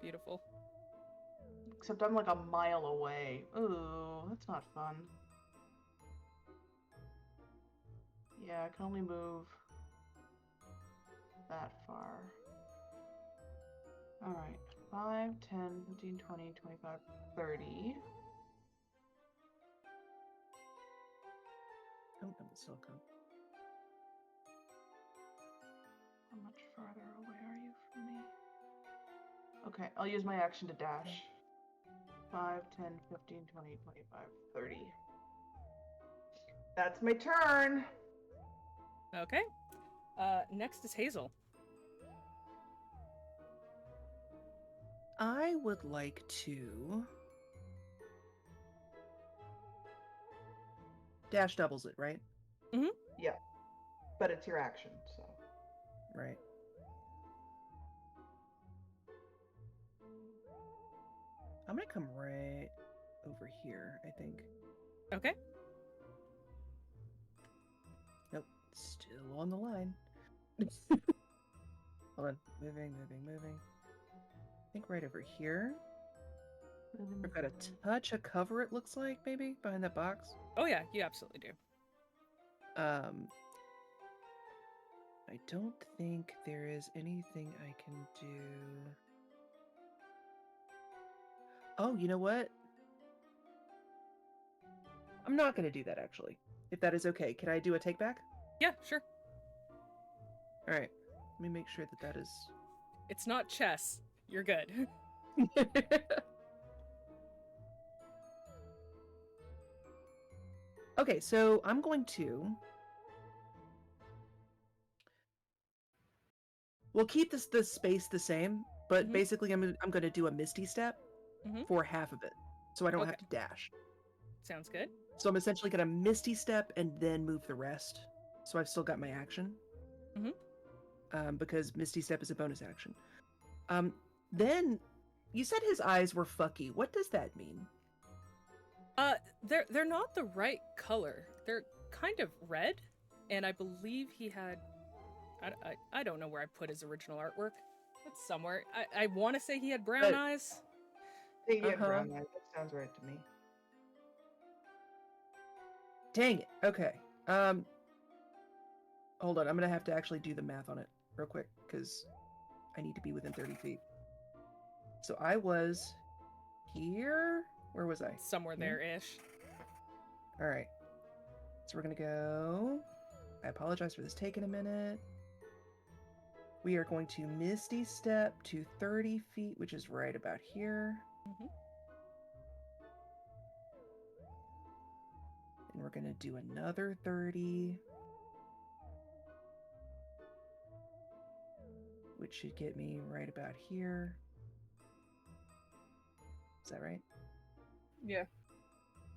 Beautiful. Except I'm like a mile away. Ooh, that's not fun. Yeah, I can only move that far. Alright. 5, 10, 15, 20, 25, 30. Oh, that was so good. How much farther away are you from me? Okay, I'll use my action to dash. 5, 10, 15, 20, 25, 30. That's my turn! Okay. Next is Hazel. I would like to dash doubles it, right? Yeah. But it's your action, so. Right. I'm gonna come right over here, I think. Okay. Nope, still on the line. Hold on, moving. I think right over here. I've got a touch of cover, it looks like, maybe, behind that box. Oh yeah, you absolutely do. I don't think there is anything I can do. Oh, you know what? I'm not going to do that, actually. If that is okay. Can I do a take back? Yeah, sure. All right. Let me make sure that that is... It's not chess. You're good. Okay, so I'm going to... We'll keep the space the same, but Mhm. basically I'm going to do a Misty Step Mhm. for half of it, so I don't have Okay. to dash. Sounds good. So I'm essentially going to Misty Step and then move the rest, so I've still got my action. Because Misty Step is a bonus action. Then, you said his eyes were fucky. What does that mean? They're not the right color. They're kind of red, and I believe he had. I don't know where I put his original artwork. It's somewhere. I want to say he had brown But- eyes. I think you had Uh-huh. brown eyes. That sounds right to me. Dang it. Okay. Hold on. I'm going to have to actually do the math on it real quick, because I need to be within 30 feet. So I was here? Where was I? Somewhere Here? there-ish. All right. So we're going to go... I apologize for this taking a minute. We are going to Misty Step to 30 feet, which is right about here. Mhm. And we're going to do another 30. Which should get me right about here. Is that right? Yeah.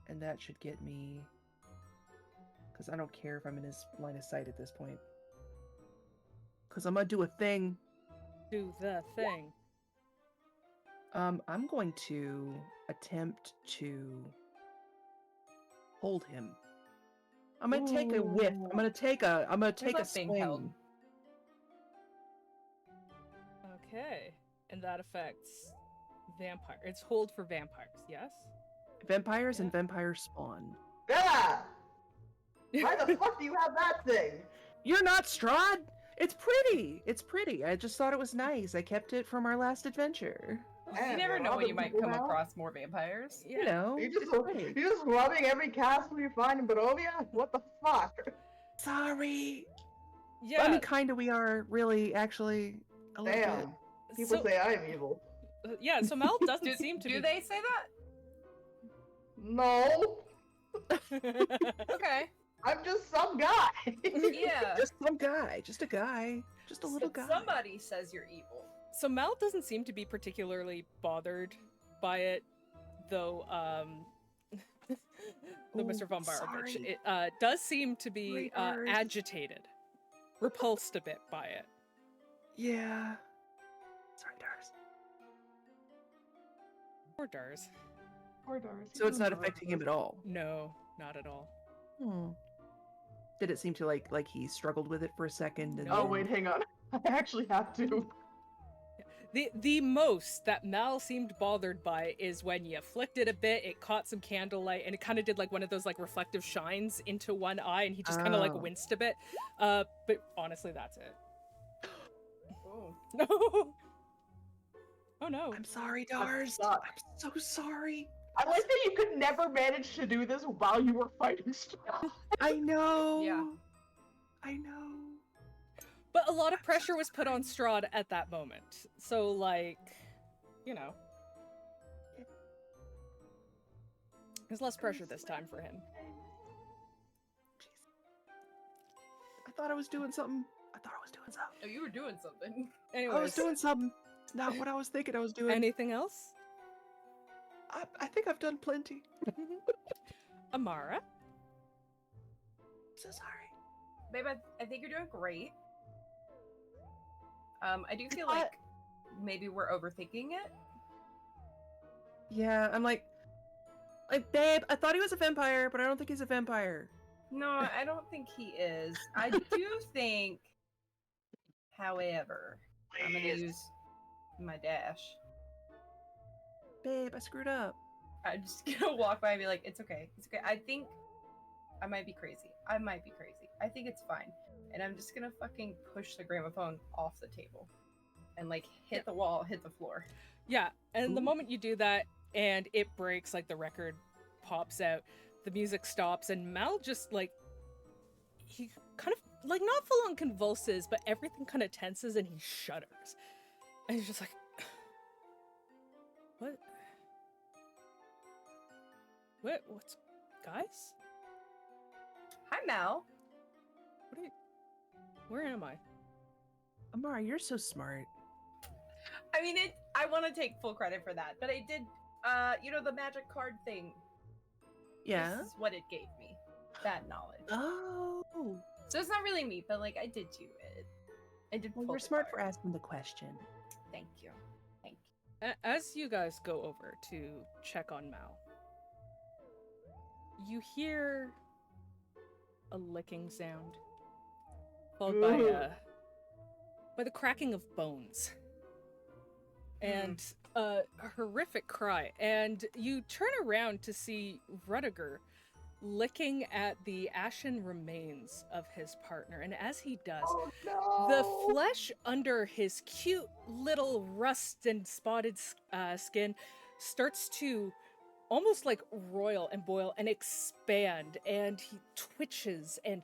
And that should get me... Because I don't care if I'm in his line of sight at this point. Because I'm going to do a thing. Do the thing. I'm going to attempt to hold him. I'm going to take a whiff. I'm going to take a that thing swing. held? Okay, and that affects vampire. It's hold for vampires. Yes. Vampires and Yeah. vampire spawn. Yeah! Why the fuck do you have that thing? You're not Straud! It's pretty! It's pretty. I just thought it was nice. I kept it from our last adventure. Yeah, You never there are know when other you might people come now. across more vampires. Yeah. You know, You're it's pretty. just rubbing every castle you find in Barovia? What the fuck? Sorry. Yeah. I mean, kind of we are, really, actually, a little bit. Damn. People so, say I'm evil. yeah. So Mel doesn't seem to do be. they say that? No! Okay. I'm just some guy! Yeah. Just some guy. Just a guy. Just a little guy. Somebody says you're evil. So Mel doesn't seem to be particularly bothered by it, though. Though Ooh, Mr. Von Barobish sorry. it does seem to be Sorry, Darce. agitated, repulsed a bit by it. Yeah. Sorry, Darce. Poor Darce. Poor Darce. So it's not affecting him at all. No, not at all. Did it seem to like he struggled with it for a second? And No. Oh then... wait, hang on. I actually have to. The most that Mal seemed bothered by is when you flicked it a bit, it caught some candlelight, and it kind of did like one of those like reflective shines into one eye, and he just kind of like Oh. winced a bit. But honestly, that's it. Oh. No. Oh no. I'm sorry, That Darce. sucks. I'm so sorry. I like that you could never manage to do this while you were fighting Straud. I know. Yeah. I know. But a lot of pressure was put on Straud at that moment. So, like, you know. There's less pressure this time for him. Jeez. I thought I was doing something. Oh, you were doing something. I was Anyways, doing something. It's not what I was thinking I was doing. anything else? I think I've done plenty. Amara? So sorry. Babe, I think you're doing great. I do feel I- like maybe we're overthinking it. Yeah, I'm like, babe, I thought he was a vampire, but I don't think he's a vampire. No, I don't think he is. I do think, however, I'm gonna Please. use my dash. Babe, I screwed up. I'm just gonna walk by and be like, it's okay. It's okay. I think I might be crazy. I think it's fine. And I'm just gonna fucking push the gramophone off the table. And like hit the wall, hit the floor. Yeah, and the Ooh. moment you do that, and it breaks, like the record pops out, the music stops, and Mal just like, he kind of like not full on convulses, but everything kind of tenses and he shudders. And he's just like, what? What's, guys? Hi, Mal. What are you, where am I? Amara, you're so smart. I mean, I want to take full credit for that, but I did, the magic card thing. Yeah? This is what it gave me. That knowledge. Oh. So it's not really me, but like I did do it. I did. Well, pull you're the smart for card. asking the question. Thank you. Thank you. As you guys go over to check on Mal, you hear a licking sound, followed by the cracking of bones, and a horrific cry. And you turn around to see Rudiger licking at the ashen remains of his partner, and as he does, Oh no! the flesh under his cute little rust and spotted skin starts to almost like roil and boil and expand, and he twitches, and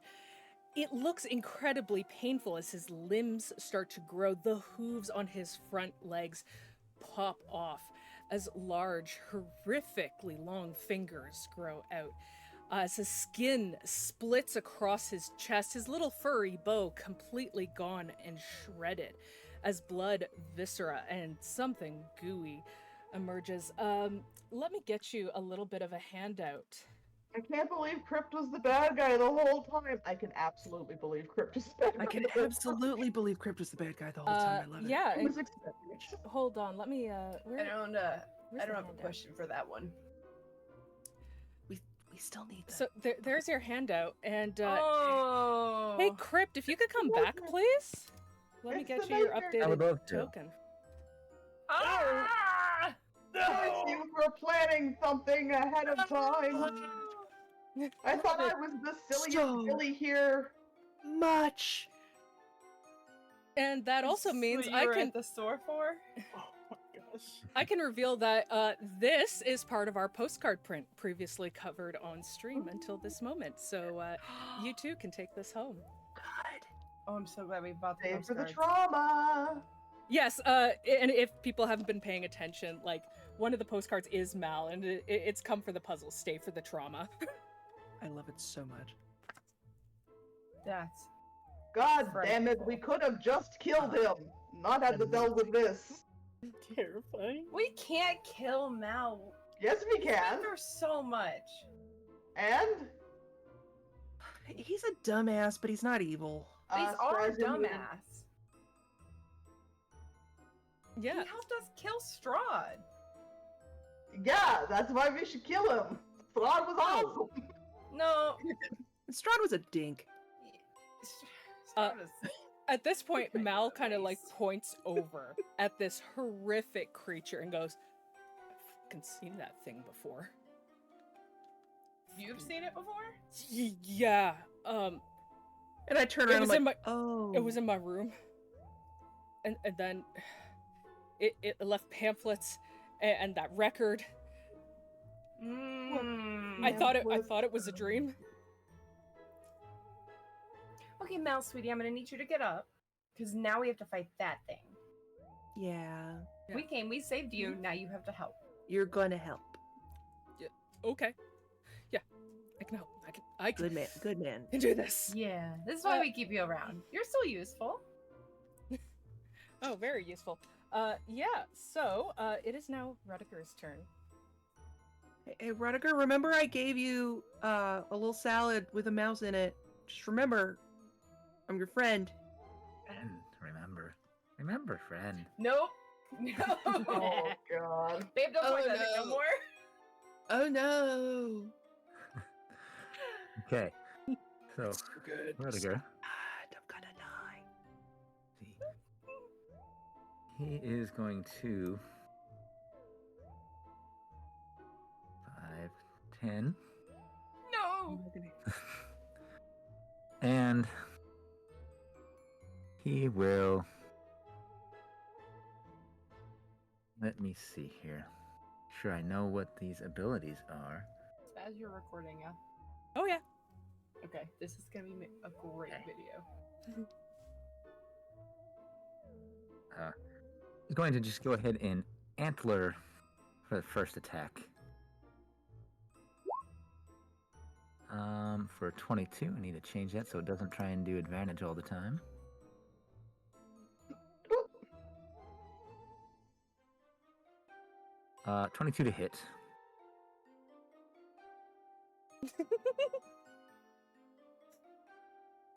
it looks incredibly painful as his limbs start to grow. The hooves on his front legs pop off as large, horrifically long fingers grow out. As his skin splits across his chest, his little furry bow completely gone and shredded as blood, viscera, and something gooey emerges. Let me get you a little bit of a handout. I can't believe Crypt was the bad guy the whole time. I can absolutely believe Crypt is the bad guy. I can absolutely believe Crypt was the bad guy the whole time. I love it. Yeah, I was expecting it. hold on, let me, I where's don't the have a handout? question for that one. We still need that. So there's your handout, and Oh. hey Crypt, if you could come back, please. Let me It's get the you your nightmare. I would updated love to. token. Ah! Thank you for planning something ahead of time. I thought I was the silliest So- silly here. Much. And that also means you I were can at the store for. Oh my gosh. I can reveal that this is part of our postcard print previously covered on stream until this moment. So you too can take this home. God. Oh, I'm so glad we bought the Save for the postcards. trauma. Yes, and if people haven't been paying attention, like one of the postcards is Mal, and it's come for the puzzle, stay for the trauma. I love it so much. That's God Right. damn it, we could have just killed him. Not had to deal with this. Terrifying. we can't kill Mal. Yes, we He's been can. through so much. And He's a dumbass, but he's not evil. But he's our Straud's immune. dumbass. Yeah. He helped us kill Straud. Yeah, that's why we should kill him. Straud was awesome. No. Strahd was a dink. Straud is- At this point, Right, Mal what a kind of like waste. points over at this horrific creature and goes, "I've fucking seen that thing before." You've seen it before? Yeah. And I turn It around was and in I'm like, oh. It was in my room, and then it left pamphlets and that record. Mm. I thought it was a dream. Okay, Mal, sweetie, I'm gonna need you to get up. Because now we have to fight that thing. Yeah. Yeah. We saved you, now you have to help. You're gonna help. Okay. Yeah, I can help. I can Good man. Good man. do this. Yeah, this is why we keep you around. You're still useful. Oh, very useful. Yeah. So, it is now Rudiger's turn. Hey, Rudiger, remember I gave you a little salad with a mouse in it? Just remember, I'm your friend. Friend, remember, friend. Nope. No. Oh god. Babe, don't Oh, point that thing no no. more. Oh no. Okay, so Good. Rudiger, I'm gonna die. he is going to 5, 10, No. and he will. Let me see here. sure I know what these abilities are. As you're recording, yeah. Oh yeah. Okay, this is gonna be a great video. He's going to just go ahead and antler for the first attack. For 22, I need to change that so it doesn't try and do advantage all the time. 22 to hit.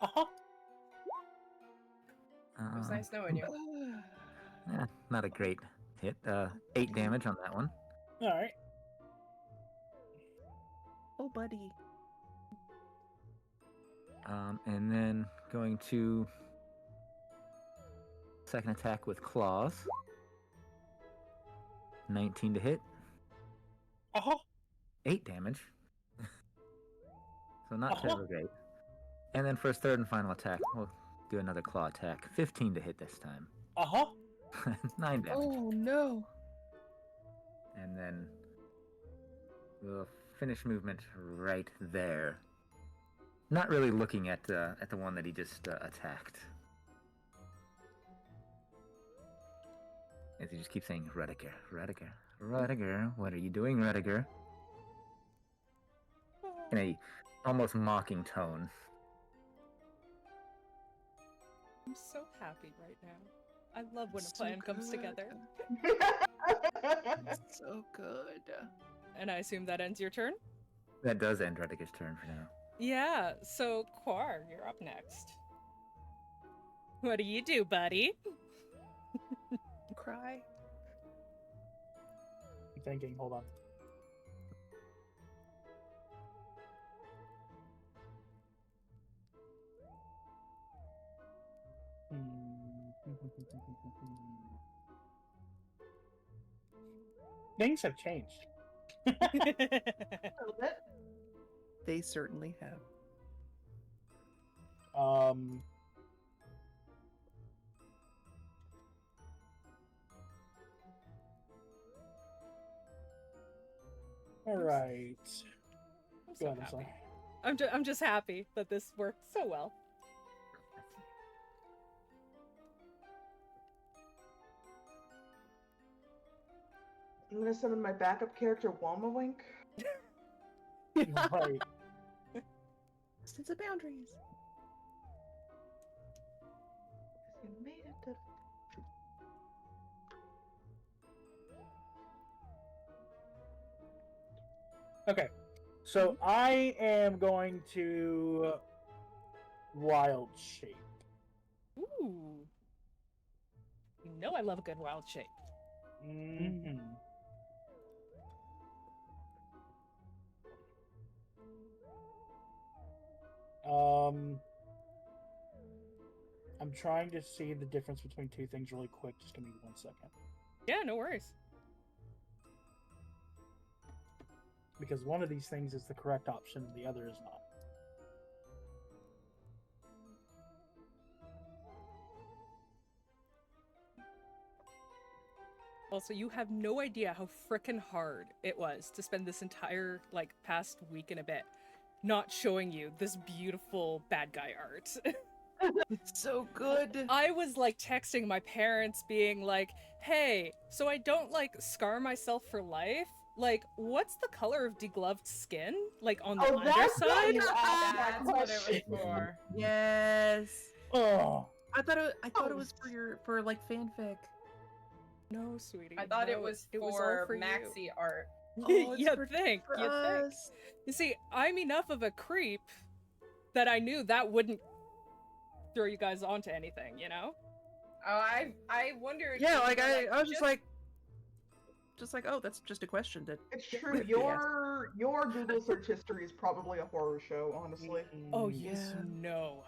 Uh-huh. It was nice knowing you. Not a great hit. 8 damage on that one. All right. Oh, buddy. And then going to second attack with claws. 19 to hit. Uh-huh. 8 damage. So not terribly great. And then for his third and final attack, we'll do another claw attack. 15 to hit this time. Uh-huh. 9 damage. Oh, no. And then we'll finish movement right there. Not really looking at the one that he just attacked. As he just keeps saying, Rediger, Rediger, Rediger, what are you doing, Rediger? In a almost mocking tone. I'm so happy right now. I love when a So plan comes good. together. So good. And I assume that ends your turn? That does end Rediger's turn for now. Yeah, so Quarr, you're up next. What do you do, buddy? Cry. I'm thinking, hold on. Things have changed. A little bit. They certainly have. All right. I'm Go so ahead, I'm happy. sorry. I'm just happy that this worked so well. I'm gonna summon my backup character, Womawink. Right. Sense of boundaries. You made it to... Okay. So I am going to wild shape. Ooh. You know I love a good wild shape. Mm-hmm. I'm trying to see the difference between two things really quick. Just give me 1 second. Yeah, no worries. Because one of these things is the correct option and the other is not. Also, you have no idea how frickin' hard it was to spend this entire, past week and a bit not showing you this beautiful bad guy art. It's so good. I was, texting my parents being like, hey, so I don't, scar myself for life? What's the color of degloved skin? On the Oh, that's what underside? you asked that That's what it question. was for. Yes. Oh, I thought it was for fanfic. No, sweetie. I thought no, it was all for you. maxi art. Oh, it's you for- think. For You think. us. You see, I'm enough of a creep that I knew that wouldn't throw you guys onto anything, you know? Oh, I wondered. Yeah, if you were I was just like, oh, that's just a question that. It's true. Your Google search history is probably a horror show, honestly. Oh, yes, Yeah. no.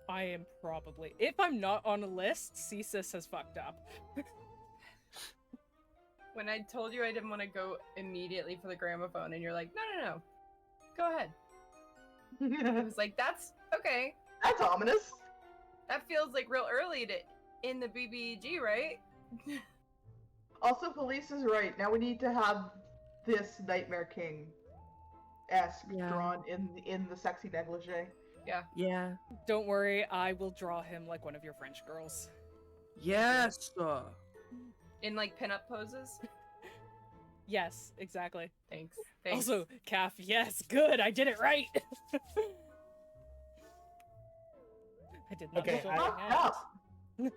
I am probably. If I'm not on a list, CSIS has fucked up. When I told you I didn't want to go immediately for the gramophone, and you're like, no, go ahead. I was like, that's okay. That's ominous. That feels like real early to in the BBG, right? Also, Felice is right. Now we need to have this Nightmare King-esque Yeah. drawn in the sexy negligee. Yeah. Don't worry, I will draw him like one of your French girls. Yes. In like pinup poses. Yes, exactly. Thanks. Also, calf, yes, good, I did it right. I did not Okay, show I- my Fuck hand. up.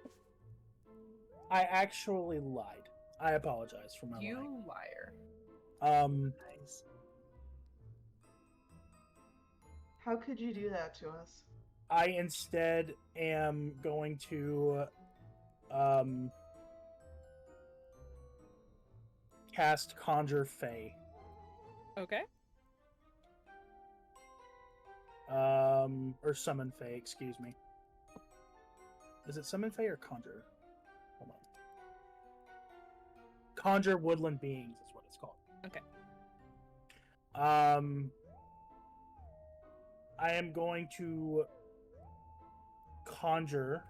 I actually lied. I apologize for my lying. You liar. Nice. How could you do that to us? I instead am going to cast Conjure Fey. Okay. Or Summon Fey, excuse me. Is it Summon Fey or Conjure? Hold on. Conjure Woodland Beings is what it's called. Okay. I am going to conjure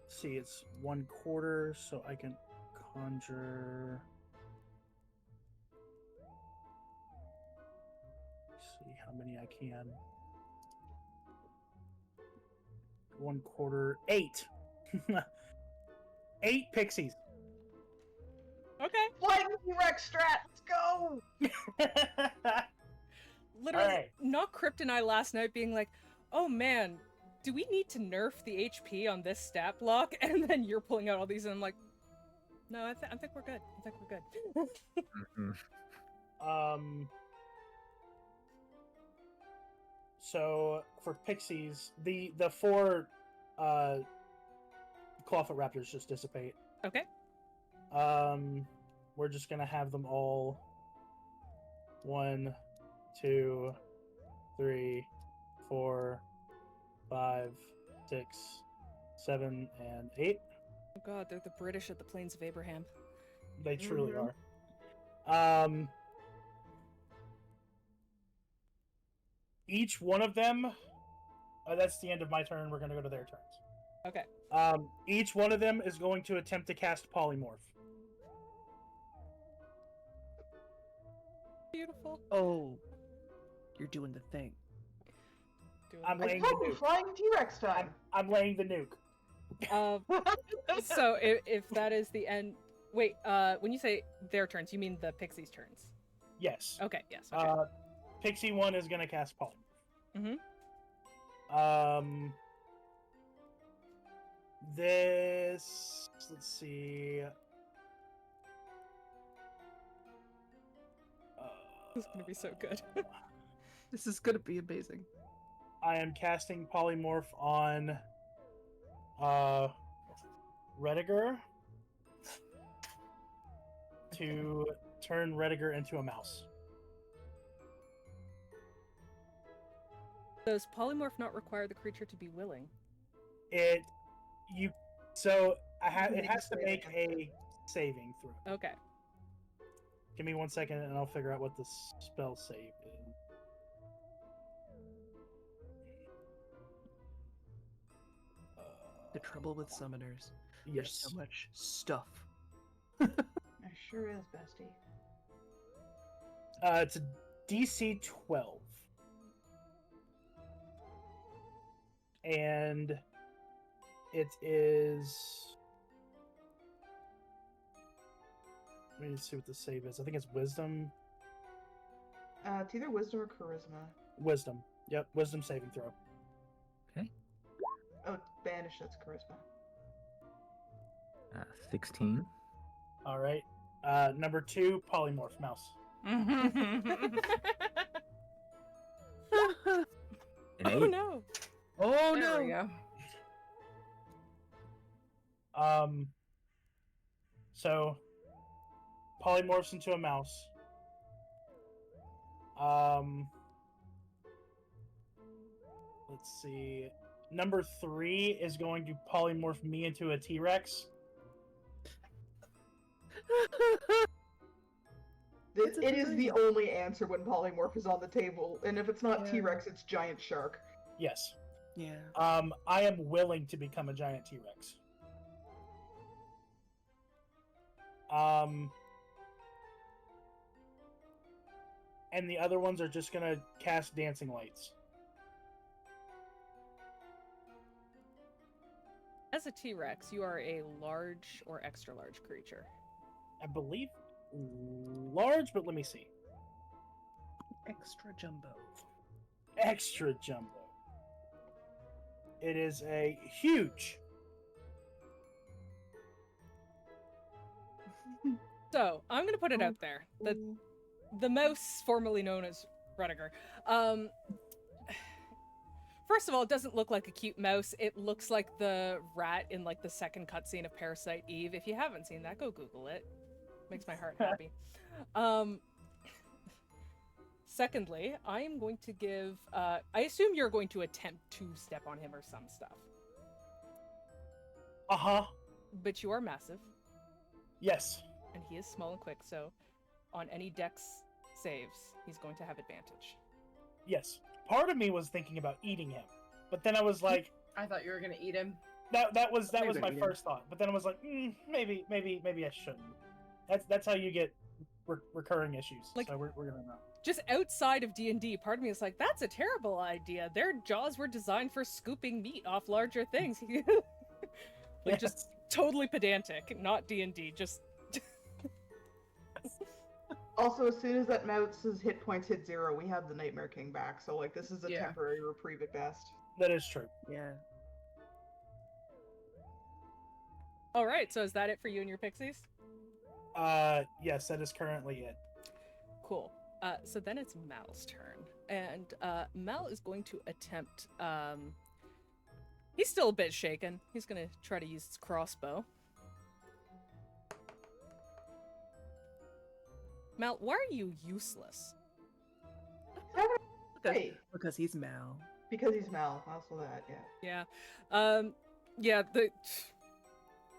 see, it's 1/4, so I can conjure. See how many I can. 1/4, 8. 8 pixies. Okay. Flying T-Rex strat, let's go! Literally, Alright. Not Crypt and I last night being like, oh man, do we need to nerf the HP on this stat block? And then you're pulling out all these, and I'm like, no, I think we're good. I think we're good. Mhm. So for pixies, the 4 clawfoot raptors just dissipate. Okay. We're just gonna have them all 1, 2, 3, 4, 5, 6, 7, and 8. Oh god, they're the British at the Plains of Abraham. They truly Mhm. are. Each one of them. That's the end of my turn. We're gonna go to their turns. Okay. Each one of them is going to attempt to cast polymorph. Beautiful. Oh, you're doing the thing. Doing I'm it. I laying the told you, nuke. flying T-Rex time. I'm laying the nuke. So if that is the end, wait. When you say their turns, you mean the pixies' turns? Yes. Okay. Yes. Okay. Pixie 1 is gonna cast polymorph. Mhm. This. Let's see. This is gonna be so good. This is gonna be amazing. I am casting polymorph on Rediger to turn Rediger into a mouse. Does polymorph not require the creature to be willing? It has to make a saving throw. Okay. Give me 1 second and I'll figure out what the spell save is. The trouble with summoners. There's Yes. so much stuff. It sure is, bestie. It's a DC 12. And it is. Let me see what the save is. I think it's Wisdom. It's either wisdom or charisma. Wisdom. Yep, Wisdom saving throw. Oh, banish, that's charisma. 16. All right. Number 2, polymorph mouse. An Oh 8. no. Oh There we go. So polymorphs into a mouse. Let's see. Number 3 is going to polymorph me into a T-Rex. It is the only answer when polymorph is on the table, and if it's not Yeah. T-Rex, it's giant shark. Yes. Yeah. I am willing to become a giant T-Rex. And the other ones are just gonna cast dancing lights. As a T-Rex, you are a large or extra large creature. I believe large, but let me see. Extra jumbo. Extra jumbo. It is a huge. So I'm gonna put it out there. The mouse, formerly known as Rediger. First of all, it doesn't look like a cute mouse. It looks like the rat in like the second cutscene of Parasite Eve. If you haven't seen that, go Google it. Makes my heart happy. Secondly, I am going to give. I assume you're going to attempt to step on him or some stuff. But you are massive. Yes. And he is small and quick, so on any dex saves, he's going to have advantage. Yes. Part of me was thinking about eating him, but then I was like, I thought you were gonna eat him. that was Maybe my eat him. first thought. But then I was like, maybe I shouldn't. That's how you get recurring issues. Like- so we're gonna know. Just outside of D&D, part of me is like, that's a terrible idea. Their jaws were designed for scooping meat off larger things. Just totally pedantic, not D&D, just... Also, as soon as that mouse's hit points hit 0, we have the Nightmare King back. So, like, this is a Yeah. temporary reprieve at best. That is true. Yeah. All right, so is that it for you and your pixies? Yes, that is currently it. Cool. So then it's Mal's turn. And Mal is going to attempt... He's still a bit shaken. He's going to try to use his crossbow. Mal, why are you useless? Hey, Because he's Mal. because he's Mal. Also that, yeah. Yeah. Yeah, the...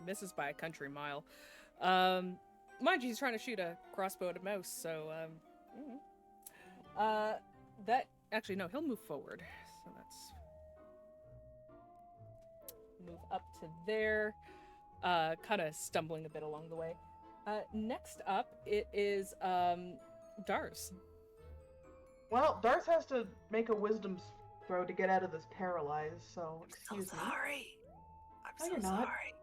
Misses by a country mile. Mind you, he's trying to shoot a crossbow at a mouse, so, that... Actually, no, he'll move forward. So that's... Move up to there. Kind of stumbling a bit along the way. Next up, it is, Darce. Well, Darce has to make a wisdom throw to get out of this paralyze, so excuse me. I'm No, you're not. sorry.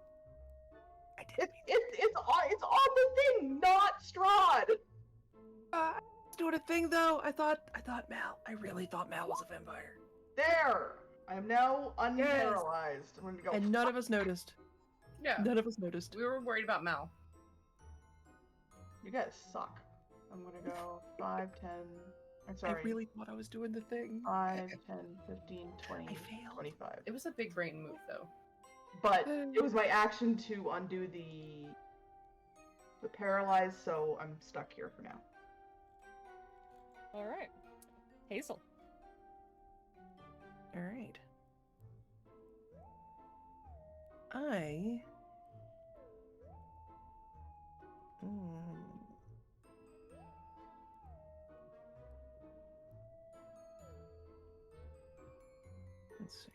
I didn't. It's on the thing, not Straud. Doing a thing though. I thought Mal. I really thought Mal was a vampire. There, I am now unparalyzed. I'm gonna go. And none of us noticed. Yeah. None of us noticed. We were worried about Mal. You guys suck. I'm gonna go 5, 10. I'm sorry. I really thought I was doing the thing. 5, 10, 15, 20, I failed. 25. It was a big brain move, though. But it was my action to undo the paralyze, so I'm stuck here for now. All right. Hazel. All right. I. Let's see.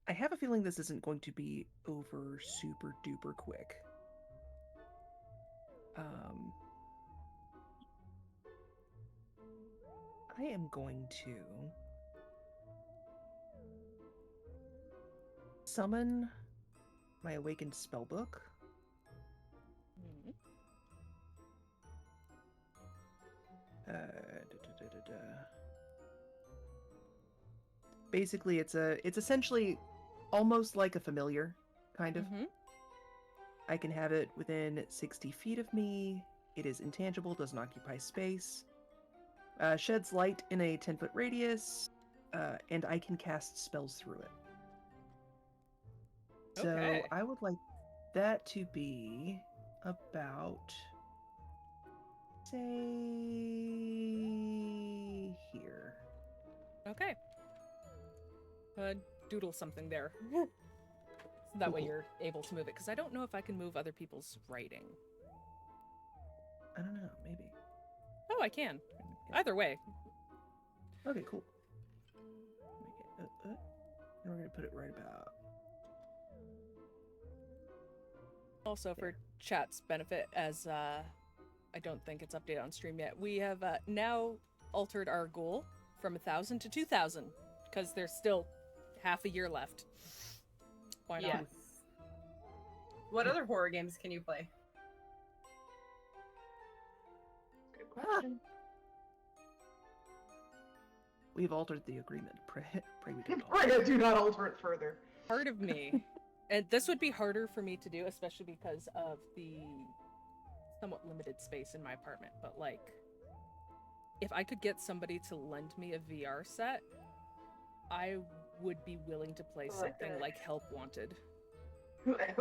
I have a feeling this isn't going to be over super duper quick. I am going to summon my awakened spellbook. Mhm. Basically, it's essentially almost like a familiar, kind of. Mhm. I can have it within 60 feet of me. It is intangible, doesn't occupy space. Sheds light in a 10-foot radius, and I can cast spells through it. So Okay. I would like that to be about, say, here. Okay. Doodle something there. So that way Cool. you're able to move it, because I don't know if I can move other people's writing. I don't know, maybe. Oh, I can. Either way. Okay, cool. Make it, and we're gonna put it right about. Also, for chat's benefit, as I don't think it's updated on stream yet, we have now altered our goal from 1,000 to 2,000 because there's still half a year left. Why not? Yes. What other horror games can you play? Good question. We've altered the agreement. Pray we don't. Pray do not alter it further. Part of me, and this would be harder for me to do, especially because of the somewhat limited space in my apartment, but like, if I could get somebody to lend me a VR set, I would be willing to play something like Help Wanted. That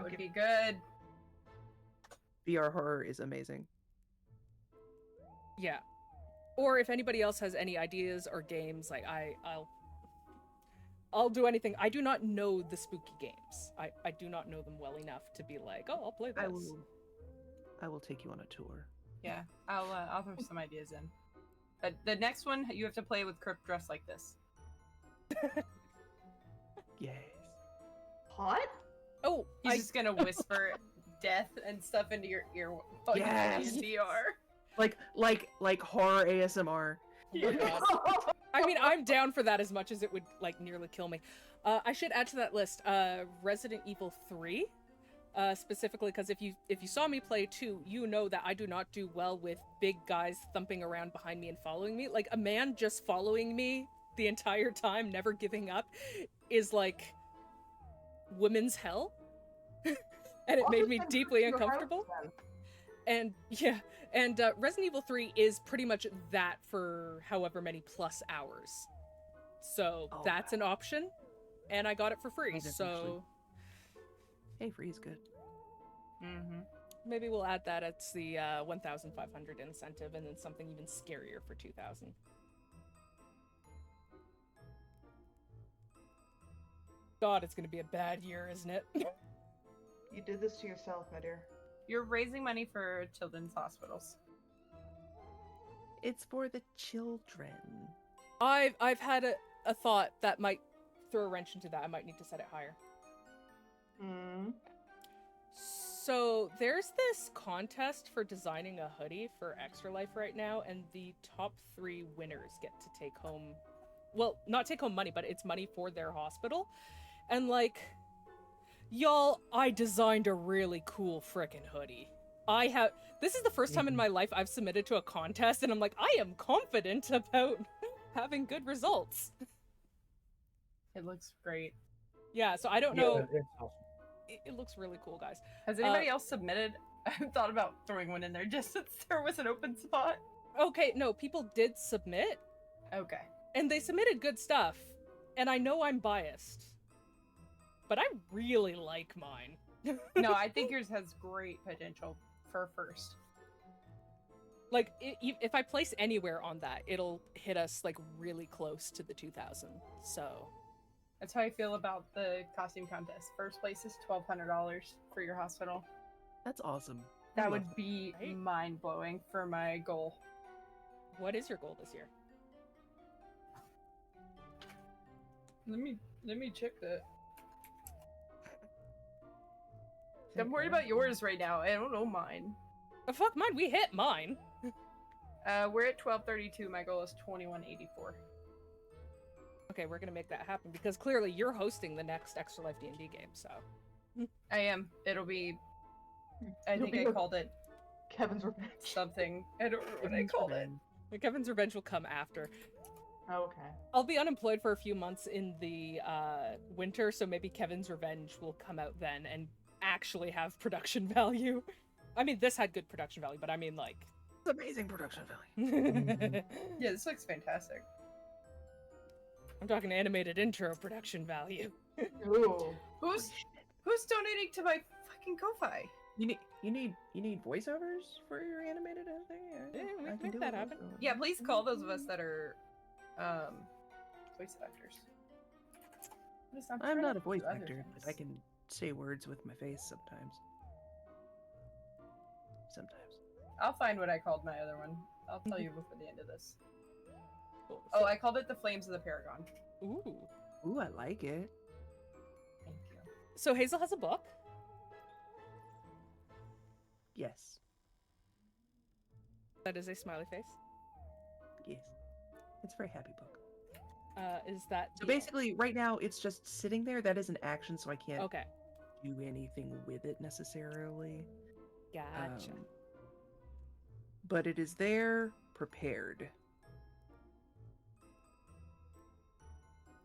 would be good. VR horror is amazing. Yeah. Or if anybody else has any ideas or games, like I'll do anything. I do not know the spooky games. I do not know them well enough to be like, oh, I'll play this. I will take you on a tour. Yeah, I'll throw some ideas in. But the next one, you have to play with Crypt dressed like this. Yes. Hot? Oh, He's just gonna whisper death and stuff into your ear while you're Yes! in VR. Like horror ASMR. Yeah. I mean, I'm down for that as much as it would like nearly kill me. I should add to that list Resident Evil 3, specifically because if you saw me play 2, you know that I do not do well with big guys thumping around behind me and following me. Like a man just following me the entire time, never giving up, is like women's hell, and it made me deeply uncomfortable. And yeah, and Resident Evil 3 is pretty much that for however many plus hours. So that's an option, and I got it for free, so... Hey, free is good. Mm-hmm. Maybe we'll add that as the 1,500 incentive, and then something even scarier for 2,000. God, it's gonna be a bad year, isn't it? You did this to yourself, my dear. You're raising money for children's hospitals. It's for the children. I've had a thought that might throw a wrench into that. I might need to set it higher. Hmm. So there's this contest for designing a hoodie for Extra Life right now, and the top 3 winners get to take home, well, not take home money, but it's money for their hospital. And like, y'all, I designed a really cool frickin' hoodie. This is the first time in my life I've submitted to a contest, and I'm like, I am confident about having good results. It looks great. Yeah, so I don't know. It's awesome. It looks really cool, guys. Has anybody else submitted? I've thought about throwing one in there just since there was an open spot. Okay, no, people did submit, Okay. and they submitted good stuff, and I know I'm biased, but I really like mine. No, I think yours has great potential for first. Like, if I place anywhere on that, it'll hit us, like, really close to the 2,000, so... That's how I feel about the costume contest. First place is $1,200 for your hospital. That's awesome. That I would love be Right? mind-blowing for my goal. What is your goal this year? Let me check that. I'm worried about yours right now. I don't know mine. Oh, fuck mine, we hit mine! We're at 1232. My goal is 2184. Okay, we're gonna make that happen, because clearly you're hosting the next Extra Life D&D game, so... I am. It'll be. I It'll think be I the- called it Kevin's Revenge. something. I don't remember what I called it. Kevin's Revenge will come after. Okay. I'll be unemployed for a few months in the winter, so maybe Kevin's Revenge will come out then and actually have production value. I mean, this had good production value, but I mean, like... It's amazing production value. Yeah, this looks fantastic. I'm talking animated intro production value. Ooh. Who's donating to my fucking Ko-fi? You need voiceovers for your animated thing? Yeah, we I can can make do that a happen. voiceover. Yeah, please call those of us that are voice actors. I'm not a voice actor, but I can say words with my face sometimes. Sometimes. I'll find what I called my other one. I'll tell you before the end of this. Cool. Oh, I called it the Flames of the Paragon. Ooh. Ooh, I like it. Thank you. So Hazel has a book. Yes. That is a smiley face. Yes. It's a very happy book. Is that So the- basically, right now, it's just sitting there. That is an action, so I can't Okay. do anything with it necessarily. Gotcha. But it is there, prepared.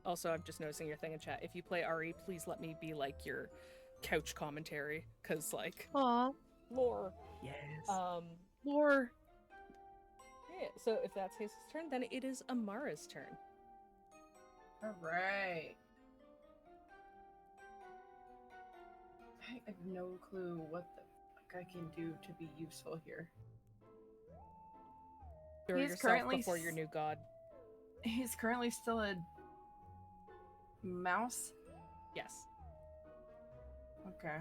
Also, I'm just noticing your thing in chat. If you play RE, please let me be like your couch commentary, cause like Aw. lore. Yes. Lore. Yeah, so if that's Hazel's turn, then it is Amara's turn. All right. I have no clue what the fuck I can do to be useful here. Throw He's yourself currently before your new god. He's currently still a mouse. Yes. Okay.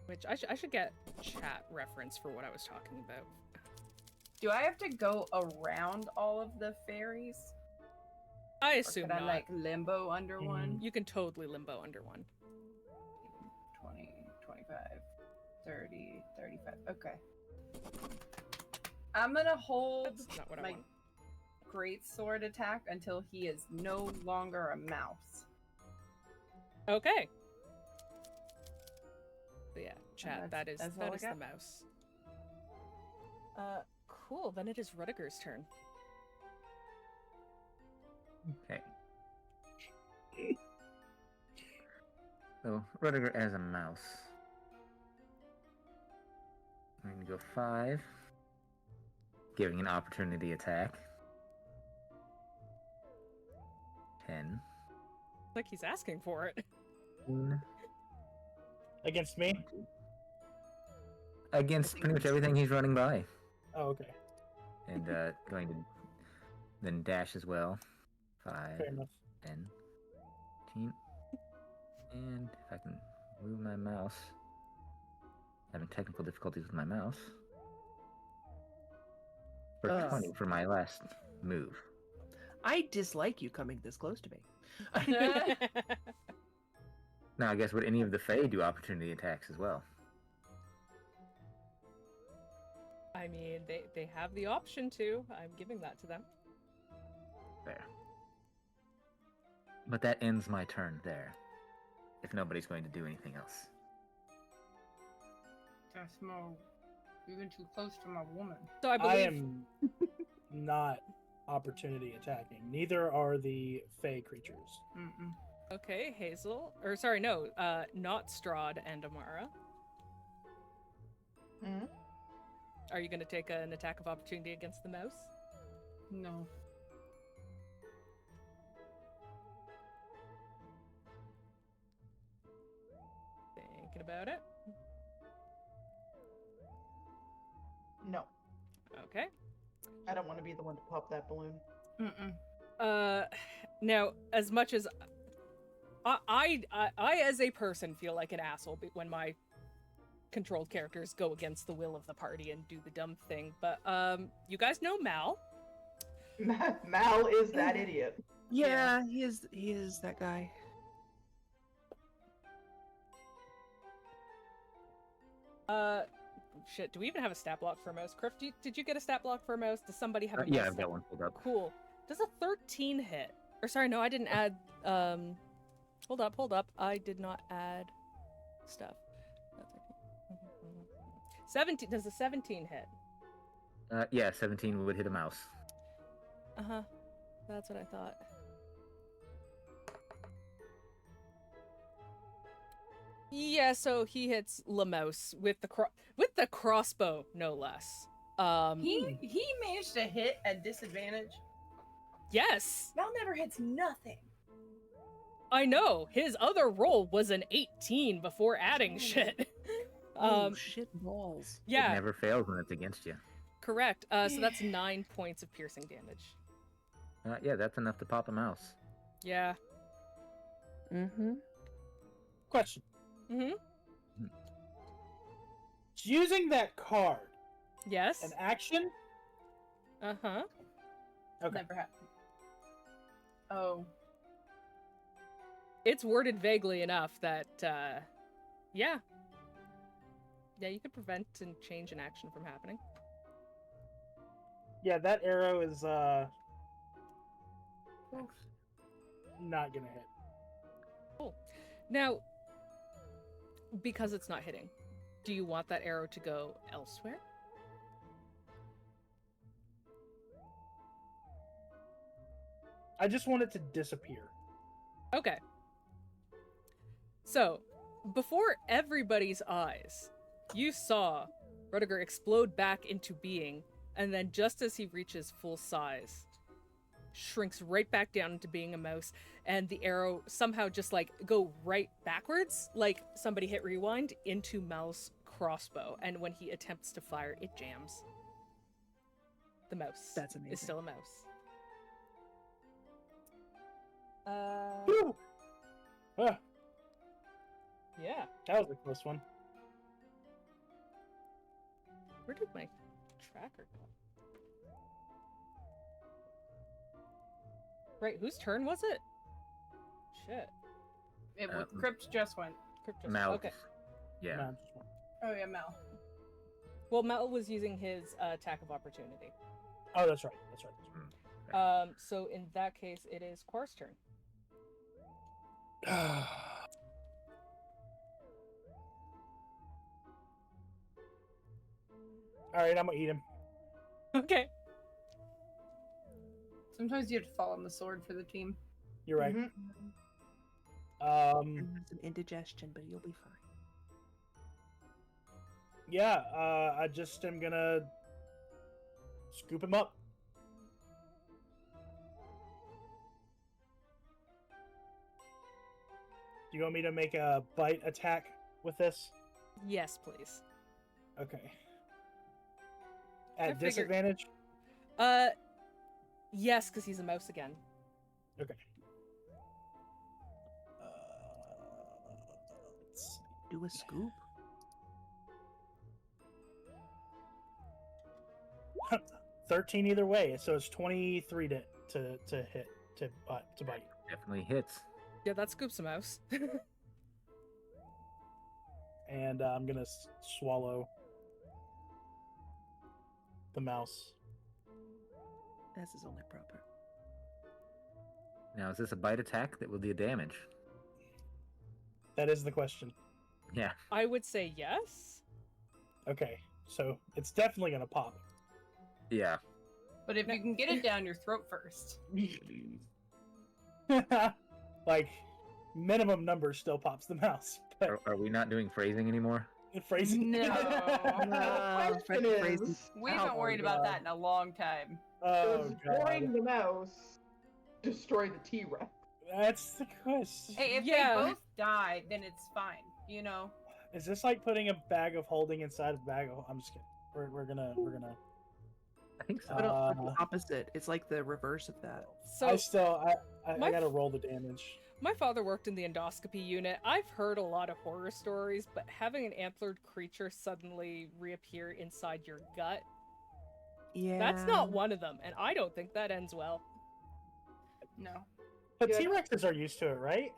Which I should get chat reference for what I was talking about. Do I have to go around all of the fairies? I Or assume could I not. like limbo under one? You can totally limbo under one. 20, 25, 30, 35. Okay. I'm gonna hold That's not what I my want. great sword attack until he is no longer a mouse. Okay. So yeah, chat. that's all that I is the got. mouse. Cool. Then it is Rudiger's turn. Okay. So, Rudiger as a mouse. I'm going to go 5. Giving an opportunity attack. 10. Like he's asking for it. 15, Against me? 20. Against pretty much everything he's running by. Oh, okay. And going to then dash as well. 5, Fair enough. 10, 15. And if I can move my mouse. Having technical difficulties with my mouse. For 20 for my last move. I dislike you coming this close to me. Now, I guess would any of the Fae do opportunity attacks as well? I mean, they have the option to. I'm giving that to them. There. But that ends my turn there. If nobody's going to do anything else. That's you're too close to my woman. So I I believe am not opportunity attacking. Neither are the Fey creatures. Mm-mm. Okay, Hazel. Or sorry, no, not Straud and Amara. Hmm? Are you gonna take an attack of opportunity against the mouse? No. Thinking about it. No, Okay. I don't want to be the one to pop that balloon. Mm-mm. Now, as much as I as a person feel like an asshole when my controlled characters go against the will of the party and do the dumb thing, but you guys know Mal. Mal is that idiot. Yeah, he is that guy. Shit, do we even have a stat block for a mouse? Criff, did you get a stat block for a mouse? Does somebody have a mouse Yeah, I've stat- got one pulled up. Cool. Does a 13 hit? Or sorry, no, I didn't add, hold up. I did not add stuff. 17, does a 17 hit? Yeah, 17 would hit a mouse. Uh-huh. That's what I thought. Yeah, so he hits Lamose with the crossbow, no less. He managed to hit at disadvantage. Yes, Mal never hits nothing. I know. His other roll was an 18 before adding shit. Oh, shit balls. It Yeah, never fails when it's against you. correct. So that's 9 points of piercing damage. Yeah, that's enough to pop a mouse. Yeah. Mm-hmm. Question. Mm-hmm. Using that card, Yes. An action? Uh-huh. Okay. Never happened. Oh. It's worded vaguely enough that, yeah. Yeah, you could prevent and change an action from happening. Yeah, that arrow is Oof. not gonna hit. Cool. Now, because it's not hitting, do you want that arrow to go elsewhere? I just want it to disappear. Okay. So, before everybody's eyes, you saw Rudiger explode back into being, and then just as he reaches full size, shrinks right back down into being a mouse, and the arrow somehow just like go right backwards, like somebody hit rewind, into Mal's crossbow, and when he attempts to fire, it jams. The mouse That's amazing. is still a mouse. Whew! Ah, Yeah. that was a close one. Where did my tracker go? Right, whose turn was it? Shit. It Um, Crypt just went. Crypto. Mal. Okay. Yeah. No, just one. Oh yeah, Mal. Well, Mal was using his attack of opportunity. Oh, that's right. That's right. That's right. So in that case, it is Quarr's turn. All right, I'm gonna eat him. Okay. Sometimes you have to fall on the sword for the team. You're right. Mhm. Some indigestion, but you'll be fine. Yeah. I just am gonna scoop him up. Do you want me to make a bite attack with this? Yes, please. Okay. I At figured- disadvantage? Yes, because he's a mouse again. Okay. Let's see. Do a scoop. 13 either way, so it's 23 to hit to bite. Definitely hits. Yeah, that scoops a mouse. And I'm gonna swallow the mouse. As is only proper. Now, is this a bite attack that will do damage? That is the question. Yeah. I would say yes. Okay, so it's definitely gonna pop. Yeah. But if you can get it down your throat first. Like, minimum number still pops the mouse. But Are we not doing phrasing anymore? phrasing. No. The question is, We haven't worried about that in a long time. Oh destroying god. the mouse destroy the T-Rex? That's the question. Hey, if Yeah. they both die, then it's fine. You know. Is this like putting a bag of holding inside a bag of? I'm just kidding. We're gonna. I think so. But Uh, the opposite. It's like the reverse of that. So I my- gotta roll the damage. my father worked in the endoscopy unit. I've heard a lot of horror stories, but having an antlered creature suddenly reappear inside your gut, Yeah. that's not one of them, and I don't think that ends well. No. But Yeah. T-Rexes are used to it, right?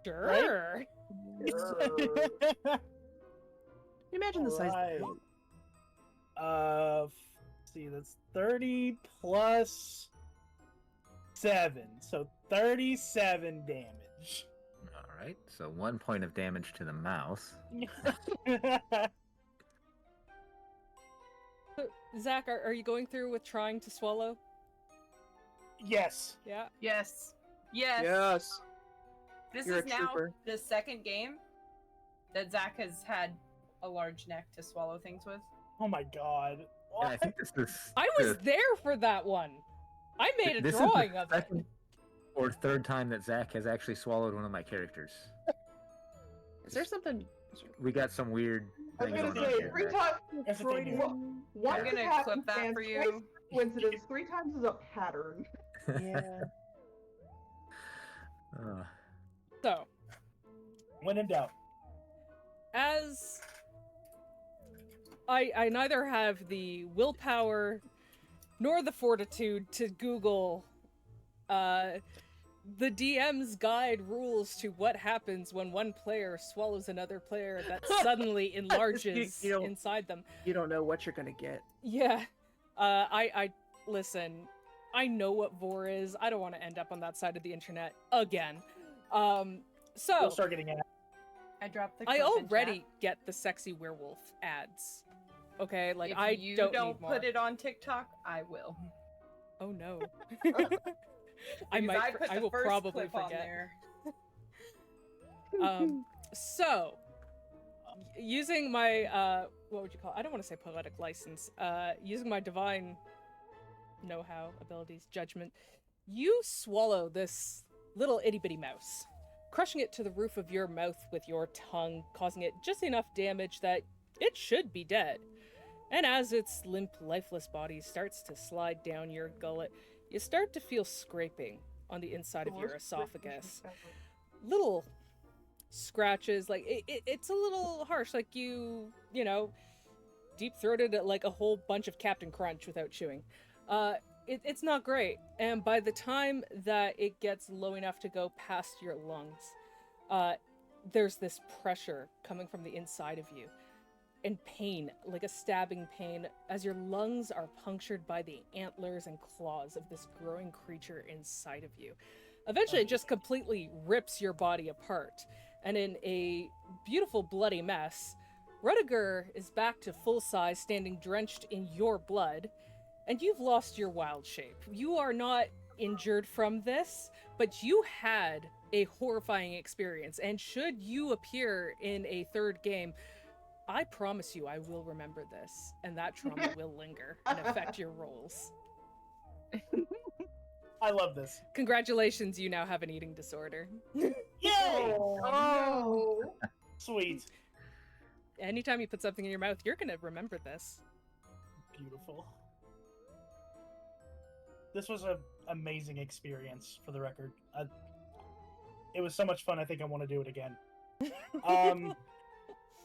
Sure. Imagine the size Alright. of the boat. Let's see, that's 30 plus 7, so 37 damage. All right. So 1 point of damage to the mouse. So, Zach, are you going through with trying to swallow? Yes. Yeah. Yes. Yes. Yes. This You're is a now trooper. the second game that Zach has had a large neck to swallow things with. Oh my god. Yeah, I think this is. I was the- there for that one. I made a this drawing is the of it. second or third time that Zach has actually swallowed one of my characters. Is there something? We got some weird I was thing gonna going on say here. 3 Zach. times. That's the thing. Once I'm it gonna happens, clip that and for twice you. Coincidence. 3 times is a pattern. Yeah. So, When in doubt. as I neither have the willpower nor the fortitude to Google the DM's guide rules to what happens when one player swallows another player that suddenly enlarges You don't- inside them. You don't know what you're gonna get. Yeah. I listen, I know what Vor is. I don't want to end up on that side of the internet again. We'll So start getting at. I dropped the. I clip in already chat. get the sexy werewolf ads. Okay, like If I you don't don't need more. put it on TikTok, I will. Oh no. Because I put the will first probably clip on forget. there. So using my what would you call it? I don't want to say poetic license. Using my divine know-how, abilities, judgment, you swallow this little itty-bitty mouse, crushing it to the roof of your mouth with your tongue, causing it just enough damage that it should be dead. And as its limp, lifeless body starts to slide down your gullet, you start to feel scraping on the inside of your esophagus. Little scratches, like it's a little harsh, like you know, deep-throated like a whole bunch of Captain Crunch without chewing. It's not great, and by the time that it gets low enough to go past your lungs, there's this pressure coming from the inside of you, and pain, like a stabbing pain, as your lungs are punctured by the antlers and claws of this growing creature inside of you. Eventually, it just completely rips your body apart, and in a beautiful bloody mess, Rudiger is back to full size, standing drenched in your blood, and you've lost your wild shape. You are not injured from this, but you had a horrifying experience, and should you appear in a third game, I promise you I will remember this, and that trauma will linger and affect your rolls. I love this. Congratulations, you now have an eating disorder. Yay! Oh, Sweet. Anytime you put something in your mouth, you're gonna remember this. Beautiful. This was an amazing experience, for the record. It was so much fun, I think I want to do it again.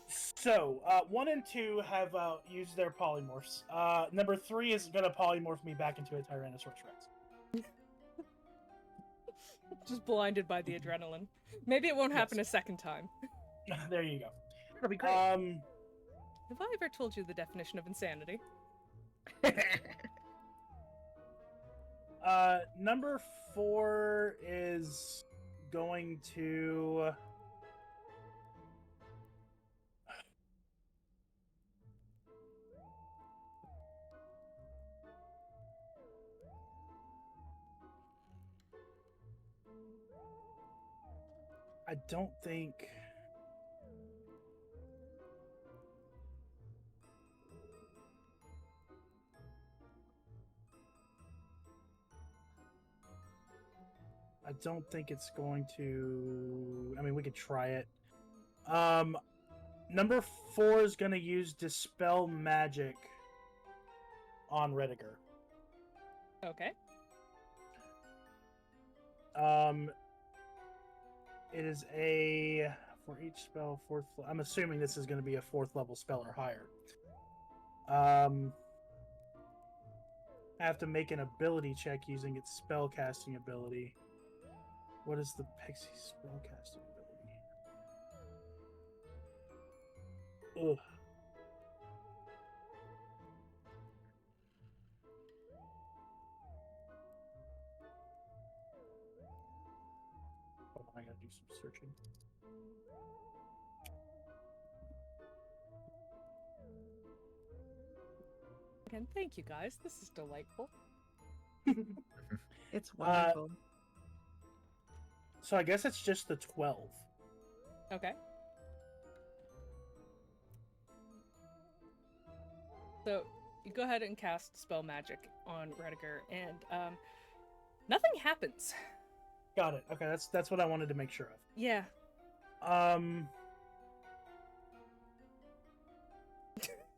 So, 1 and 2 have used their polymorphs. Number 3 is going to polymorph me back into a Tyrannosaurus Rex. Just blinded by the adrenaline. Maybe it won't happen Yes. a second time. There you go. That'll be great. Have I ever told you the definition of insanity? Number 4 is going to... I don't think... I don't think it's going to... I mean, we could try it. Number 4 is going to use Dispel Magic on Rediger. Okay. It is a... For each spell, I'm assuming this is going to be a 4th level spell or higher. I have to make an ability check using its spellcasting ability. What is the Pixie spellcasting ability? Ugh. Hold on, I gotta do some searching. Again, thank you guys. This is delightful. It's wonderful. So I guess it's just the 12. Okay. So you go ahead and cast spell magic on Rediger, and nothing happens. Got it. Okay, that's what I wanted to make sure of. Yeah.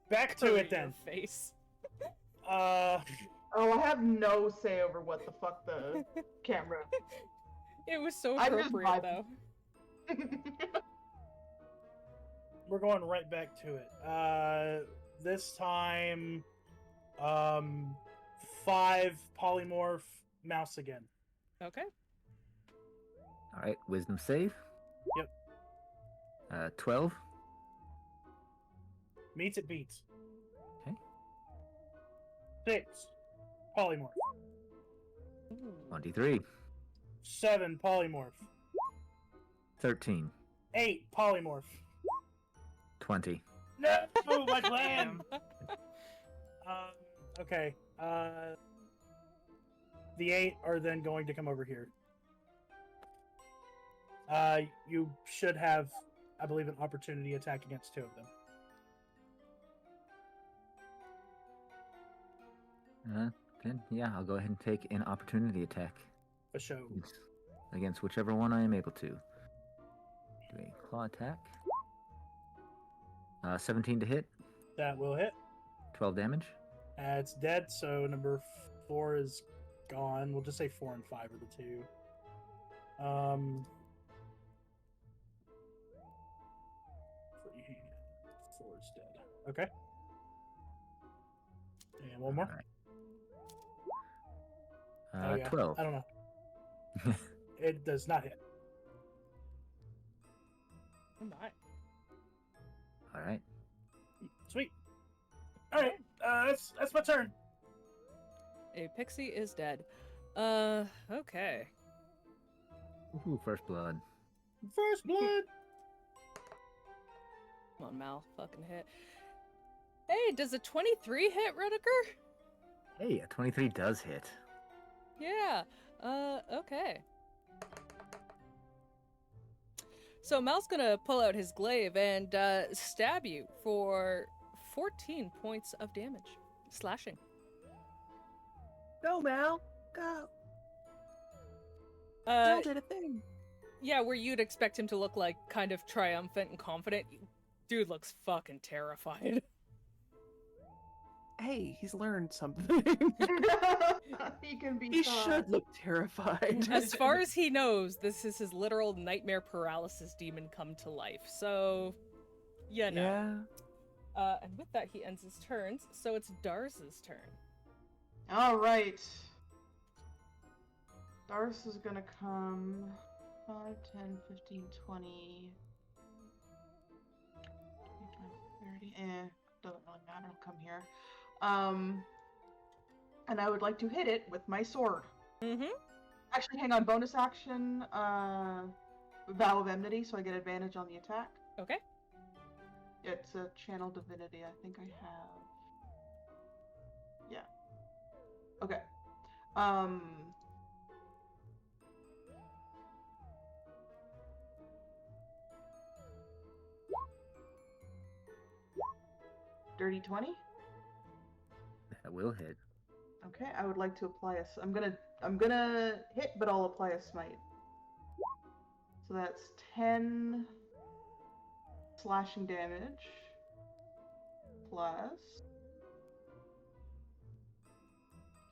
Back to it then. Your face. oh, I have no say over what the fuck the camera. It was so I'm just appropriate, vibing. though. We're going right back to it. this time, 5 polymorph mouse again. Okay. All right, wisdom save. Yep. 12. Meets it beats. Okay. 6 polymorph. 23. 7 polymorph. 13. 8 polymorph. 20. No, my plan. Okay. The 8 are then going to come over here. You should have, I believe, an opportunity attack against 2 of them. Then, yeah, I'll go ahead and take an opportunity attack For show. against whichever one I am able to. Do a claw attack. 17 to hit. That will hit. 12 damage. It's dead, so number 4 is gone. We'll just say 4 and 5 are the 2. 4 is dead. Okay. And one more. All right. Oh, yeah. 12. I don't know. It does not hit. Oh my. All right. Sweet. All right. That's my turn. A pixie is dead. Okay. Ooh, first blood. First blood. Come on, Mal. Fucking hit. Hey, does a 23 hit, Redeker? Hey, a 23 does hit. Yeah. Okay. So Mal's gonna pull out his glaive and stab you for 14 points of damage. Slashing. Go, Mal. Go. Uh, Mal did a thing. yeah, where you'd expect him to look like kind of triumphant and confident. Dude looks fucking terrified. Hey, he's learned something. He can be. He taught. should look terrified. As far as he knows, this is his literal nightmare paralysis demon come to life. So, yeah, no. Yeah. And with that, he ends his turns. So it's Darce's turn. All right. Darce is gonna come 5, 10, 15, 20, 25, 30. Doesn't really matter. I'll come here. And I would like to hit it with my sword. Mm-hmm. Actually, hang on. Bonus action, Vow of Enmity, so I get advantage on the attack. Okay. It's a channel divinity. I think I have. Yeah. Okay. 20. That will hit. Okay, I would like to apply a. I'm gonna hit, but I'll apply a smite. So that's 10 slashing damage plus.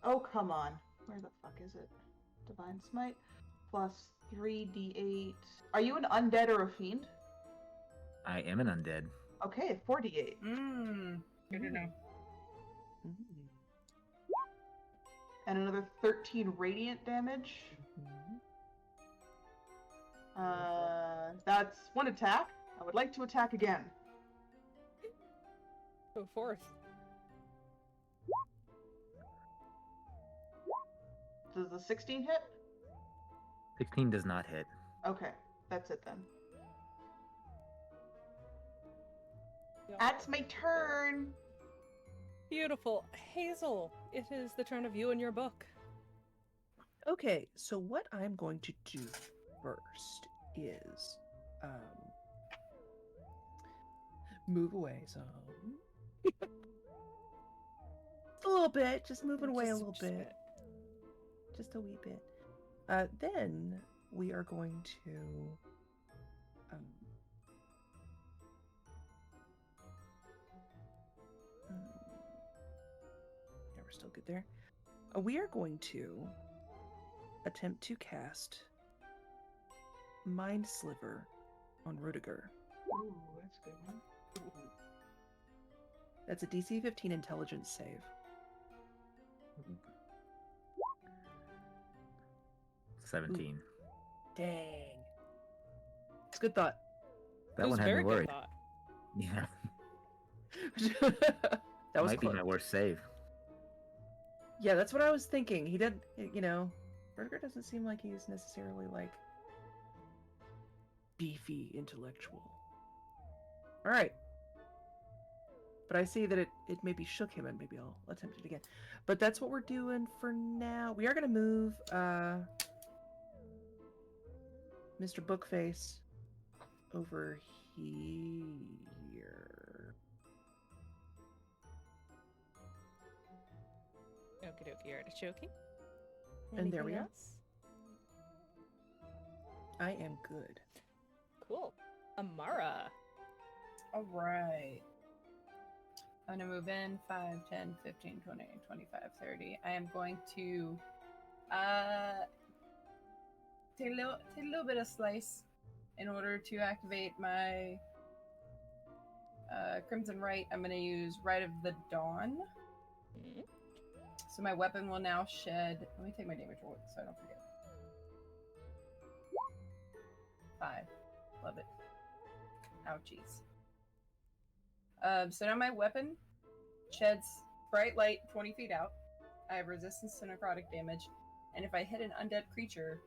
Oh, come on. Where the fuck is it? Divine Smite plus 3d8. Are you an undead or a fiend? I am an undead. Okay, 4d8. Good to know. And another 13 radiant damage. That's one attack. I would like to attack again. Go forth. Does the 16 hit? 16 does not hit. Okay, that's it then. That's my turn. Beautiful. Hazel, it is the turn of you and your book. Okay, so what I'm going to do first is move away some. Just a little bit, just moving away a little bit. Just a wee bit. Then we are going to yeah, we're still good there. We are going to attempt to cast Mind Sliver on Rudiger. Ooh, that's a good one. That's a DC 15 intelligence save. 17. Dang. It's a good thought. It That was one had very me good worried. thought. Yeah. That was Might be close. my worst save. Yeah, that's what I was thinking. He did, you know, Berger doesn't seem like he's necessarily like beefy intellectual. All right. But I see that it maybe shook him, and maybe I'll attempt it again. But that's what we're doing for now. We are going to move Mr. Bookface over here. Okie dokie artichoke. And there we Anything are. else? I am good. Cool. Amara. All right. I'm going to move in 5, 10, 15, 20, 25, 30. I am going to take a little bit of slice in order to activate my Crimson Rite. I'm going to use Rite of the Dawn. Mhm. So my weapon will now shed. Let me take my damage roll so I don't forget. 5. Love it. Ouchies. So now my weapon sheds bright light 20 feet out. I have resistance to necrotic damage, and if I hit an undead creature,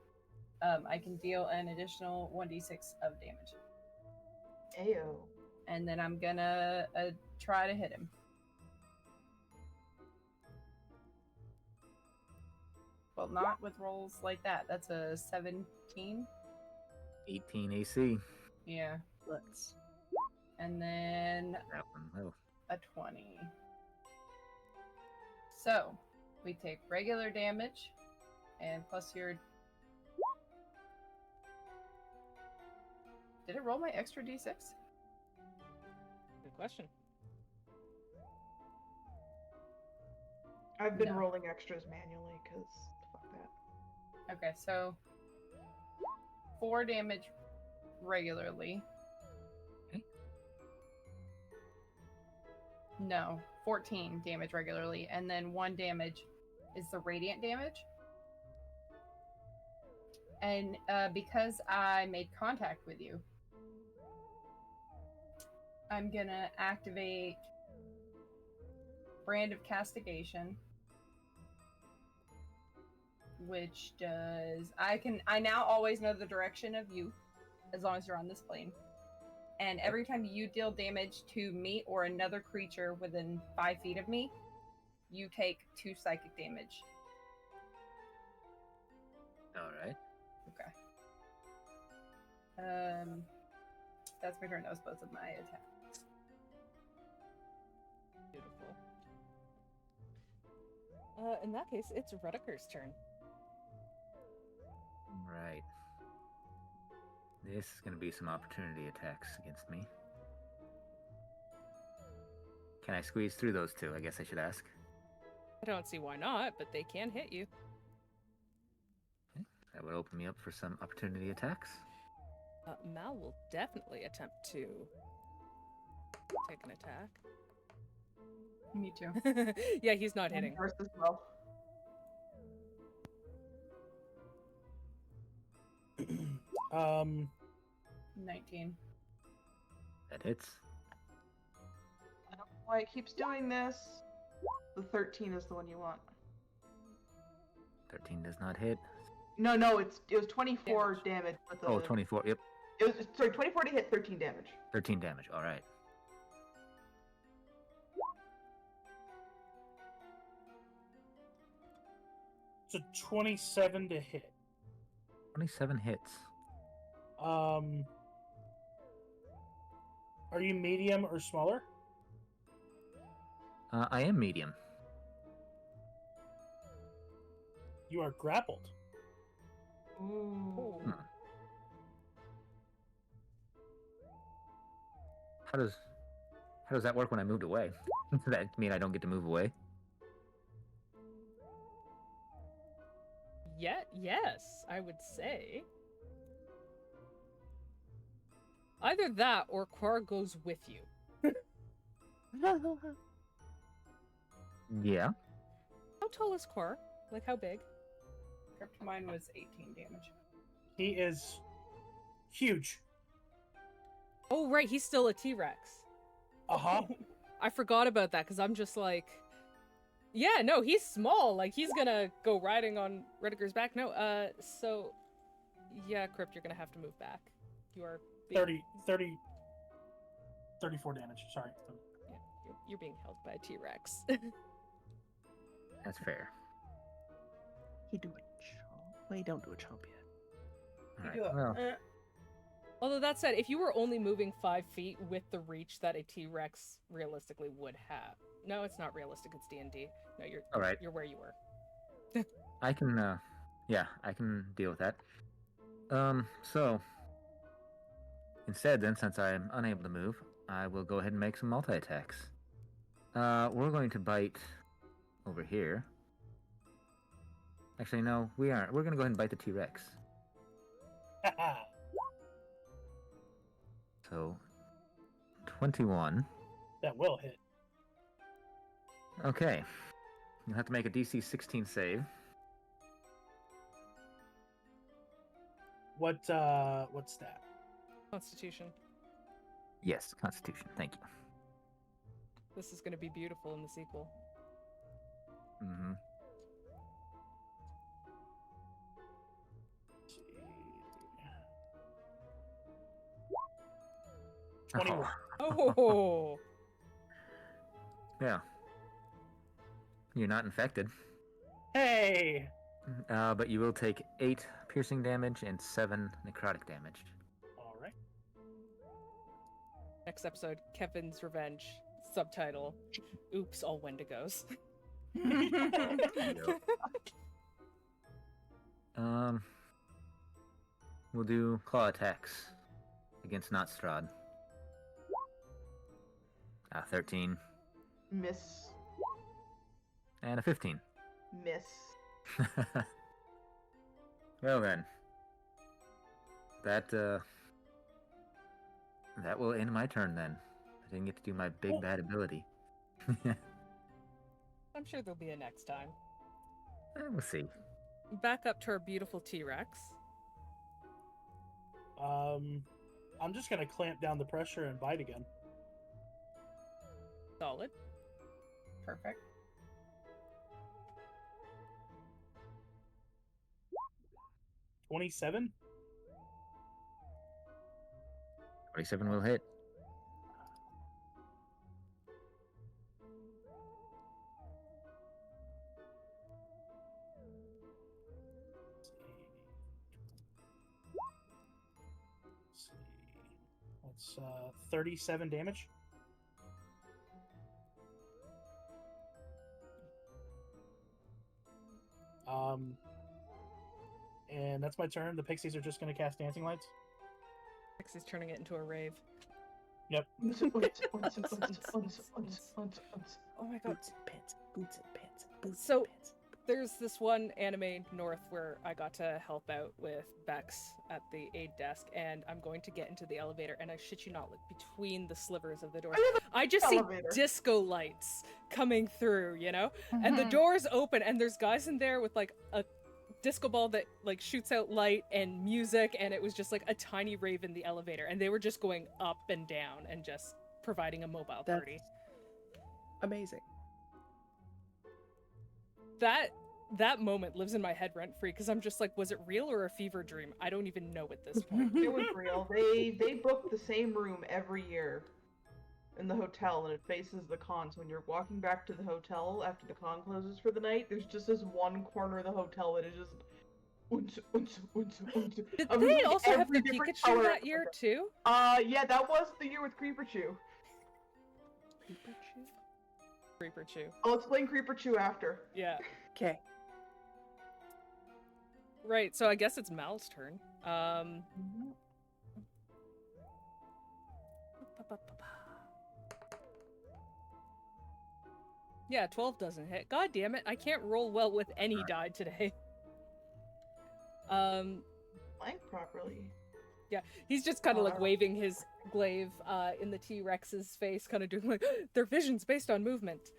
I can deal an additional 1d6 of damage. Ayo. And then I'm gonna try to hit him. Well, not with rolls like that. That's a 17. 18 AC. Yeah. Let's. And then That one. Oh. a 20. So, we take regular damage, and plus your... Did it roll my extra d6? Good question. I've been No. rolling extras manually, because fuck that. Okay, so 4 damage regularly. Okay. No, 14 damage regularly, and then 1 damage is the radiant damage. And because I made contact with you, I'm gonna activate Brand of Castigation, which does I now always know the direction of you as long as you're on this plane. And every time you deal damage to me or another creature within 5 feet of me, you take 2 psychic damage. All right. Okay. That's my turn. That was both of my attacks. Beautiful. In that case, it's Rediker's turn. Right. This is going to be some opportunity attacks against me. Can I squeeze through those two? I guess I should ask. I don't see why not, but they can hit you. Okay. That would open me up for some opportunity attacks. Mal will definitely attempt to take an attack. Me too. Yeah, he's not hitting. Darce as well. Um, 19. That hits. I don't know why it keeps doing this. The 13 is the one you want. 13 does not hit. No, it was 24 damage with the... Oh, 24. Yep. It was, sorry, 24 to hit, 13 damage. 13 damage. All right. it's a 27 to hit. 27 hits. Are you medium or smaller? I am medium. You are grappled. Ooh. Hmm. How does that work when I moved away? Does that mean I don't get to move away? Yes, I would say. Either that or Quarr goes with you. Yeah. How tall is Quarr? Like, how big? Mine was 18 damage. He is huge. Oh, right, he's still a T-Rex. Uh-huh. I forgot about that, because I'm just like... Yeah, no, he's small. Like, he's gonna go riding on Rediger's back. No, so... Yeah, Crypt, you're gonna have to move back. You are being... 34 damage. Sorry. Yeah, you're being held by a T-Rex. That's fair. You do a chomp. Well, you don't do a chomp yet. All right. You do it. Well, Although that said, if you were only moving 5 feet with the reach that a T-Rex realistically would have... No, it's not realistic, it's D&D. No, all right. you're where you were. I can, yeah, I can deal with that. So instead, then, since I'm unable to move, I will go ahead and make some multi-attacks. We're going to bite over here. Actually, no, we aren't. We're going to go ahead and bite the T-Rex. So, 21. That will hit. Okay. You'll have to make a DC 16 save. What's that? Constitution. Yes, Constitution. Thank you. This is gonna be beautiful in the sequel. Mm-hmm. Let's see. 21. Oh! Yeah. You're not infected. Hey! But you will take 8 piercing damage and 7 necrotic damage. All right. Next episode, Kevin's Revenge. Subtitle, Oops, all Wendigos. We'll do claw attacks against not Straud. 13 Miss. and a 15. Miss. Well then, that will end my turn then. I didn't get to do my big bad ability. I'm sure there'll be a next time. We'll see. Back up to our beautiful T-Rex. I'm just gonna clamp down the pressure and bite again. Solid. Perfect. 27. 27 will hit. Let's see. That's 37 damage. And that's my turn. The pixies are just going to cast dancing lights. Pixie's turning it into a rave. Yep. Oh my god. Boots and pants, boots and pants, boots So- and pants. There's this one anime north where I got to help out with Bex at the aid desk, and I'm going to get into the elevator, and I shit you not, like between the slivers of the doors, I just see elevator. disco lights coming through, you know? And the doors open, and there's guys in there with like a disco ball that like shoots out light and music, and it was just like a tiny rave in the elevator, and they were just going up and down and just providing a mobile That's party. amazing. That moment lives in my head rent free because I'm just like, was it real or a fever dream? I don't even know at this point. It was real. They book the same room every year in the hotel, and it faces the con. So when you're walking back to the hotel after the con closes for the night, there's just this one corner of the hotel that is just. Did of they like also have every the different Pikachu color. that year too? Yeah, that was the year with Creeperchew. Creeperchew. I'll explain Creeperchew after. Yeah. Okay. Right, so I guess it's Mal's turn. Yeah, 12 doesn't hit. God damn it, I can't roll well with any die today. Blank properly. Yeah, he's just kind of like waving his glaive in the T-Rex's face, kind of doing like, their vision's based on movement.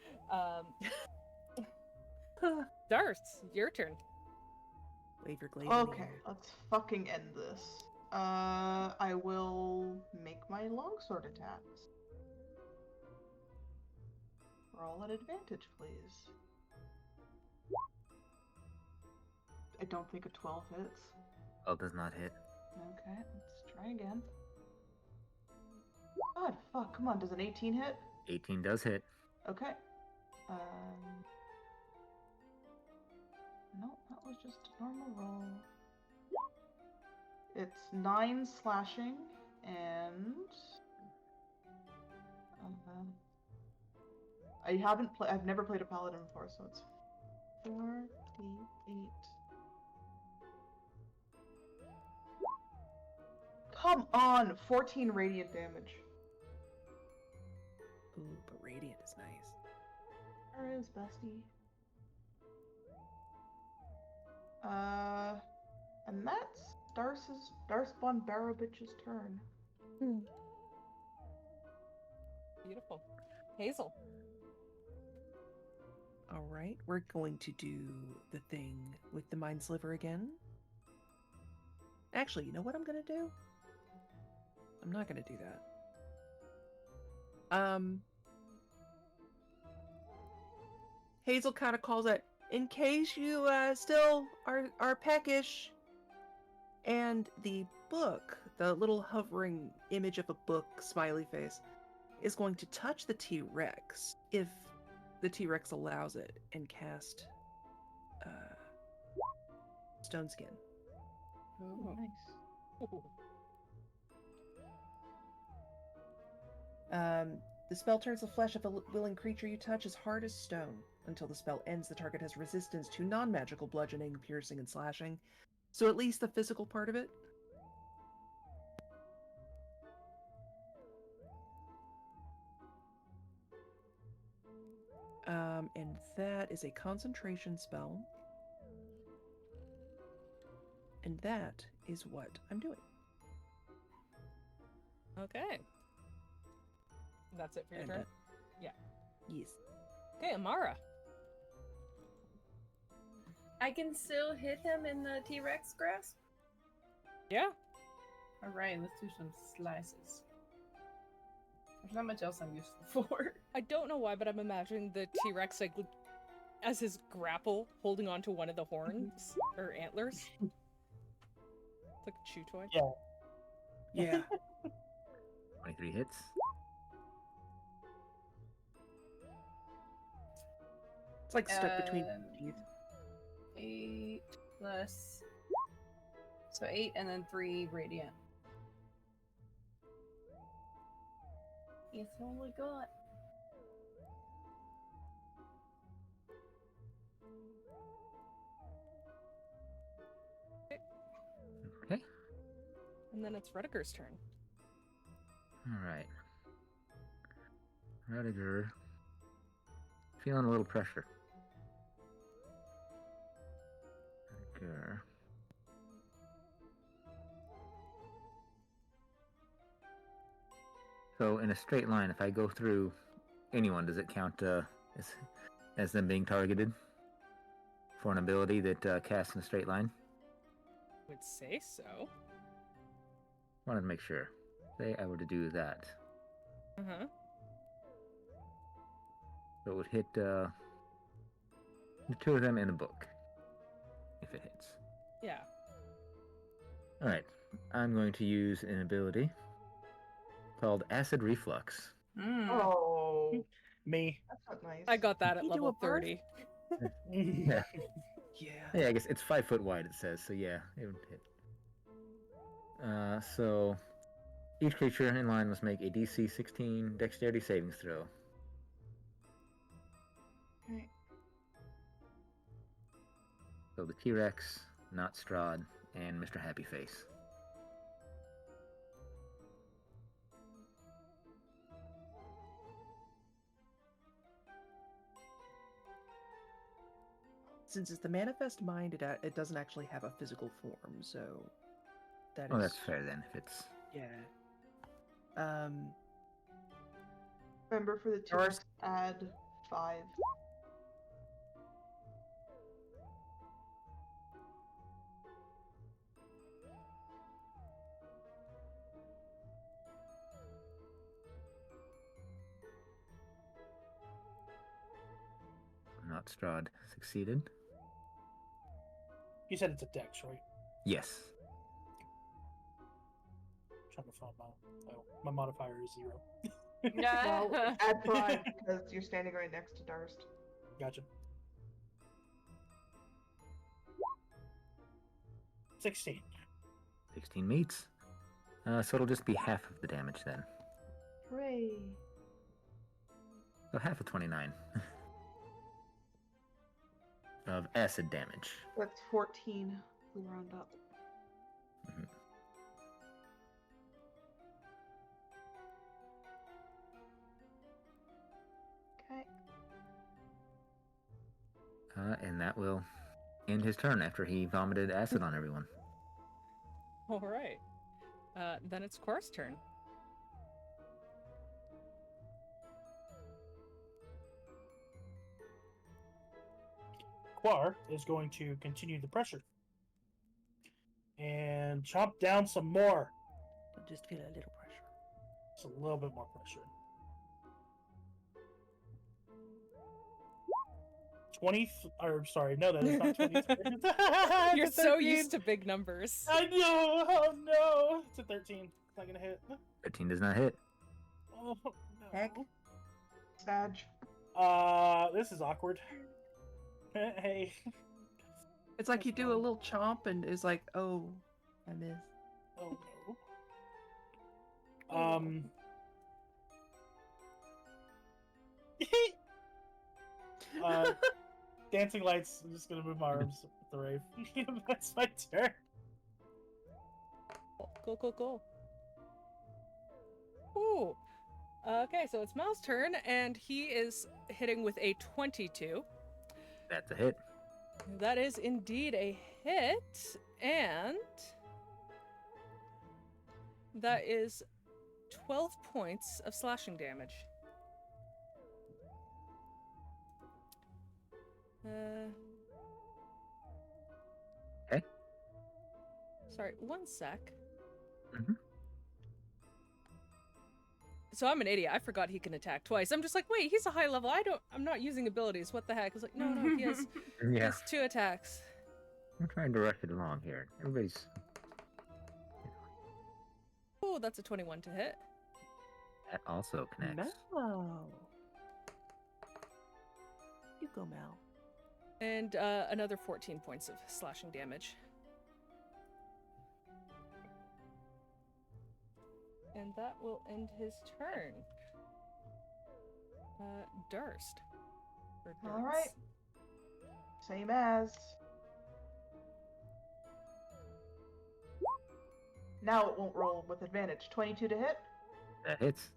Darce, your turn. Wave your glaive in the Okay, air. let's fucking end this. I will make my longsword attacks. Roll at advantage, please. I don't think a 12 hits. Oh, does not hit. Okay, let's try again. God, fuck, come on, does an 18 hit? 18 does hit. Okay. No, that was just a normal roll. It's 9 slashing, and... I've never played a paladin before, so it's 4d8. Come on! 14 radiant damage. Ooh, but radiant is nice. There is, bestie. And that's Darce von Barobich's turn. Beautiful. Hazel. All right, we're going to do the thing with the Mind Sliver again. Actually, you know what I'm going to do? I'm not going to do that. Hazel kind of calls it, in case you still are peckish. And the book, the little hovering image of a book, smiley face, is going to touch the T-Rex if the T-Rex allows it and cast Stone Skin. Oh, nice. The spell turns the flesh of a willing creature you touch as hard as stone. Until the spell ends, the target has resistance to non-magical bludgeoning, piercing, and slashing. So at least the physical part of it. And that is a concentration spell. And that is what I'm doing. Okay. That's it for your And, turn? Yeah. Yes. Okay, Amara. I can still hit him in the T-Rex grasp? Yeah. Alright, let's do some slices. There's not much else I'm useful for. I don't know why, but I'm imagining the T-Rex like as his grapple holding onto one of the horns or antlers. It's like a chew toy. Yeah. Yeah. 23 hits. It's like stuck between teeth. 8 plus... So 8 and then 3 radiant. It's all we got. Okay. And then it's Rediger's turn. Alright. Rediger. Feeling a little pressure. Rediger. So in a straight line, if I go through anyone, does it count as them being targeted for an ability that casts in a straight line? Would say so. Wanted to make sure. Say I were to do that. Uh-huh. So it would hit the two of them in the book. If it hits. Yeah. Alright. I'm going to use an ability called Acid Reflux. Oh, Me. that's not nice. I got that Did at you do level a birth? 30. Yeah. Yeah. Yeah, I guess it's 5 foot wide, it says, so yeah, it would hit. So each creature in line must make a DC 16 dexterity savings throw. Okay. So the T-Rex, not Straud, and Mr. Happy Face. Since it's the manifest mind, it doesn't actually have a physical form, so that Oh, is that's fair then, if it's... yeah. Remember for the Darce- T-Rex, add 5. thought Straud succeeded. You said it's a dex, right? Yes. Trying to find my modifier is 0. Well, add 5 because you're standing right next to Darce. Gotcha. 16. 16 meets. So it'll just be half of the damage then. Hooray. So half of 29. Of acid damage. That's 14. We round up. Mhm. Okay. And that will end his turn after he vomited acid on everyone. All right. Then it's Quarr's turn. Quarr is going to continue the pressure. And chomp down some more. I'll just feel a little pressure. Just a little bit more pressure. 20, or sorry, no, that is not 23. You're It's a so 13. used to big numbers. I know, oh no. It's a 13. It's not gonna hit. 13 does not hit. Oh no. Heck. Sag. This is awkward. Hey. It's like you do a little chomp and is like, oh, I miss. Oh no. Dancing lights. I'm just gonna move my arms with the rave. That's my turn. Cool. Ooh. Okay, so it's Mal's turn, and he is hitting with a 22. That's a hit. That is indeed a hit, and that is 12 points of slashing damage. Okay. Sorry, one sec. Mhm. So I'm an idiot. I forgot he can attack twice. I'm just like, wait, he's a high level. I'm not using abilities. What the heck? I was like, no, he has, he Yeah, has 2 attacks. I'm trying to rush it along here. Everybody's... Oh, that's a 21 to hit. That also connects. Mel. You go, Mel. And another 14 points of slashing damage. And that will end his turn. Darce. All right. Same as. Now it won't roll with advantage. 22 to hit. That hits.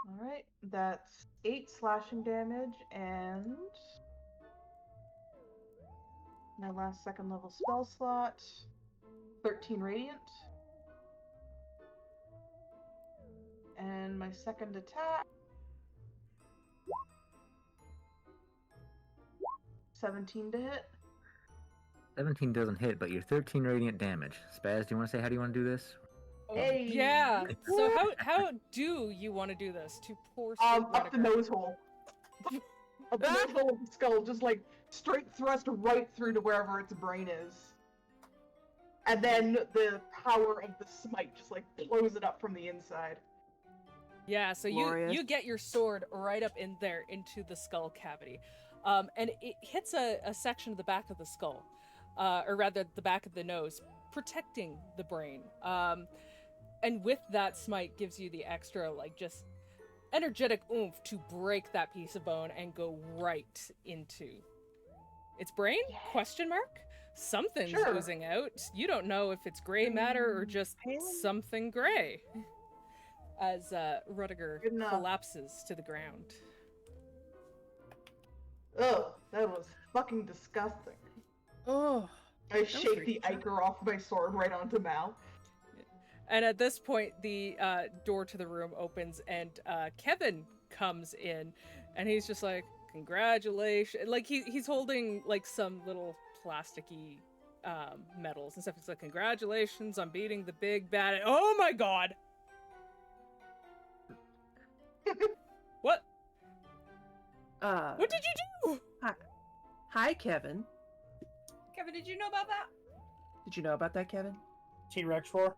All right. That's 8 slashing damage and my last second level spell slot. 13 radiant. And my second attack. 17 to hit. 17 doesn't hit, but you're 13 radiant damage. Spaz, do you want to say how do you want to do this? Hey. Yeah. So how do you want to do this? To pour Up the nose hole. Up the nose hole of the skull, just like straight thrust right through to wherever its brain is. And then the power of the smite just like blows it up from the inside. Yeah, so Glorious. you get your sword right up in there into the skull cavity. And it hits a section of the back of the skull, or rather the back of the nose, protecting the brain. And with that smite gives you the extra, like, just energetic oomph to break that piece of bone and go right into its brain? Yeah. Question mark? Something's Sure. oozing out. You don't know if it's gray matter or just something gray. As Rudiger Good enough. collapses to the ground. Ugh, that was fucking disgusting. Oh. I was shake pretty the ichor off my sword right onto Mal. And at this point, the door to the room opens, and Kevin comes in, and he's just like, "Congratulations!" Like he's holding like some little plasticky medals and stuff. He's like, "Congratulations on beating the big bad." Oh my god! What? What did you do? Hi, Kevin. Kevin, did you know about that? Did you know about that, Kevin? T-Rex roar.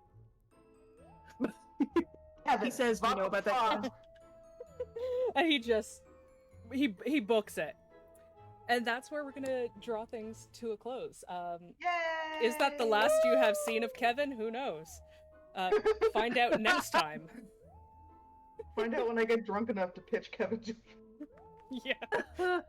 Kevin, He says, "Do you know about that, fuck. Kevin?" And he books it. And that's where we're gonna draw things to a close. Yay! Is that the last you have seen of Kevin? Who knows? Find out next time. Find out when I get drunk enough to pitch Kevin. Yeah.